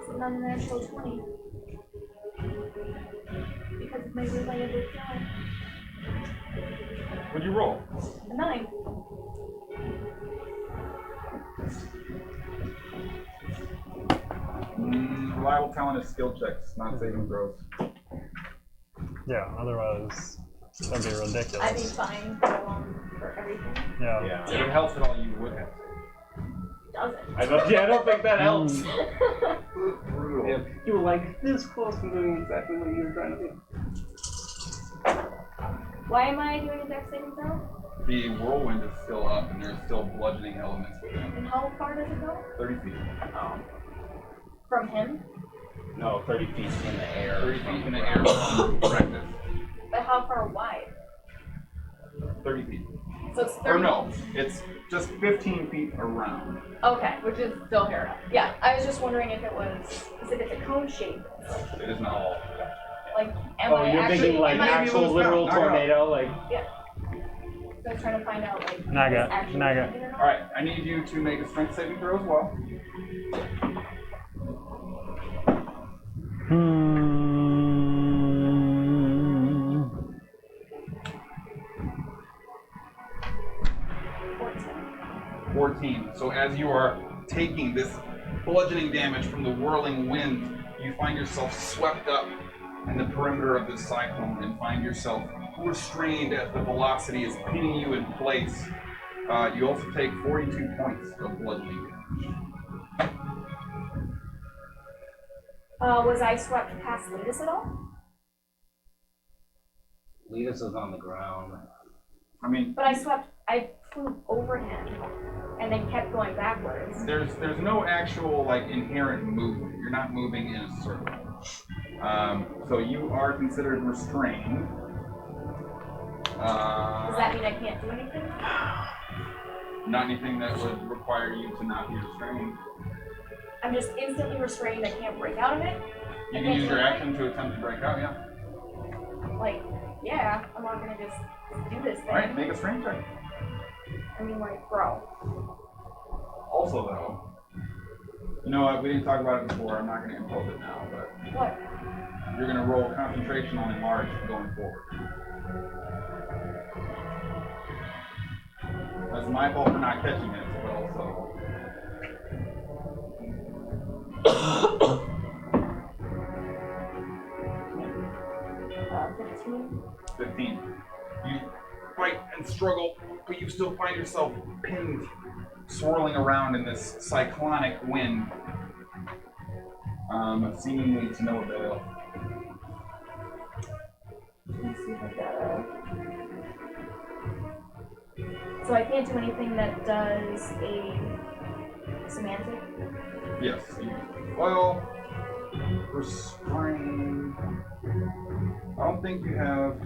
an unnatural 20. Because of my reliable fly. What'd you roll? A 9. Reliable talent is skill checks, not saving throws. Yeah, otherwise that'd be ridiculous. I'd be fine for everything. Yeah. Yeah. If it helps at all, you would have. Doesn't. I don't think that helps. Brutal. Yeah, you were like this close from doing exactly what you were trying to do. Why am I doing a dex saving throw? The whirlwind is still up, and there's still bludgeoning elements with him. And how far does it go? 30 feet. Oh. From him? No, 30 feet in the air. 30 feet in the air from practice. But how far wide? 30 feet. So it's 30. Or no, it's just 15 feet around. Okay, which is still Hara. Yeah, I was just wondering if it was, because if it's a cone shape, It is not. like, am Oh, I you're actually, thinking like am I, actual literal Knock it out. tornado, like. I was trying to find out, like, Naga, if it's actually Naga. happening or not. Alright, I need you to make a strength saving throw as well. Hmm. 14. So as you are taking this bludgeoning damage from the whirling wind, you find yourself swept up in the perimeter of this cyclone and find yourself restrained as the velocity is pinning you in place. You also take 42 points of bludgeoning damage. Was I swept past Letus at all? Letus is on the ground. I mean, But I flew over him and then kept going backwards. there's no actual like inherent movement. You're not moving in a circle. So you are considered restrained. Does that mean I can't do anything? Not anything that would require you to not be restrained. I'm just instantly restrained, I can't break out of it? You can use your action to attempt to break out, yeah. Like, yeah, I'm not gonna just do this thing. Alright, make a strength check. I mean, like, bro. Also though, you know what, we didn't talk about it before, I'm not going to impose it now, but What? you're going to roll concentration on enlarge going forward. That's my fault for not catching it, but also... 15? 15. You fight and struggle, but you still find yourself pinned, swirling around in this cyclonic wind, seemingly to no avail. Let's see if I got So I can't do anything that does a semantic? Yes. Well, restrain. I don't think you have.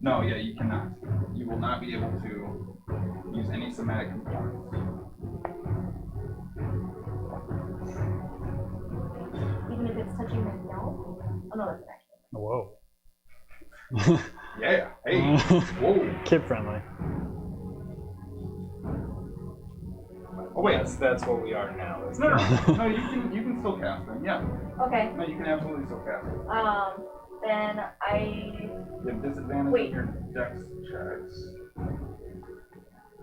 No, yeah, you cannot. You will not be able to use any somatic components. Even if it's touching my mouth? Oh no, that's an action. Whoa. Yeah. Hey. Whoa. Kid friendly. Oh wait. That's what we are now. No. No. You can still cast them. Yeah. Okay. No, you can absolutely still cast them. Then I... You have disadvantage Wait. on your dex checks.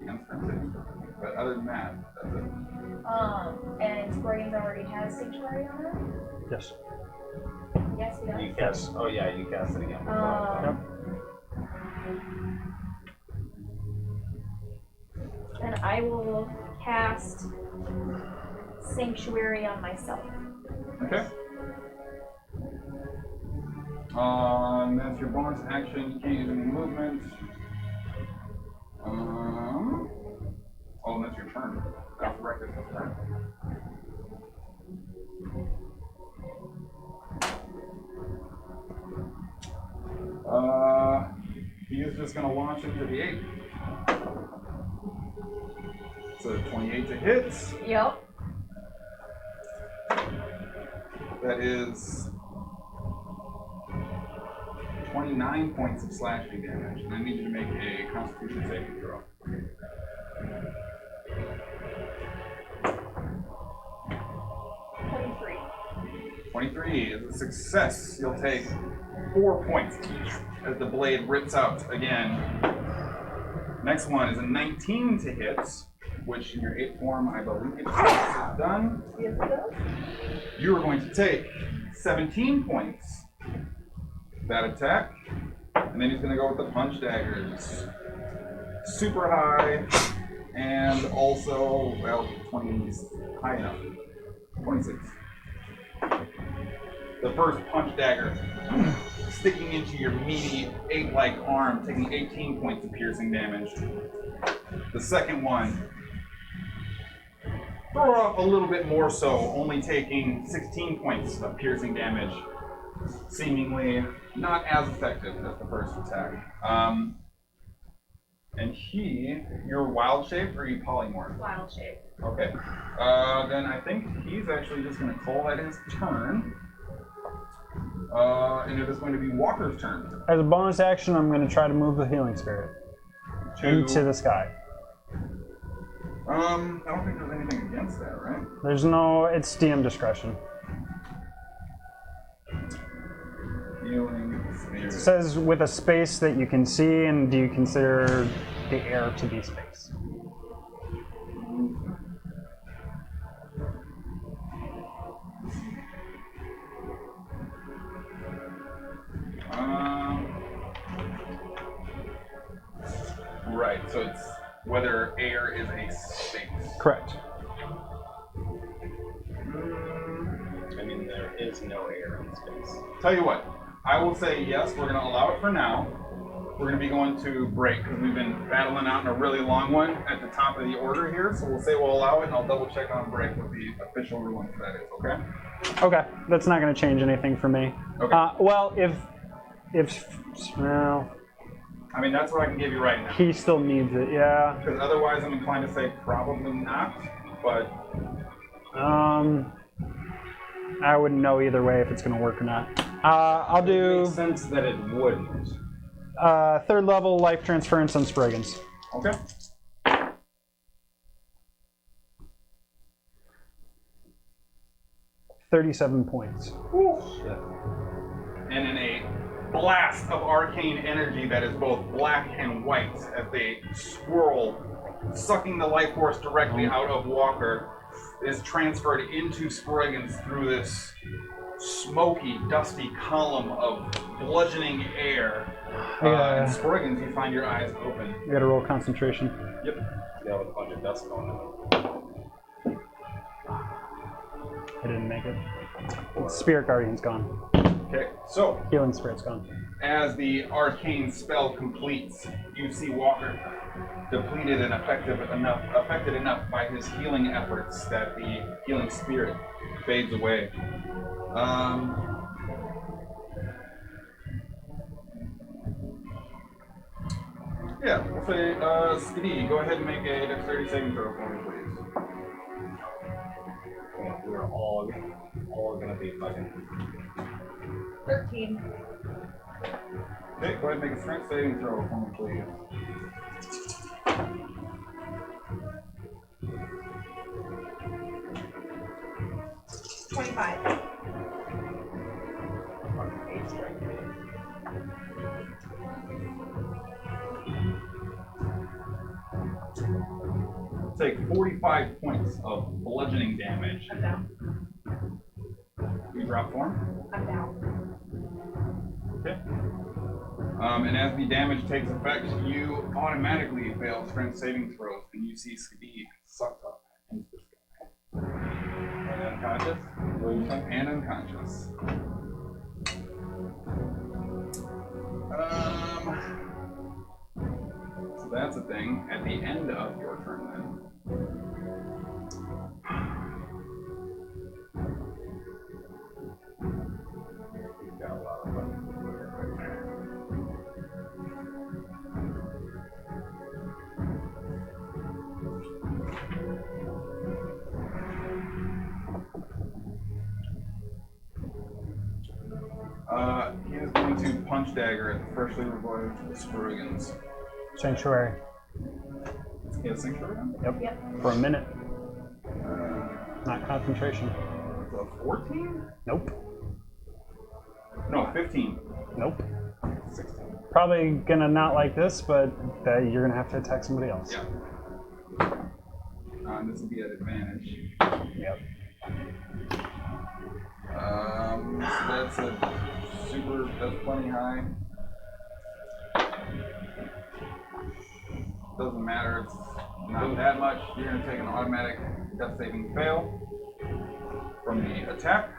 Against them, but other than that, that's it. And Sproigins already has Sanctuary on it? Yes. Yes, he does. You cast. Oh yeah, you cast it again. Yep. And I will cast Sanctuary on myself. Okay. That's your bonus action. You can't use any movement. Oh, that's your turn. That's correct. That's your turn. He is just gonna launch into the 8. So 28 to hit. Yep. That is 29 points of slashing damage. And I need you to make a Constitution saving throw. 23 is a success. You'll take 4 points each as the blade rips out again. Next one is a 19 to hit, which in your 8th form, I believe is done. Yes, it does. You are going to take 17 points that attack, and then he's going to go with the punch daggers. Super high, and also, well, 20 is high enough. 26. The first punch dagger sticking into your meaty, ape-like arm, taking 18 points of piercing damage. The second one, throw off a little bit more so, only taking 16 points of piercing damage. Seemingly not as effective as the first attack. And you're wild shape or are you polymorph? Wild shape. Okay. Then I think he's actually just going to call that his turn. And it is going to be Walker's turn. As a bonus action, I'm going to try to move the healing spirit into the sky. I don't think there's anything against that, right? There's no, it's DM discretion. Healing spirit. It says with a space that you can see, and do you consider the air to be space? Right, so it's whether air is a space. Correct. I mean, there is no air in space. Tell you what, I will say yes, we're going to allow it for now. We're going to be going to break because we've been battling out in a really long one at the top of the order here. So we'll say we'll allow it, and I'll double check on break what the official ruling for that is, okay? Okay, that's not going to change anything for me. Okay. Well, well, I mean, that's what I can give you right now. he still needs it, yeah. Because otherwise I'm inclined to say probably not, but... I wouldn't know either way if it's going to work or not. I'll It do makes sense that it wouldn't. 3rd level life transference on Sproigins. Okay. $37 points. And in a blast of arcane energy that is both black and white as they swirl, sucking the life force directly out of Walker, is transferred into Sproigins through this smoky, dusty column of bludgeoning air. And Sproigins, you find your eyes open. You gotta roll concentration. Yep. Yeah, with a bunch of dust going on. I didn't make it. Spirit Guardian's gone. Okay, so Healing Spirit's gone. as the arcane spell completes, you see Walker depleted and affected enough by his healing efforts that the healing spirit fades away. Yeah, we'll say, Skadi, go ahead and make a dexterity saving throw for me, please. Yeah, we're all gonna be fucking. 13. Okay, go ahead and make a strength saving throw for me, please. Take 45 points of bludgeoning damage. I'm down. You drop form? I'm down. Okay. And as the damage takes effect, you automatically fail strength saving throws, and you see Skadi sucked up into the sky. And unconscious? And unconscious. So that's a thing. At the end of your turn, then. You've got a lot of buttons right there. punch dagger at the freshly revived Sproigins. Sanctuary. Yeah, sanctuary. Yep. For a minute. Not concentration. 14? Nope. No, 15. Nope. 16. Probably gonna not like this, but you're gonna have to attack somebody else. Yeah. This will be at advantage. Yep. So that's plenty high. Doesn't matter, it's not that much. You're gonna take an automatic death saving fail from the attack.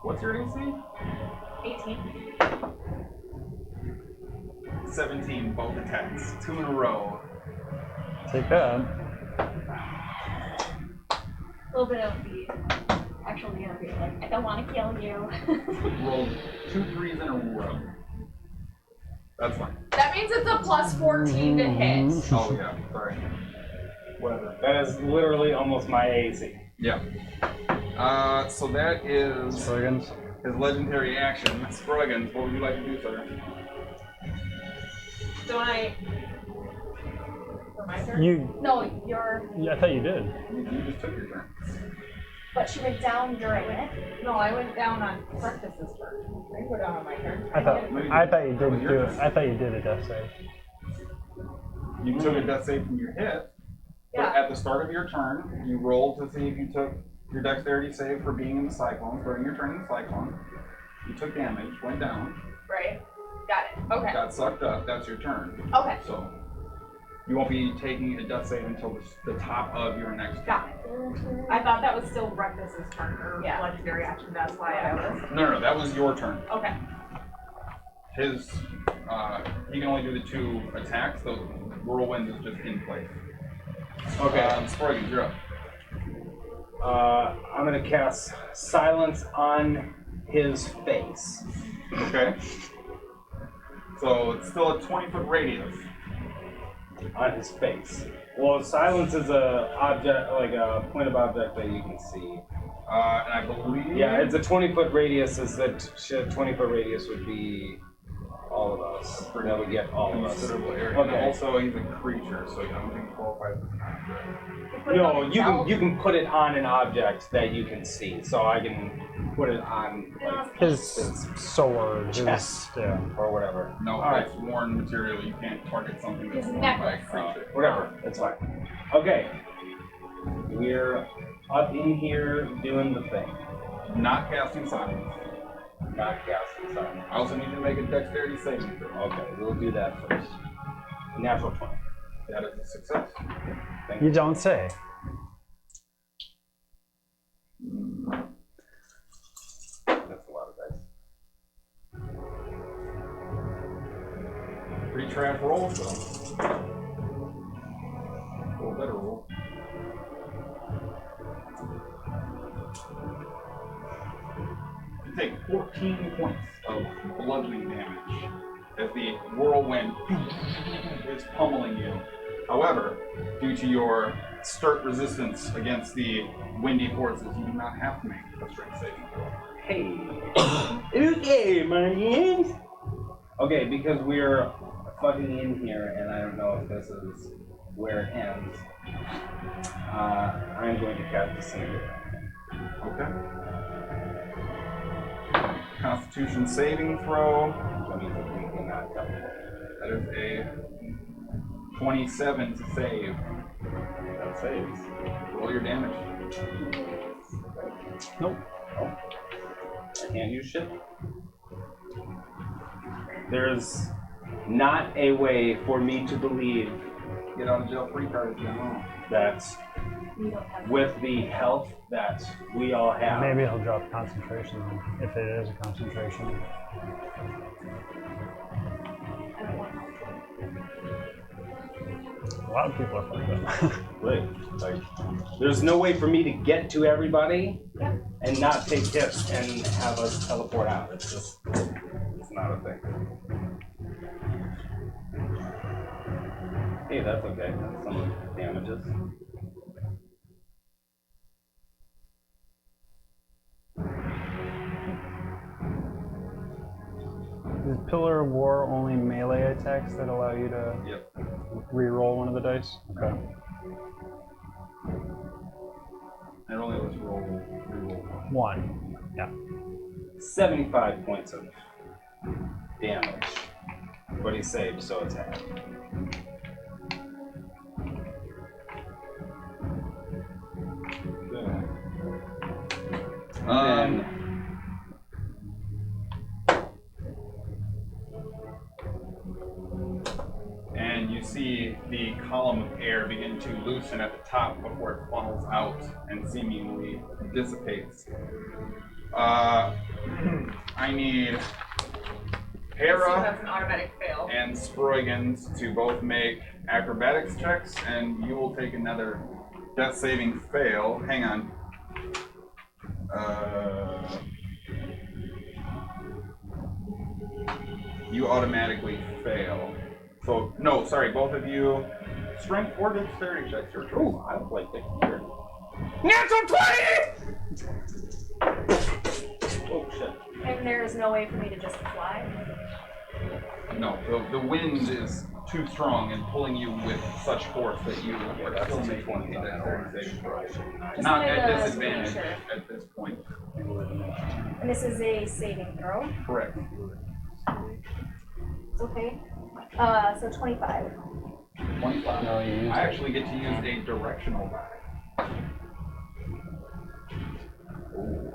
What's your AC? 18. 17, both attacks. 2 in a row. Take that. A little bit of the actual interview, like, I don't want to kill you. Rolled 2 3s in a row. That's fine. That means it's a plus 14 to hit. Oh yeah, sorry. Whatever. That is literally almost my AC. Yeah. So that is Sproigins. his legendary action. Sproigins, what would you like to do, sir? Don't I? For my turn? No, you're. Yeah, I thought you did. You just took your turn. But she went down during it. No, I went down on Breakfast's turn. I can go down on my turn. I thought you That was did your do it. turn. I thought you did a death save. You took a death save from your hit. But Yeah. at the start of your turn, you rolled to see if you took your dexterity save for being in the cyclone, starting your turn in the cyclone. You took damage, went down, Right. Got it. Okay. got sucked up, that's your turn. Okay. So you won't be taking a death save until the top of your next turn. Got it. I thought that was still Breakfast's turn, or legendary action. That's why I was. No, that was your turn. Okay. His, he can only do the 2 attacks, the whirlwind is just in place. Okay. Sproigins, you're up. I'm gonna cast silence on his face. Okay. So it's still a 20-foot radius. On his face. Well, silence is a object, like a point of object that you can see. And I believe... Yeah, it's a 20-foot radius. Is that 20-foot radius would be all of us. That would get all of us. Considerable area. Okay. And also, he's a creature, so I don't think he qualifies as an object. No, you can put it on an object that you can see. So I can put it on like His sword. His, chest yeah. or whatever. No, All right. it's worn material. You can't target something that's His worn by a necklace. creature. Whatever, it's fine. Okay, we're up in here doing the thing. Not casting silence. Not casting something. I also need to make a dexterity saving throw. Okay, we'll do that first. Natural 20. That is a success. Thank You don't say. That's a lot of dice. Pretty trash roll, so. Roll better roll. You take 14 points of bludgeoning damage as the whirlwind is pummeling you. However, due to your sturt resistance against the windy forces, you do not have to make a strength saving throw. Hey. Okay, man. Okay, because we're fucking in here, and I don't know if this is where it ends. I'm going to cast Disintegrate. Okay. Constitution saving throw. That means that we cannot teleport. That is a 27 to save. That saves. Roll your damage. Nope. Oh. I can't use shit. There's not a way for me to believe Get out of jail free card if you want. that You don't have with the health that we all have. Maybe he'll drop concentration then, if it is a concentration. I don't want A lot of people are fucked up. Right. Like, there's no way for me to get to everybody and not take hits and have us teleport out. It's just, it's not a thing. Hey, that's okay. That's some damages. Is Pillar of War only melee attacks that allow you to Yep. re-roll one of the dice? Okay. It only lets re-roll one. One. Yeah. 75 points of damage. But he saved, so it's half. And And you see the column of air begin to loosen at the top before it funnels out and seemingly dissipates. I need Hara That's an automatic fail. and Sproigins to both make acrobatics checks, and you will take another death saving fail. Hang on. You automatically fail. So, no, sorry, both of you. Strength or dexterity checks, your choice. ooh, I would like to hear. Natural 20! Oh shit. And there is no way for me to just fly. No, the wind is too strong and pulling you with such force that you are That's still a making 20 a on that dexterity saving throw. Just Not wanted at to make disadvantage sure. at this point. And this is a saving throw. Correct. It's okay. So 25. 25. No, you used I actually get to use a directional die. Ooh.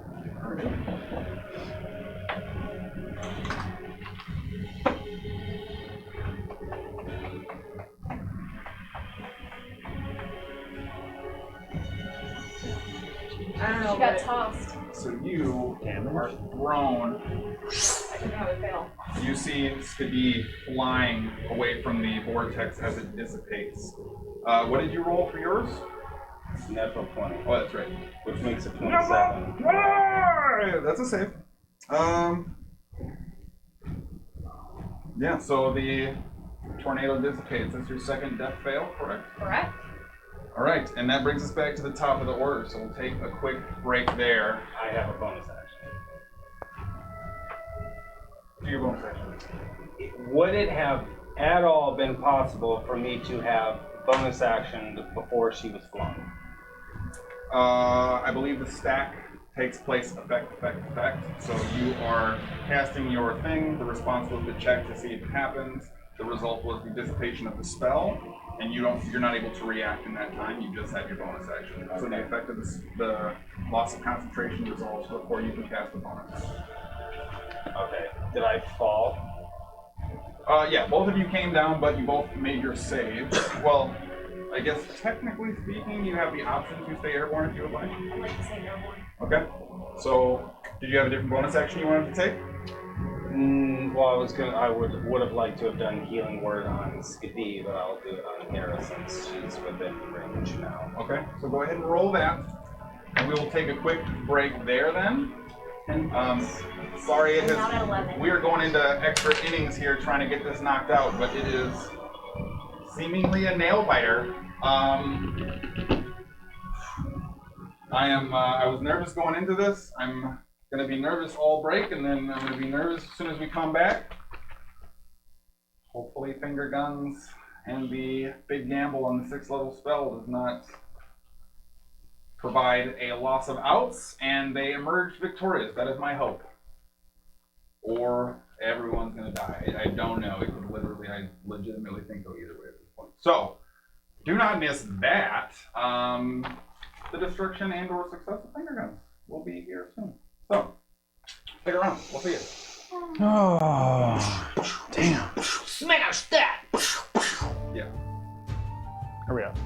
I don't know. She got but tossed. So you Damage. are thrown. I didn't have a fail. You see Skadi flying away from the vortex as it dissipates. What did you roll for yours? Natural 20, Oh, that's right. which makes it 27. That's a save. Yeah, so the tornado dissipates. That's your second death fail, correct? Correct? All right, and that brings us back to the top of the order, so we'll take a quick break there. I have a bonus action. Do your bonus action. Would it have at all been possible for me to have bonus action before she was flung? I believe the stack takes place effect. So you are casting your thing. The response was the check to see if it happens. The result was the dissipation of the spell, and you're not able to react in that time. You just had your bonus action. So the effect of the loss of concentration resolves before you can cast the bonus. Okay. Did I fall? Yeah, both of you came down, but you both made your saves. Well, I guess technically speaking, you have the option to stay airborne if you would like. I'd like to say airborne. Okay. So, did you have a different bonus action you wanted to take? Well, I would have liked to have done healing word on Skadi, but I'll do it on Hara since she's within range now. Okay. So go ahead and roll that, and we will take a quick break there then. Sorry, it Not at has. 11. We are going into extra innings here trying to get this knocked out, but it is seemingly a nail biter. I was nervous going into this. I'm gonna be nervous all break, and then I'm gonna be nervous as soon as we come back. Hopefully, finger guns and the big gamble on the 6th level spell does not provide a loss of outs, and they emerge victorious. That is my hope. Or everyone's gonna die. I don't know. It could literally, I legitimately think go either way at this point. So, do not miss that. The destruction and/or success of finger guns will be here soon. So, stick around. We'll see you. Oh, damn. Smash that! Yeah. Hurry up.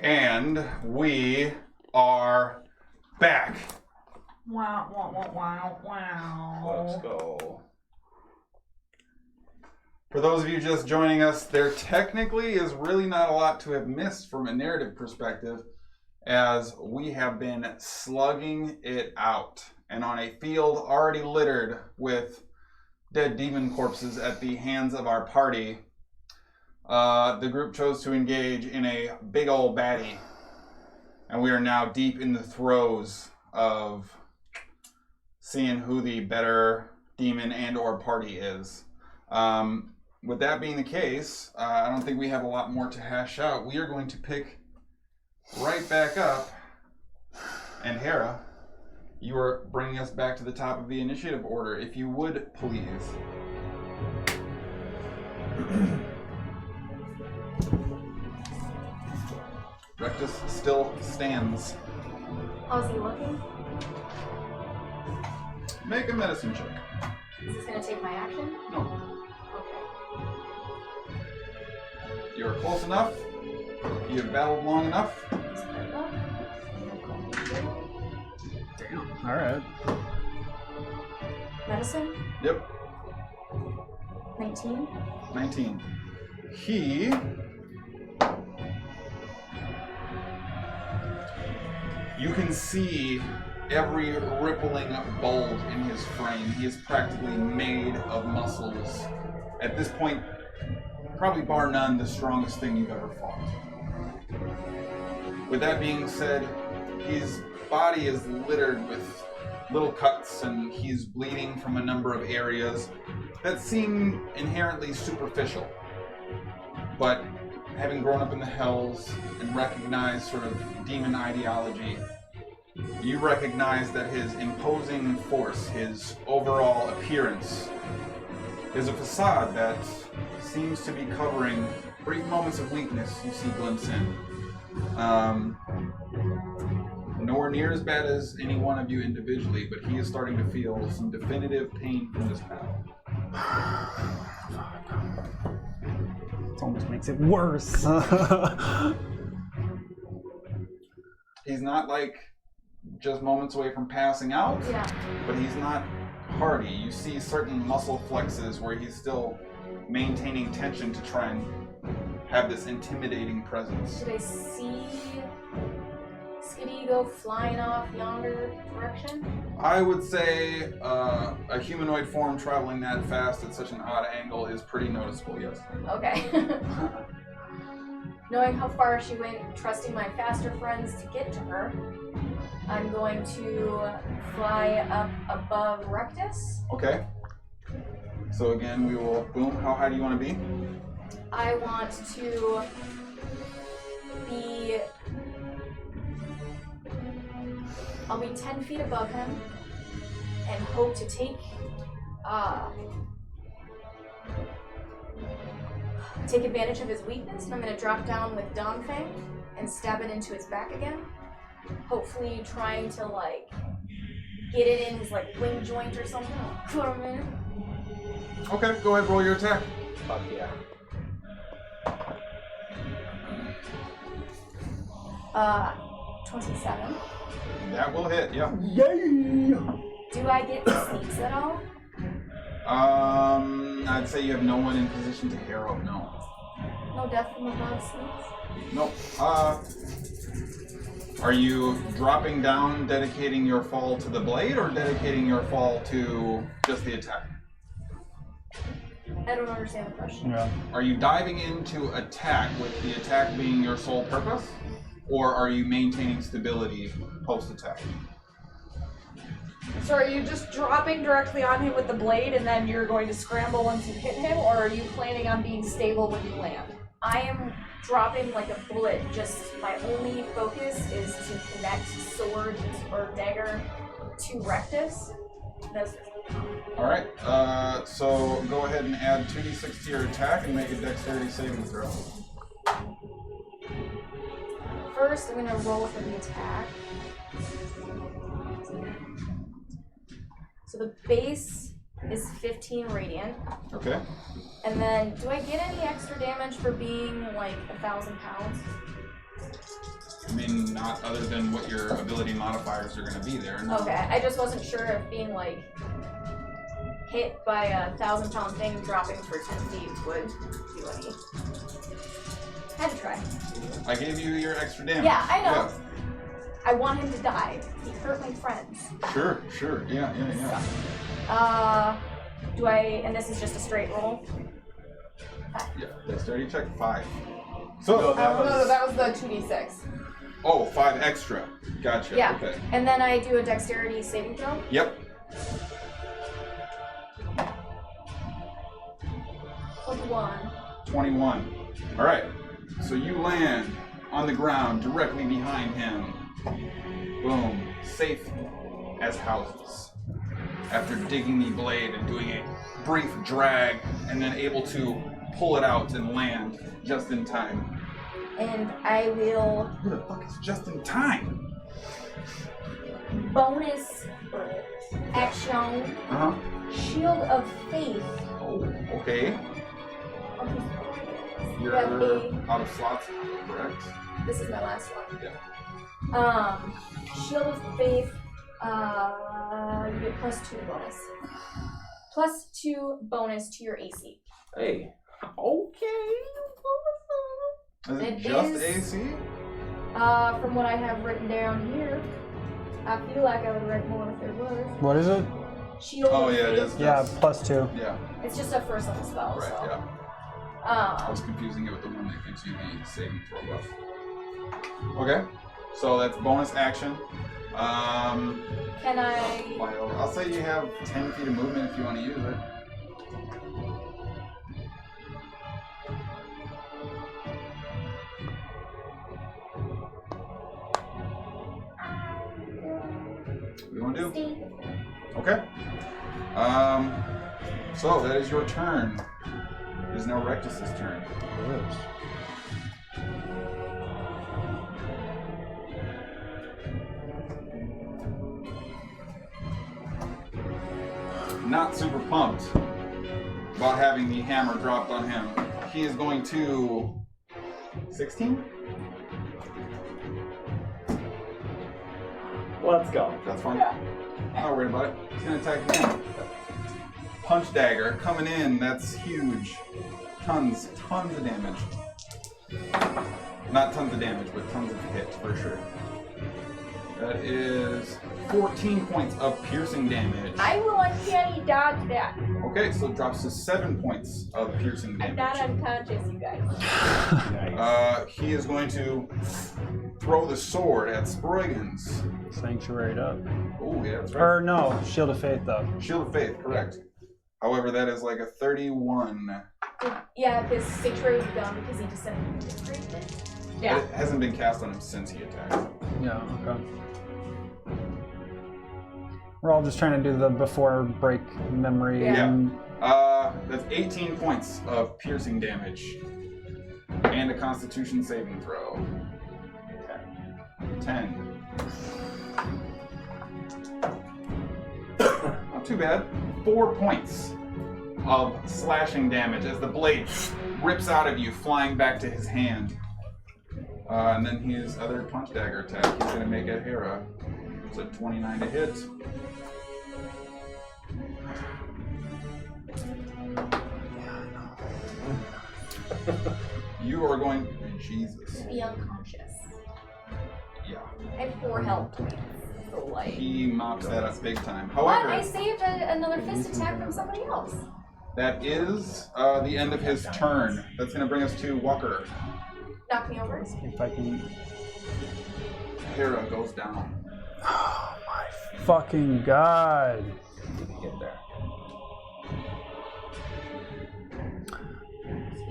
And we are back. Wow, wow, wow, wow, wow. Let's go. For those of you just joining us, there technically is really not a lot to have missed from a narrative perspective, as we have been slugging it out and on a field already littered with dead demon corpses at the hands of our party. The group chose to engage in a big old baddie, and we are now deep in the throes of seeing who the better demon and or party is. With that being the case, I don't think we have a lot more to hash out. We are going to pick right back up, and Hara, you are bringing us back to the top of the initiative order, if you would please. Rectus still stands. How's he looking? Make a medicine check. Is this gonna take my action? No. Okay. You're close enough. You have battled long enough. Damn. All right. Medicine? Yep. 19. 19. He... You can see every rippling bulge in his frame. He is practically made of muscles. At this point, probably bar none, the strongest thing you've ever fought. With that being said, his body is littered with little cuts and he's bleeding from a number of areas that seem inherently superficial. But having grown up in the Hells and recognized sort of demon ideology, you recognize that his imposing force, his overall appearance, is a facade that seems to be covering brief moments of weakness you see glimpse in. Nowhere near as bad as any one of you individually, but he is starting to feel some definitive pain from this battle. It almost makes it worse. He's not like just moments away from passing out, Yeah. but he's not hardy. You see certain muscle flexes where he's still maintaining tension to try and have this intimidating presence. Did I see Skadi go flying off yonder direction? I would say a humanoid form traveling that fast at such an odd angle is pretty noticeable, yes. Okay. Knowing how far she went, trusting my faster friends to get to her, I'm going to fly up above Rectus. Okay. So again, we will boom. How high do you want to be? I want to be... I'll be 10 feet above him and hope to take advantage of his weakness. And I'm going to drop down with Dongfang and stab it into his back again. Hopefully trying to like get it in his like wing joint or something. For a minute. Okay, go ahead, roll your attack. Fuck yeah. 27. That will hit, yeah. Do I get sneaks at all? I'd say you have no one in position to harrow, no. No death from above sneaks? Nope. Are you dropping down, dedicating your fall to the blade, or dedicating your fall to just the attack? I don't understand the question. Yeah. Are you diving into attack with the attack being your sole purpose? Or are you maintaining stability post-attack? So are you just dropping directly on him with the blade and then you're going to scramble once you hit him, or are you planning on being stable when you land? I am dropping like a bullet. Just my only focus is to connect sword or dagger to Rectus. That's Alright, so go ahead and add 2d6 to your attack and make a dexterity saving throw. first. I'm gonna roll for the attack. So the base is 15 radiant. Okay. And then, do I get any extra damage for being like 1,000 pounds? I mean, not other than what your ability modifiers are going to be there. No. Okay, I just wasn't sure if being like hit by a 1,000-pound thing dropping for 10 feet would do any. Had to try. I gave you your extra damage. Yeah, I know. I want him to die. He hurt my friends. Sure. Yeah. Do I? And this is just a straight roll. Yeah, dexterity check 5. So No, that was the 2d6. Oh, 5 extra. Gotcha. Yeah. Okay. And then I do a dexterity saving throw. Yep. 21. All right. So you land on the ground directly behind him. Boom. Safe as houses. After digging the blade and doing a brief drag, and then able to pull it out and land just in time. And I will Who the fuck is just in time? bonus action Uh huh. Shield of Faith. Oh, okay. on his forehead. You're You have a- out of slots, correct? This is my last one. Yeah. Shield of Faith. You get +2 bonus. +2 bonus to your AC. Hey. Okay. Is it It just is- AC? From what I have written down here, I feel like I would write more if there was. What is it? Shield Oh of yeah, it Faith. is. Yeah, just- +2. Yeah. It's just a first level spell, Right. so. Yeah. I was confusing it with the one that gives you the saving throw buff. Okay. So that's bonus action. Can I? Fly over. I'll say you have 10 feet of movement if you want to use it. What do you want to do? Stay. Okay. So that is your turn. It is now Rectus's turn. Not super pumped about having the hammer dropped on him. He is going to 16? Let's go. That's fine. Not worried about it. He's gonna attack again. Punch dagger coming in. That's huge. Tons of damage. Not tons of damage, but tons of hit for sure. That is 14 points of piercing damage. I will uncanny dodge that. Okay, so it drops to 7 points of piercing I'm not damage. unconscious, you guys. He is going to throw the sword at Sproigins. Sanctuary up. Oh, yeah, that's right. Or no, Shield of Faith up. Shield of Faith, correct. However, that is like a 31. Yeah, his sanctuary was gone because he disintegrated. Yeah. It hasn't been cast on him since he attacked. Yeah, okay. We're all just trying to do the before break memory. Yeah. And That's 18 points of piercing damage. And a constitution saving throw. 10. Not too bad. 4 points of slashing damage as the blade rips out of you, flying back to his hand. And then his other punch dagger attack, he's going to make at Hara. It's a 29 to hit. You are going. Jesus. Be unconscious. Yeah. I have 4 health points. So like. He mops that up big time. What? However, I saved another fist attack from somebody else. that is the end of his turn. That's going to bring us to Walker. Knock me over. if I can. Hera goes down. Oh my fucking god. Get there.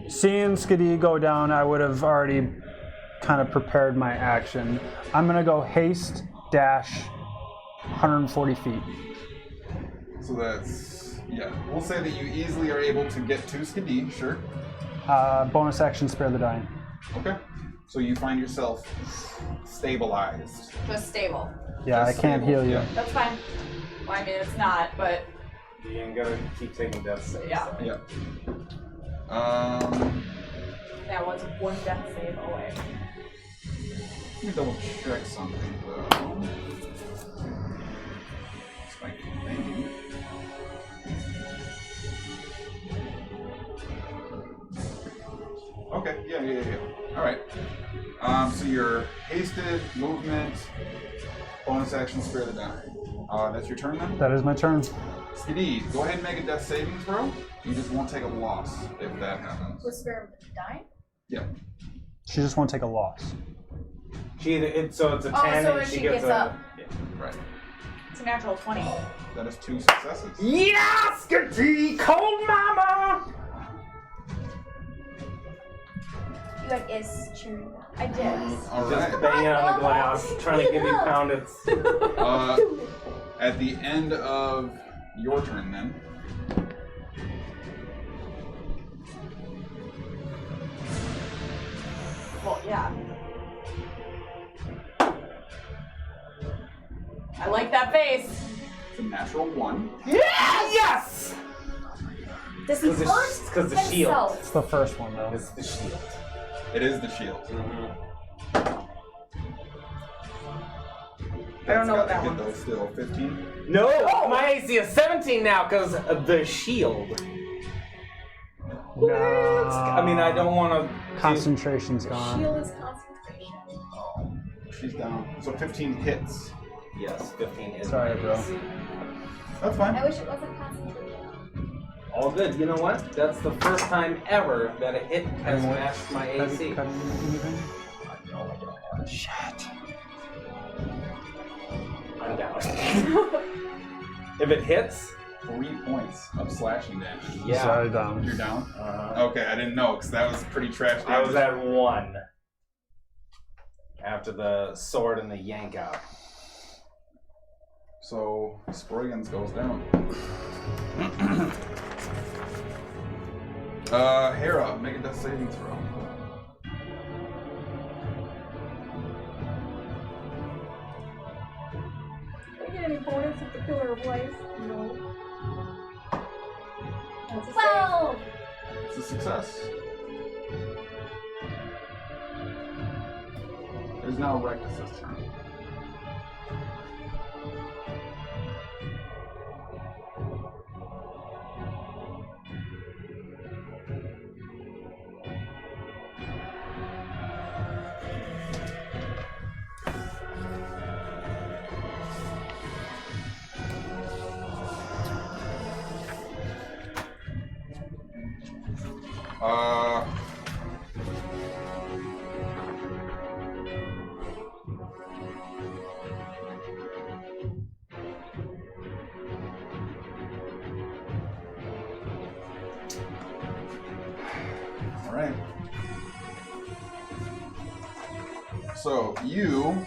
Seeing Skadi go down, I would have already kind of prepared my action. I'm gonna go haste dash 140 feet. So that's, yeah. We'll say that you easily are able to get to Skadi, sure. Bonus action, spare the dying. Okay. So you find yourself stabilized. Just stable. Yeah, I Just can't stable, heal you. yeah. That's fine. Well, I mean, it's not, but You ain't gotta keep taking death saves. Yeah. so. Yeah. that was one death save away. Let me double check something though. Spike thing. Okay, yeah. Alright. So your hasted, movement, bonus action, spare the die. That's your turn then? That is my turn. Skadi, go ahead and make a death saving throw. You just won't take a loss if that happens. Was Spare dying? Yeah. She just won't take a loss. So it's a 10 so and she she gets gets up. Yeah. Right. It's a natural 20. That is 2 successes. Yes, Skadi, cold mama! You had is cheering. I did. All Just right. banging on the glass, trying to give you poundits. At the end of your turn, then. Well, yeah. I like that face. It's a natural 1. Yes! Does he first Because the shield. himself? It's the first one, though. It's the shield. It is the shield. I don't know what that That's one got to hit, though, still 15. No, my AC is 17 now because of the shield. No. I mean, I don't want to. Concentration's gone. Shield is concentration. She's down. So 15 hits. Yes, 15 is. Sorry, my bro. AC. That's fine. I wish it wasn't concentration. All good. You know what? That's the first time ever that a hit has And what- matched my Have AC. you cut anything? Shit. I'm down. If it hits, 3 points of slashing damage. yeah. Sorry, down. You're down? Uh-huh. Okay, I didn't know because that was pretty trash damage. I was at 1 after the sword and the yank out. So Sproigins goes down. Hara, make a death saving throw. Do I get any bonus with the Pillar of Life? No. That's a 12! It's a success. There's now Rectus' turn. All right. So you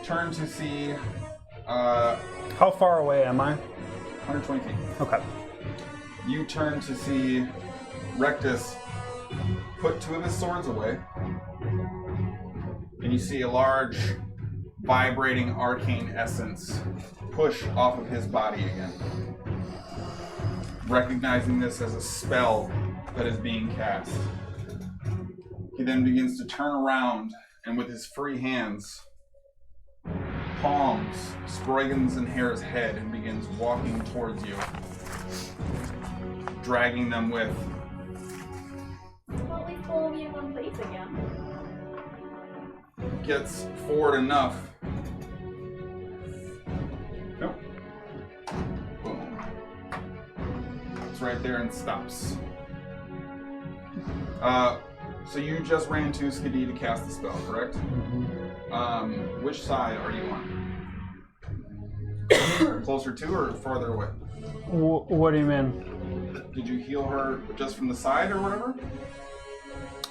turn to see How far away am I? 120 feet. Okay. You turn to see Rectus put 2 of his swords away, and you see a large, vibrating arcane essence push off of his body again. Recognizing this as a spell that is being cast. He then begins to turn around and with his free hands palms Sproigins and Hara's head and begins walking towards you, dragging them with. Well, at least we'll be in one place again. Gets forward enough. Nope. Boom. It's right there and stops. So you just ran to Skadi to cast the spell, correct? Mm-hmm. Which side are you on? Closer to or farther away? What do you mean? Did you heal her just from the side or whatever?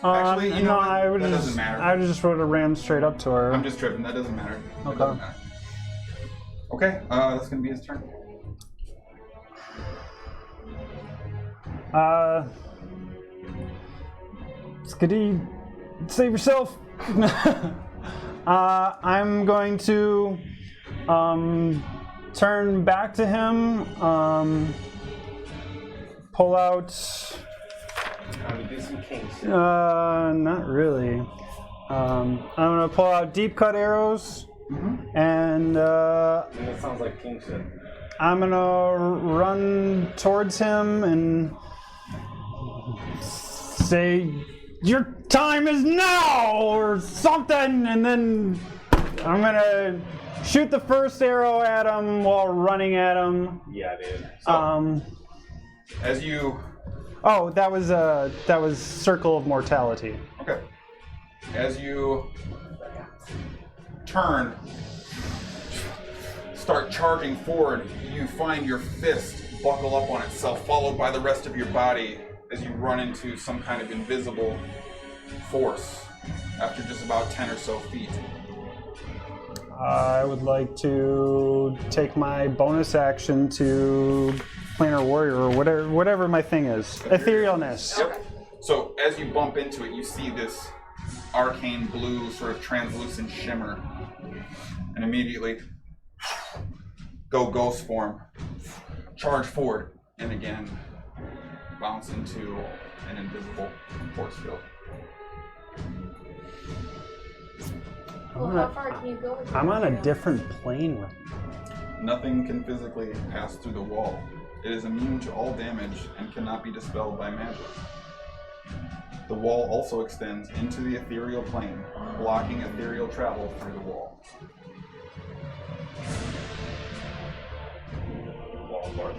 Actually, you know no, what? I would That just, doesn't matter. I just would have ran straight up to her. I'm just tripping. That doesn't matter. That Okay. doesn't matter. Okay, that's gonna be his turn. Skadi, save yourself. I'm going to turn back to him, pull out. Time to do some king shit. Not really. I'm gonna pull out deep cut arrows, and And that sounds like king shit. I'm gonna run towards him and say, "Your time is now," or something, and then I'm gonna shoot the first arrow at him while running at him. Yeah, dude. So, as you Oh, that was Circle of Mortality. okay, as you turn, start charging forward, you find your fist buckle up on itself, followed by the rest of your body as you run into some kind of invisible force after just about 10 or so feet. I would like to take my bonus action to Planar Warrior or whatever my thing is. Etherealness. Yep. So as you bump into it, you see this arcane blue sort of translucent shimmer, and immediately go ghost form, charge forward, and again bounce into an invisible force field. Well, how far can you go with I'm your on a arrow? different plane right now. Nothing can physically pass through the wall. It is immune to all damage and cannot be dispelled by magic. The wall also extends into the ethereal plane, blocking ethereal travel through the wall. Wall of Force.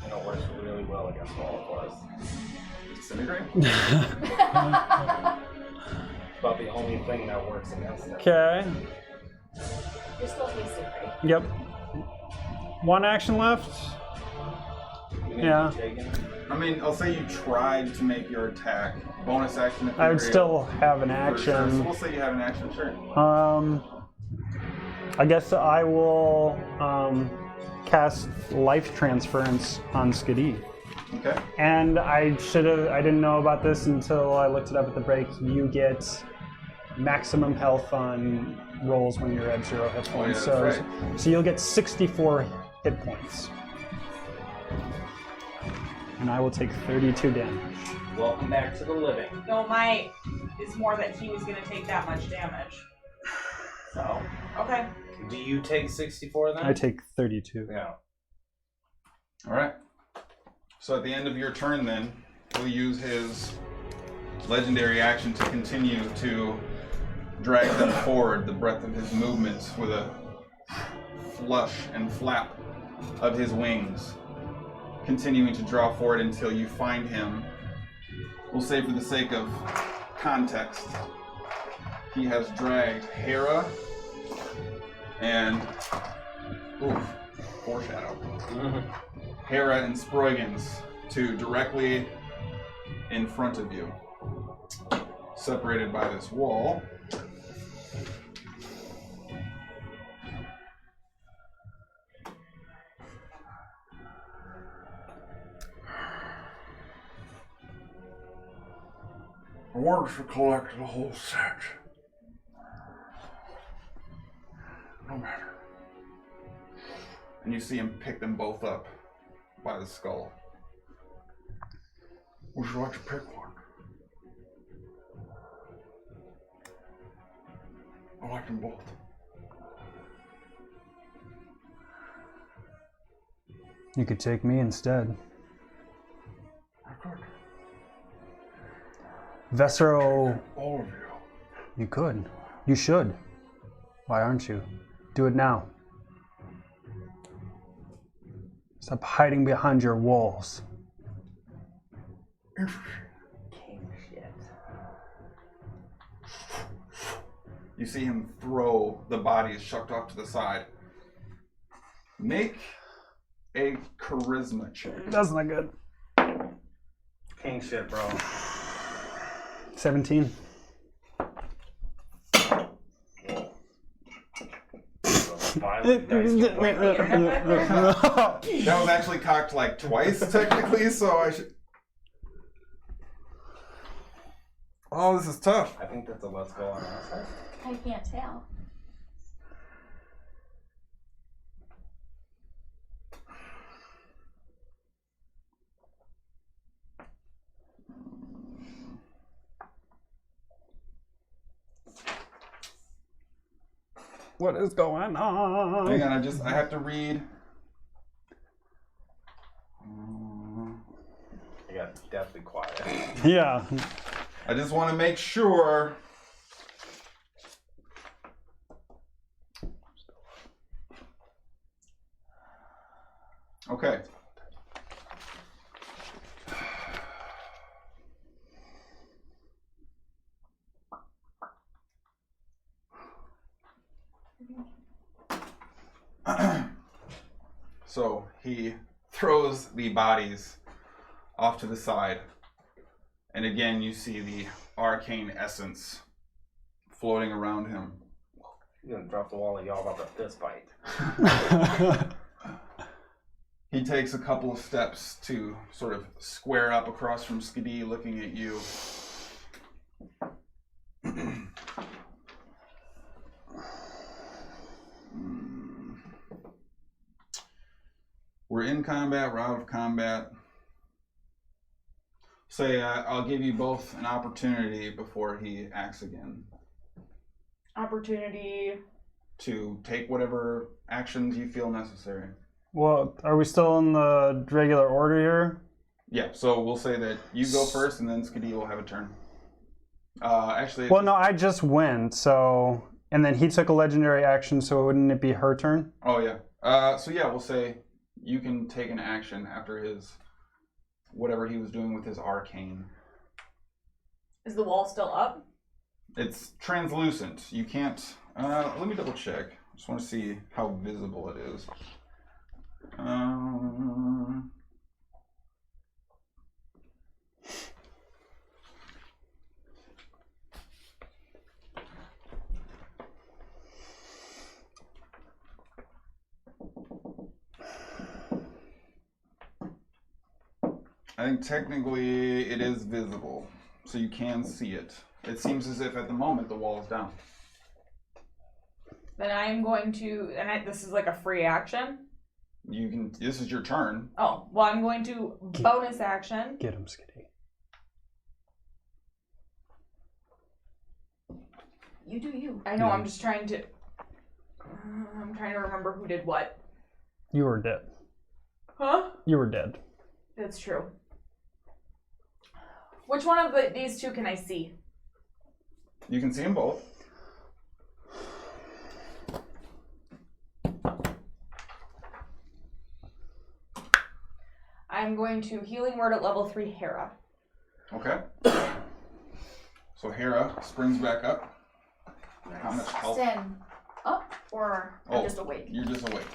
You know, works really well against Wall of Force. Disintegrate? About the only thing that works against it. Okay. You're still hasted, right? Yep. One action left. You need Yeah. to take it. I mean, I'll say you tried to make your attack. Bonus action. I would still have an for sure. So action. we'll say you have an action, sure. I guess I will cast Life Transference on Skadi. Okay. And I didn't know about this until I looked it up at the break. You get maximum health on rolls when you're at 0 hit points. yeah, that's So you'll get 64 hit points. And I will take 32 damage. Welcome back to the living. No, my is more that he was going to take that much damage. So, okay. Do you take 64 then? I take 32. Yeah. All right. So at the end of your turn, then, he'll use his legendary action to continue to drag them forward, the breadth of his movements, with a flush and flap of his wings, continuing to draw forward until you find him. We'll say, for the sake of context, he has dragged Hara and foreshadow. Hara and Sproigins to directly in front of you, separated by this wall. I wanted to collect the whole set. No matter. And you see him pick them both up by the skull. Would you like to pick one? I like them both. You could take me instead. I could. Vesero, All of you. you could. You should. Why aren't you? Do it now. Stop hiding behind your walls. King shit. You see him throw the bodies shucked off to the side. Make a charisma check. That's not good. King shit, bro. 17. Violent dice roll. That was actually cocked like twice, technically, so I should. Oh, this is tough. I think that's a let's go on our side. I can't tell. What is going on? Hang on, I have to read. I got deathly quiet. Yeah. I just want to make sure. Okay. So he throws the bodies off to the side, and again you see the arcane essence floating around him. You're gonna drop the wall and y'all about a fist fight. He takes a couple of steps to sort of square up across from Skadi, looking at you. We're in combat, we're out of combat. Say, I'll give you both an opportunity before he acts again Opportunity. to take whatever actions you feel necessary. Well, are we still in the regular order here? Yeah, so we'll say that you go first, and then Skadi will have a turn. Actually, Well, no, I just went, so... And then he took a legendary action, so wouldn't it be her turn? oh yeah. So yeah, we'll say you can take an action after his whatever he was doing with his arcane. Is the wall still up? It's translucent. You can't. Let me double check. I just want to see how visible it is. I think technically it is visible, so you can see it. It seems as if at the moment the wall is down. Then I'm going to, this is like a free action. You can. This is your turn. Oh, well, I'm going to bonus action. Get him, Skadi. You do you. I know, Yeah. I'm just trying to, I'm trying to remember who did what. You were dead. Huh? You were dead. That's true. Which one of these two can I see? You can see them both. I'm going to healing word at level 3 Hara. Okay. So Hara springs back up. How much health? Stand up or I'm just awake? You're just awake.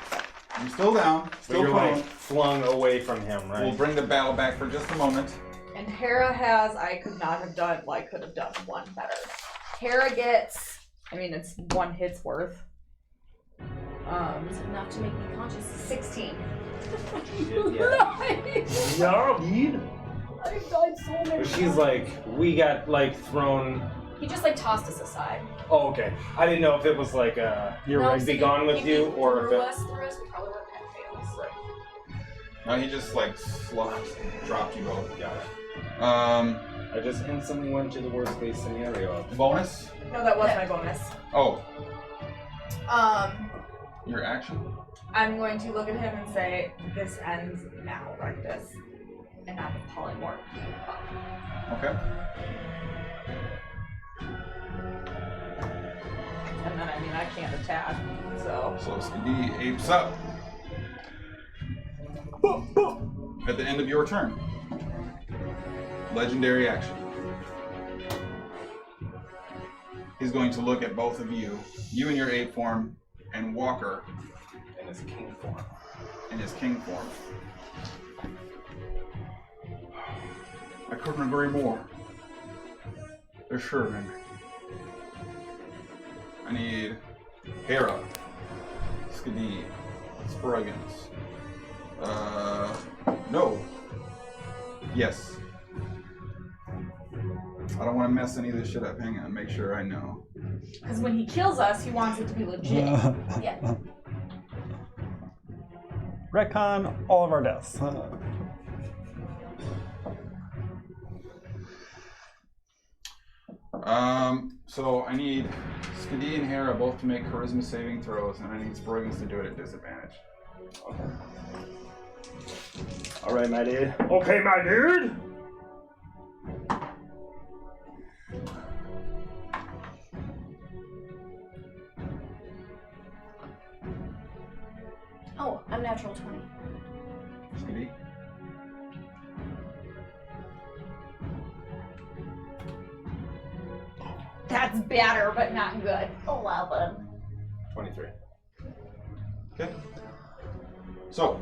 You're still down, So still you're prone. like flung away from him, right? We'll bring the battle back for just a moment. And Hara has, I could have done one better. Hara gets, it's 1 hit's worth. It's enough to make me conscious. 16. Yeah. Yeah, dude. I've died so many But she's like, we got like thrown. He just tossed us aside. Oh, okay. I didn't know if it was like You're No, right. so be gone with if you, he or if threw it. us, we probably would have had fails. No, he just sloughed, dropped you both. Got it. I just instantly went to the worst case scenario. bonus. No, that was my bonus. Oh, your action. I'm going to look at him and say, this ends now, Rectus. And have a polymorph. Okay. And then, I can't attack, so. So Skadi apes up. At the end of your turn. Legendary action. He's going to look at both of you in your ape form, and Walker In his king form. in his king form. I couldn't agree more. Assuring. I need Hara, Skadi, Sproigins. No. Yes. I don't want to mess any of this shit up. Hang on, make sure I know. Because when he kills us, he wants it to be legit. Yeah. Retcon all of our deaths. So I need Skadi and Hara both to make charisma saving throws, and I need Sproigins to do it at disadvantage. Alright, my dude. Okay, my dude! Oh, I'm natural 20. Skadi? That's better, but not good. 11. 23. Okay. So,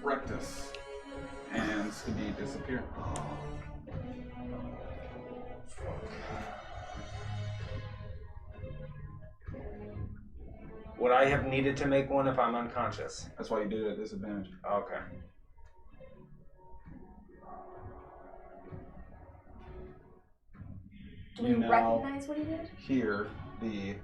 Rectus and Skadi disappear. Would I have needed to make one if I'm unconscious? That's why you did it at disadvantage. Okay. Do we You now recognize what he did? hear the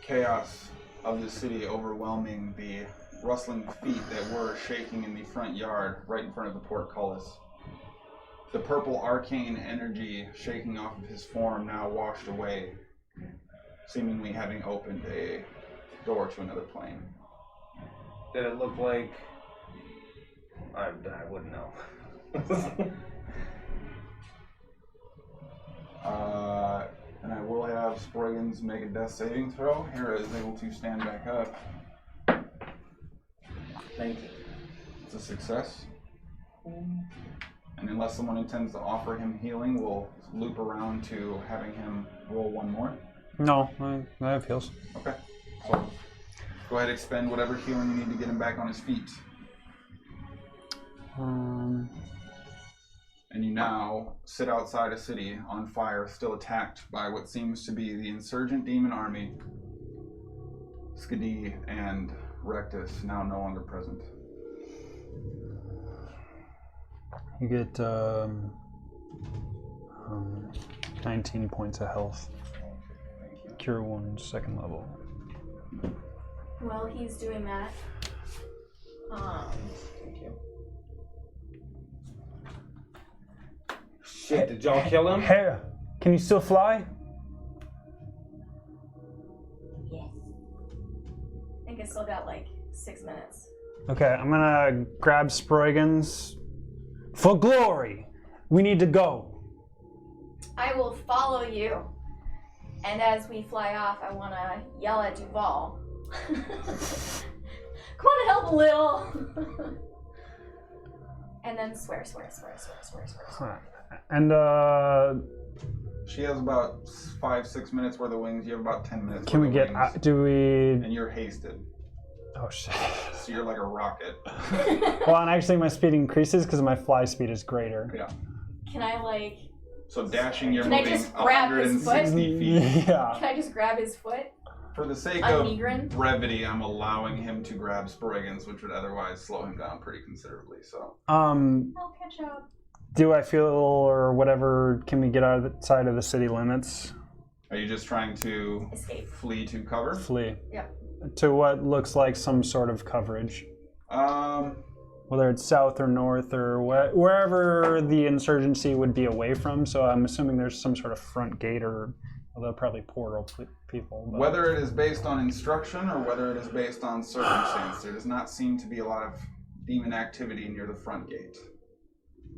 chaos of the city overwhelming the rustling feet that were shaking in the front yard right in front of the portcullis. The purple arcane energy shaking off of his form now washed away, seemingly having opened a door to another plane. Did it look like... I wouldn't know. And I will have Sproigins make a death saving throw. Hera is able to stand back up. 19. It's a success. And unless someone intends to offer him healing, we'll loop around to having him roll one more. No, I have heals. Okay. So go ahead, expend whatever healing you need to get him back on his feet. And you now sit outside a city on fire, still attacked by what seems to be the insurgent demon army. Skadi and Rectus now no longer present. You get 19 points of health. Cure wounds, 2nd level. Well, he's doing that. Thank you. Shit, did y'all kill him? Hey, can you still fly? Yes. I think I still got like 6 minutes. Okay, I'm gonna grab Sproigins. For glory! We need to go. I will follow you. And as we fly off, I want to yell at Duval. Come on and help a little. And then swear. Huh. And She has about 5-6 minutes worth of wings. You have about 10 minutes. can we worth of get? wings. Do we? And you're hasted, Oh shit. so you're like a rocket. Well, and actually, my speed increases because my fly speed is greater. Yeah. Can I like? So dashing, you're Can I moving just grab his foot? 160 feet. Yeah. Can I just grab his foot? For the sake I'm of Negrin. brevity, I'm allowing him to grab Sproigins, which would otherwise slow him down pretty considerably. So I'll catch up. Do I feel or whatever? Can we get outside of the city limits? are you just trying to Escape. flee to cover? Flee. Yep. To what looks like some sort of coverage. Whether it's south or north or wherever the insurgency would be away from. So I'm assuming there's some sort of front gate or, although probably portal people. But. Whether it is based on instruction or whether it is based on circumstance, there does not seem to be a lot of demon activity near the front gate.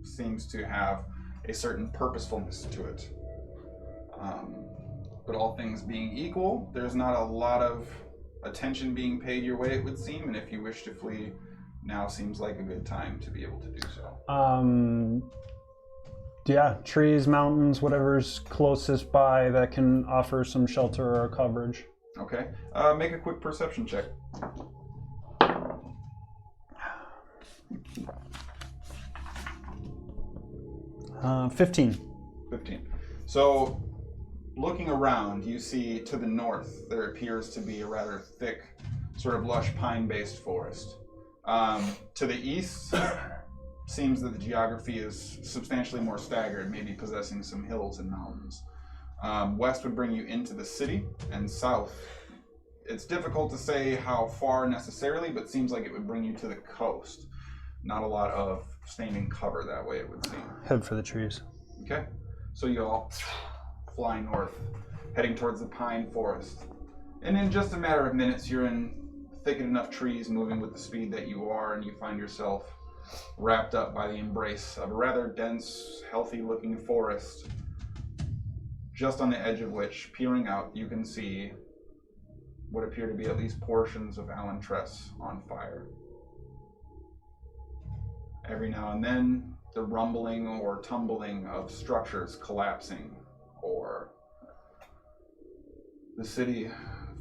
Seems to have a certain purposefulness to it. But all things being equal, there's not a lot of attention being paid your way, it would seem, and if you wish to flee, now seems like a good time to be able to do so. Yeah, trees, mountains, whatever's closest by that can offer some shelter or coverage. Okay. Make a quick perception check. 15. 15. So, looking around, you see to the north, there appears to be a rather thick, sort of lush pine-based forest. To the east, seems that the geography is substantially more staggered, maybe possessing some hills and mountains. West would bring you into the city, and south, it's difficult to say how far necessarily, but seems like it would bring you to the coast. Not a lot of standing cover that way, it would seem. Head for the trees. Okay, so you all fly north, heading towards the pine forest. And in just a matter of minutes, you're in thick enough trees moving with the speed that you are, and you find yourself wrapped up by the embrace of a rather dense, healthy-looking forest, just on the edge of which, peering out, you can see what appear to be at least portions of Alentress on fire. Every now and then, the rumbling or tumbling of structures collapsing, or the city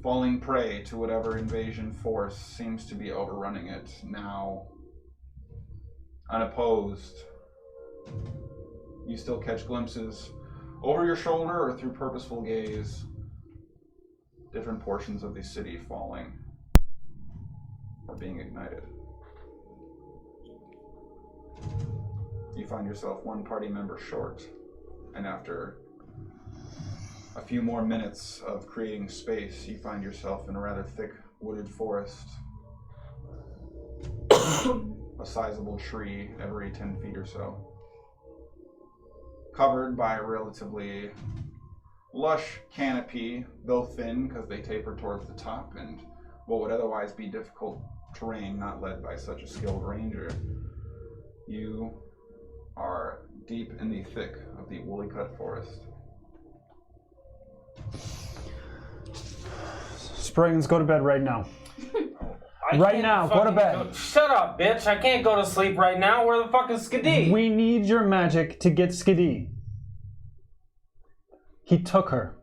falling prey to whatever invasion force seems to be overrunning it, now unopposed. You still catch glimpses over your shoulder or through purposeful gaze, different portions of the city falling or being ignited. You find yourself one party member short, and after a few more minutes of creating space, you find yourself in a rather thick wooded forest. A sizable tree every 10 feet or so, covered by a relatively lush canopy, though thin because they taper towards the top, and what would otherwise be difficult terrain not led by such a skilled ranger. You are deep in the thick of the woolly cut forest. Sproigins, go to bed right now. Right now, go to bed. Shut up, bitch. I can't go to sleep right now. Where the fuck is Skadi? We need your magic to get Skadi. He took her.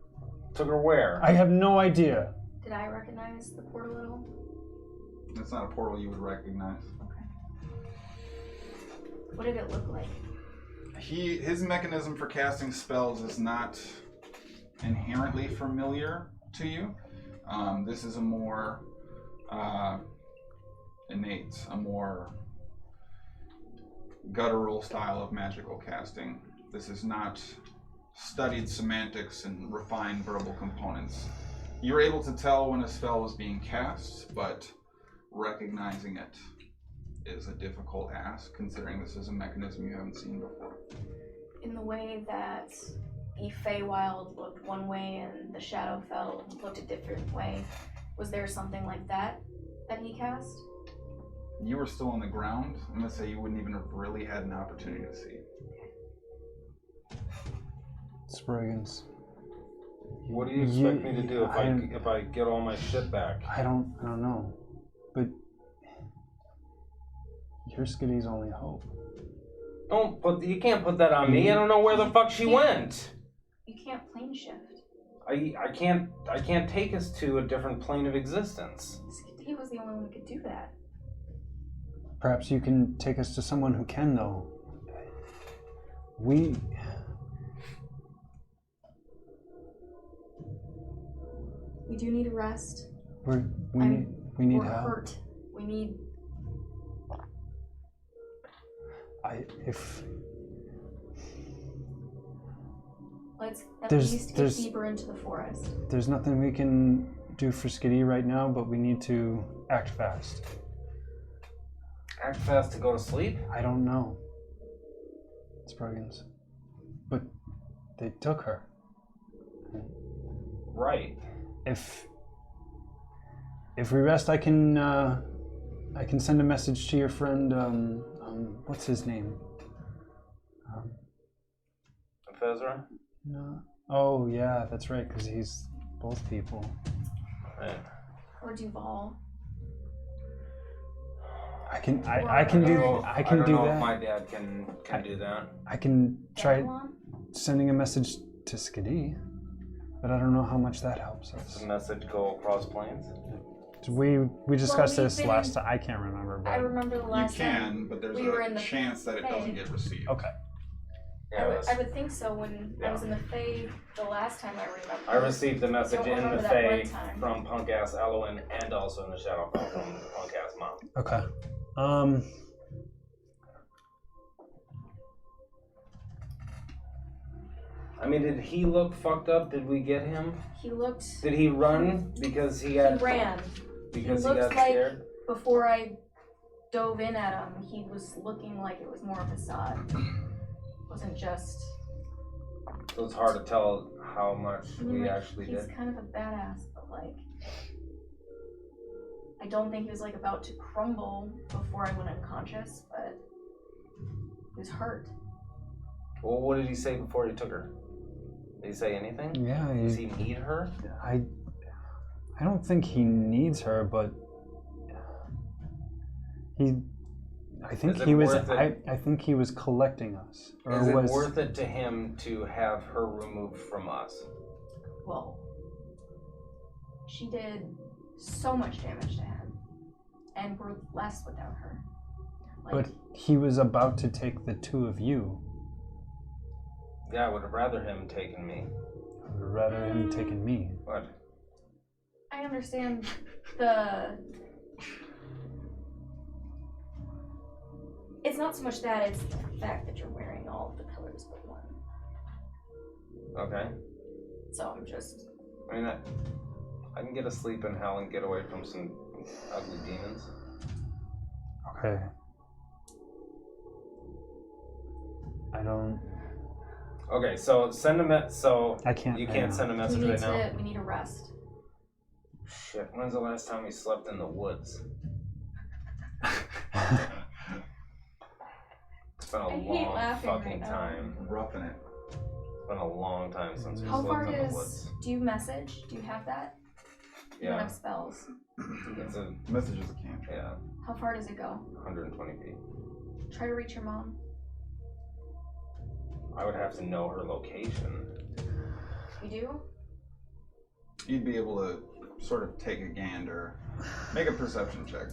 Took her where? I have no idea. Did I recognize the portal at all? It's not a portal you would recognize. What did it look like? His mechanism for casting spells is not inherently familiar to you. This is a more innate, a more guttural style of magical casting. This is not studied semantics and refined verbal components. You're able to tell when a spell was being cast, but recognizing it is a difficult ask, considering this is a mechanism you haven't seen before. In the way that the Feywild looked one way and the Shadowfell looked a different way, was there something like that he cast? You were still on the ground. I'm going to say you wouldn't even have really had an opportunity to see. Sproigins. What do you expect me to do if I get all my shit back? I don't know. But you're Skadi's only hope. You can't put that on me. I don't know where the fuck she went. You can't plane shift. I can't take us to a different plane of existence. Skadi was the only one who could do that. Perhaps you can take us to someone who can, though. We do need a rest. we need We're help. hurt. We need. Let's at least get deeper into the forest. There's nothing we can do for Skadi right now, but we need to act fast. Act fast to go to sleep? I don't know. Sproigins. But they took her. Right. If we rest, I can send a message to your friend. What's his name? Fezra? No. Oh yeah, that's right. Because he's both people. Right. Or Duval. I can do that. I don't know if my dad can do that. I can try Babylon? sending a message to Skadi, but I don't know how much that helps us. Does the message go across planes? We discussed Well, this last time. I can't remember. But I remember the last You time. can, but there's we were a in the chance that it doesn't get received. Okay. Yeah, I would think so. When I was in the Fae the last time, I remember. I received the message Don't in remember the that Fae one time. from punk ass Esterlin and also in the Shadowfell from punk ass mom. Okay. I mean, did he look fucked up? Did we get him? He looked. Did he run because he He got ran. because He he looked got like scared? before I dove in at him, he was looking like it was more of a facade. It wasn't just So it's hard to tell how much I mean, we like, actually he's did. kind of a badass, but like, I don't think he was like about to crumble before I went unconscious, but he was hurt. Well, what did he say before he took her? Did he say anything? Yeah, Does he need her? I don't think he needs her, but I think Is it he was. worth it? I think he was collecting us. Or Is it was worth it to him to have her removed from us? Well, she did so much damage to him, and we're less without her. Like, But he was about to take the two of you. Yeah, I would have rather him taken me. I would rather him taken me. What? I understand the. It's not so much that, it's the fact that you're wearing all of the pillars but one. Okay. So I'm just. I mean, I can get a sleep in hell and get away from some ugly demons. Okay. I don't. Okay, so send a so I can't. you can't send a message right now. We need a rest. Shit, when's the last time we slept in the woods? It's been a I hate long laughing fucking right now. time. Roughing it. It's been a long time since we How far slept in the is? woods. Do you message? Do you have that? You don't Yeah, have spells. it's a Message is a cantrip. yeah, How far does it go? 120 feet. Try to reach your mom. I would have to know her location. You do? You'd be able to sort of take a gander, make a perception check.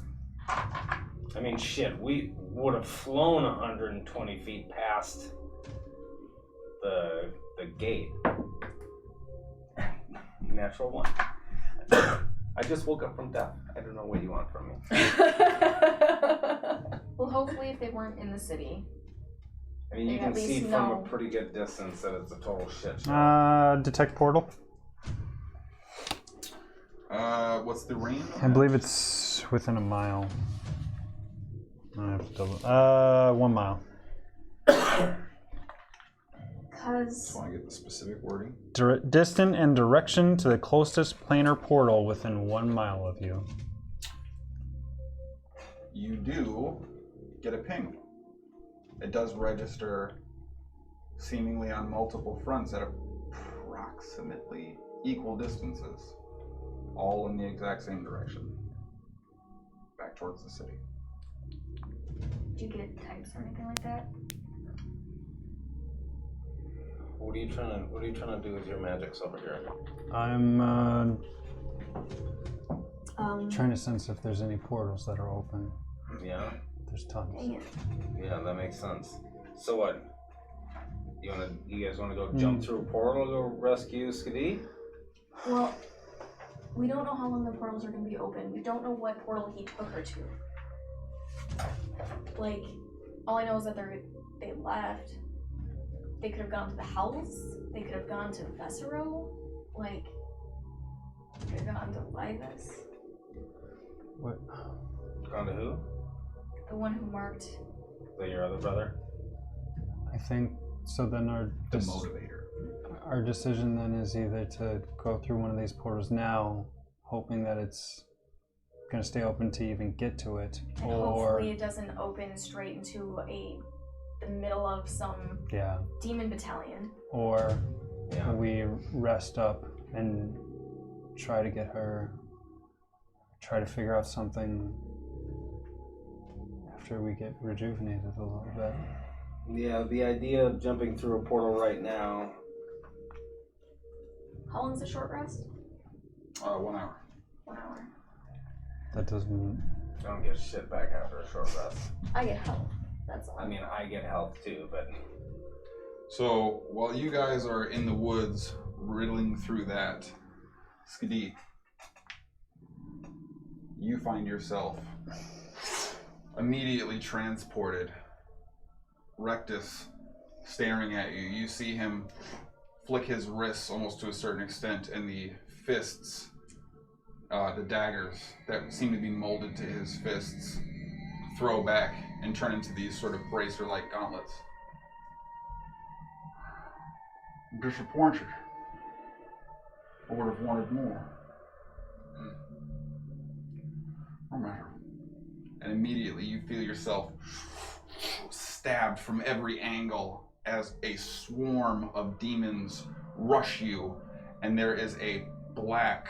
I mean, shit, we would have flown 120 feet past the gate. Natural one. I just woke up from death. I don't know what you want from me. Well, hopefully, if they weren't in the city. I mean, you They can at least see from know. a pretty good distance that it's a total shit show. Detect portal. What's the range? I believe it's within a mile. I have to double. 1 mile. Cause Just want to get the specific wording. Distant and direction to the closest planar portal within 1 mile of you. You do get a ping. It does register seemingly on multiple fronts at approximately equal distances, all in the exact same direction, back towards the city. do you get types or anything like that? What are you trying to do with your magics over here? I'm trying to sense if there's any portals that are open. Yeah? There's tons. Dang it. Yeah, that makes sense. So what? You guys wanna go jump through a portal to go rescue Skadi? Well, we don't know how long the portals are going to be open. We don't know what portal he took her to. Like, all I know is that they left. They could have gone to the house. They could have gone to Vessero. Like, they could have gone to Livus. What? Gone to who? The one who marked. Is that your other brother? I think so. Then The motivator. our decision then is either to go through one of these portals now, hoping that it's gonna stay open to even get to it, And or hopefully it doesn't open straight into the middle of some yeah, demon battalion. or Yeah. we rest up and try to get her, try to figure out something after we get rejuvenated a little bit. Yeah, the idea of jumping through a portal right now. How long's the short rest? 1 hour. 1 hour. That doesn't. I don't get shit back after a short rest. I get health. That's all. I mean, I get health too, but So while you guys are in the woods riddling through that, Skadi, you find yourself immediately transported. Rectus staring at you. You see him flick his wrists almost to a certain extent, and the fists, the daggers that seem to be molded to his fists, throw back and turn into these sort of bracer-like gauntlets. Disappointed. I would have wanted more. No matter. And immediately you feel yourself stabbed from every angle as a swarm of demons rush you, and there is a black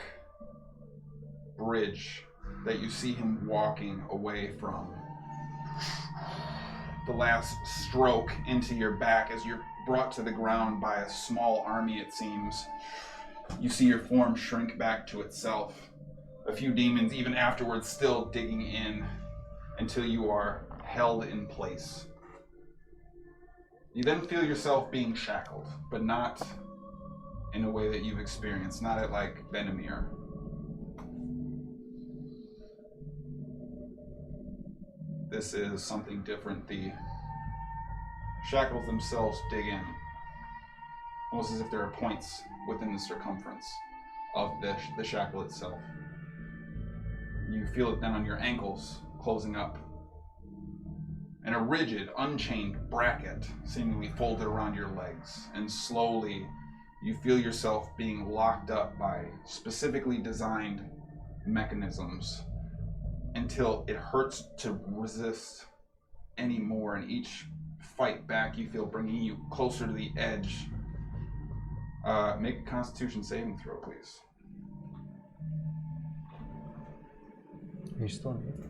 bridge that you see him walking away from. The last stroke into your back as you're brought to the ground by a small army, it seems. You see your form shrink back to itself. A few demons, even afterwards, still digging in until you are held in place. You then feel yourself being shackled, but not in a way that you've experienced, not at like Benamir. This is something different. The shackles themselves dig in, almost as if there are points within the circumference of the shackle itself. You feel it then on your ankles, closing up. And a rigid, unchained bracket seemingly folded around your legs. And slowly, you feel yourself being locked up by specifically designed mechanisms until it hurts to resist anymore. And each fight back you feel bringing you closer to the edge. Make a Constitution saving throw, please. Are you still in?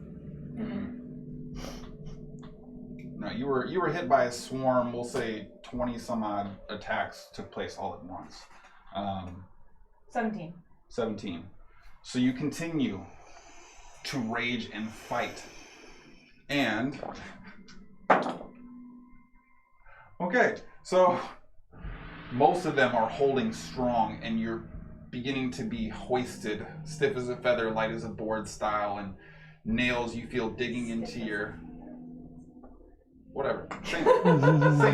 No, you were hit by a swarm. We'll say 20 some odd attacks took place all at once. 17. 17. So you continue to rage and fight. And okay, so most of them are holding strong, and you're beginning to be hoisted, stiff as a feather, light as a board style, and nails you feel digging into your whatever. Same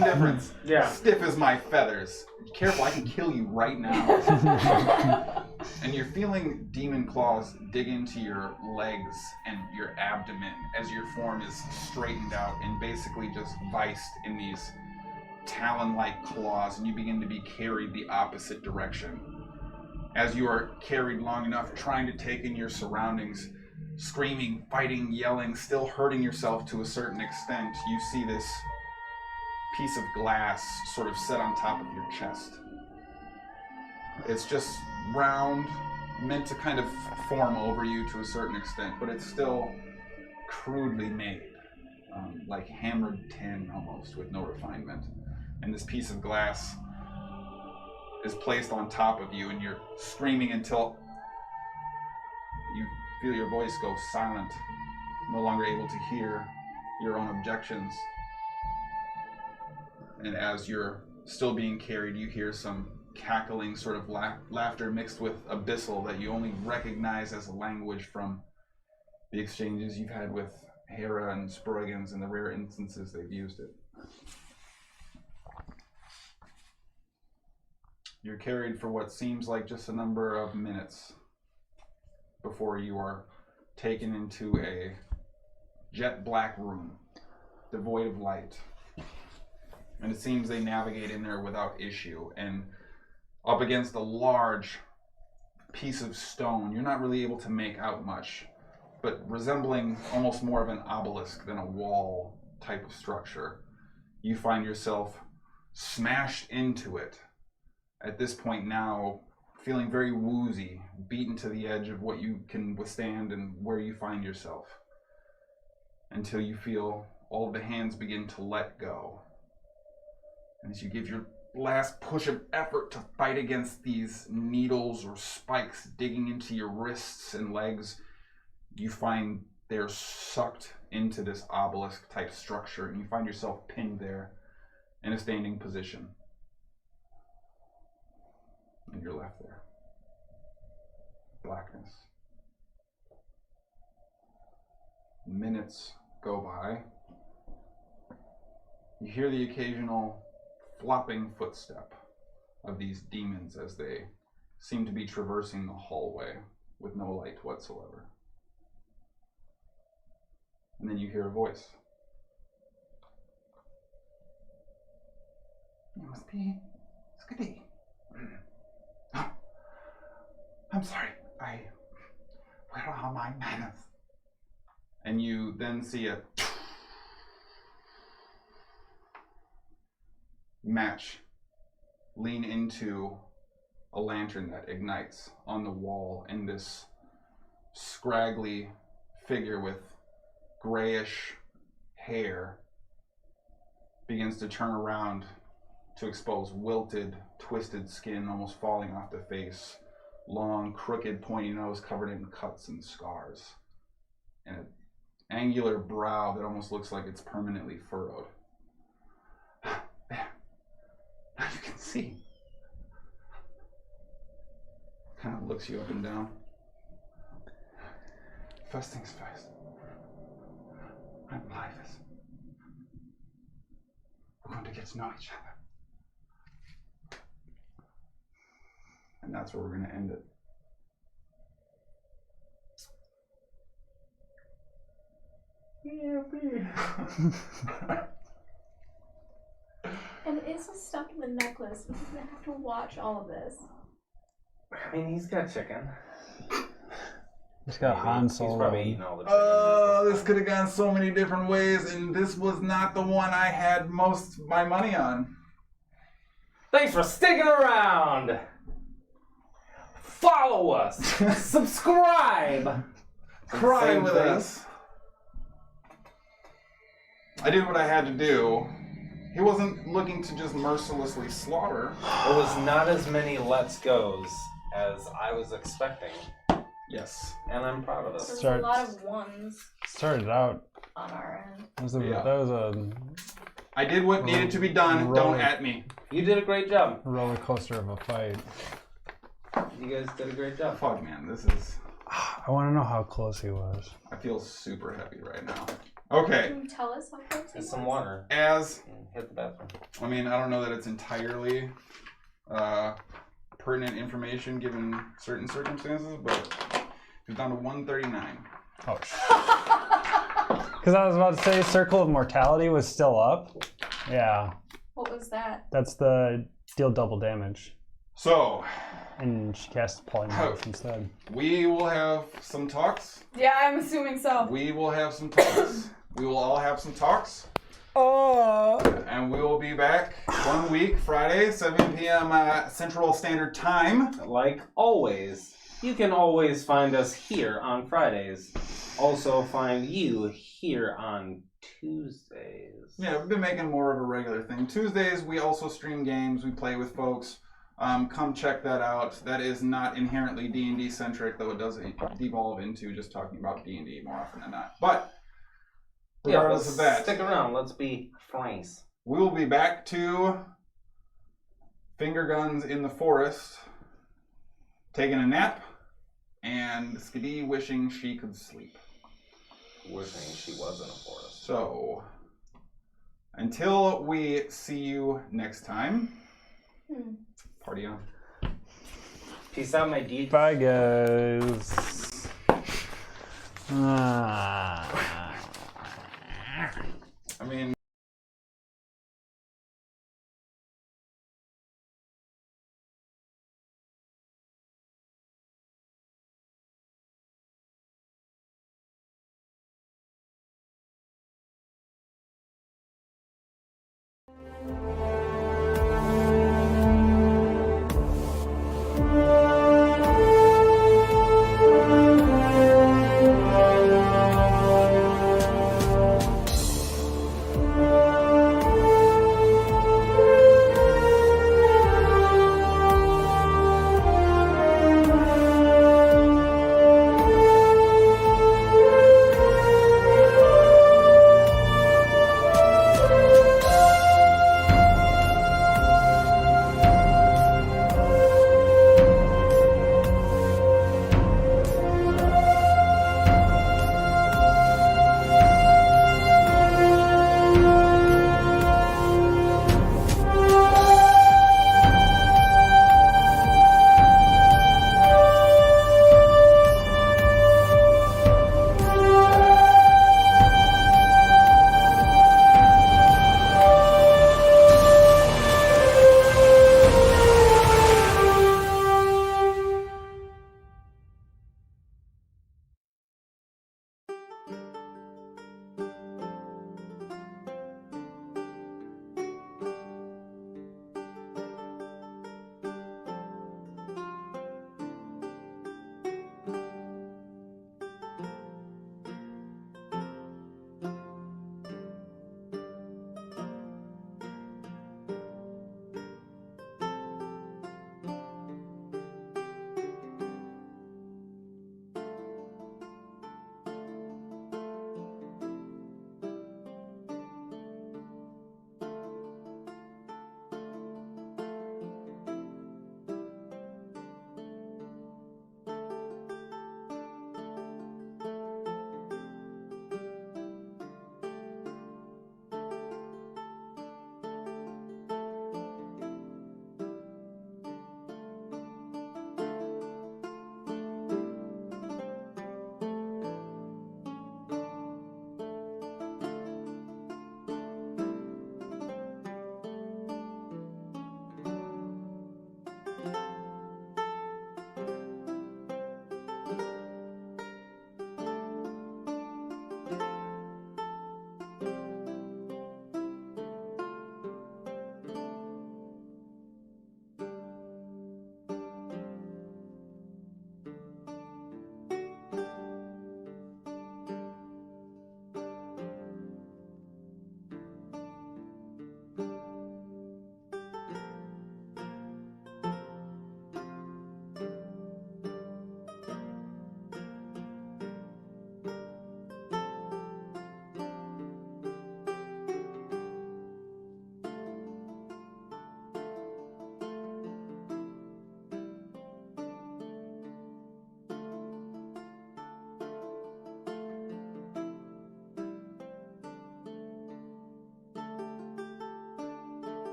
difference. Yeah. Stiff as my feathers. Careful, I can kill you right now. And you're feeling demon claws dig into your legs and your abdomen as your form is straightened out and basically just viced in these talon-like claws, and you begin to be carried the opposite direction. As you are carried long enough, trying to take in your surroundings, screaming, fighting, yelling, still hurting yourself to a certain extent, you see this piece of glass sort of set on top of your chest. It's just round, meant to kind of form over you to a certain extent, but it's still crudely made, like hammered tin almost, with no refinement. And this piece of glass is placed on top of you, and you're screaming until you feel your voice go silent, no longer able to hear your own objections. And as you're still being carried, you hear some cackling sort of laughter mixed with abyssal that you only recognize as a language from the exchanges you've had with Hara and Sproigins and the rare instances they've used it. You're carried for what seems like just a number of minutes before you are taken into a jet black room, devoid of light. And it seems they navigate in there without issue. And up against a large piece of stone, you're not really able to make out much, but resembling almost more of an obelisk than a wall type of structure, you find yourself smashed into it. At this point now, feeling very woozy, beaten to the edge of what you can withstand and where you find yourself, until you feel all of the hands begin to let go. And as you give your last push of effort to fight against these needles or spikes digging into your wrists and legs, you find they're sucked into this obelisk type structure, and you find yourself pinned there in a standing position. And you're left there. Blackness. Minutes go by. You hear the occasional flopping footstep of these demons as they seem to be traversing the hallway with no light whatsoever. And then you hear a voice. You must be Skadi. I'm sorry. Where are my manners? And you then see a match lean into a lantern that ignites on the wall, and this scraggly figure with grayish hair begins to turn around to expose wilted, twisted skin almost falling off the face, long, crooked, pointy nose covered in cuts and scars, and an angular brow that almost looks like it's permanently furrowed. There. Now you can see. Kind of looks you up and down. First things first. I'm Livis. We're going to get to know each other. And that's where we're going to end it. And is he stuck in the necklace? We're gonna have to watch all of this. I mean, he's got chicken. He's got Han Solo. He's probably eating all the chicken. This could have gone so many different ways, and this was not the one I had most of my money on. Thanks for sticking around. Follow us. Subscribe. Cry Same with thing. us. I did what I had to do. He wasn't looking to just mercilessly slaughter. There was not as many let's goes as I was expecting, Yes. and I'm proud of There's us. a lot of ones Started out. on our end. That was a, Yeah. that was a I did what needed to be done. Don't at me. You did a great job. roller coaster of a fight. You guys did a great job. Fuck, man. This is... I want to know how close he was. I feel super heavy right now. Okay. Can you tell us how close he Get some was? water. As... And hit the bathroom. I mean, I don't know that it's entirely pertinent information given certain circumstances, but it's down to 139. Oh, because I was about to say Circle of Mortality was still up. Yeah, What was that? that's the deal double damage. So, And she cast polymorph instead. we will have some talks. Yeah, I'm assuming so. We will have some talks. We will all have some talks. And we will be back 1 week, Friday, 7 p.m. Central Standard Time. Like always, you can always find us here on Fridays. Also find you here on Tuesdays. Yeah, we've been making more of a regular thing. Tuesdays, we also stream games. We play with folks. Come check that out. That is not inherently D&D centric, though it does devolve into just talking about D&D more often than not. But regardless of that, stick around. Let's be friends. we will be back to finger guns in the forest, taking a nap, and Skadi wishing she could sleep. Wishing she was in a forest. So, until we see you next time, party on. Peace out, my dude. Bye, guys.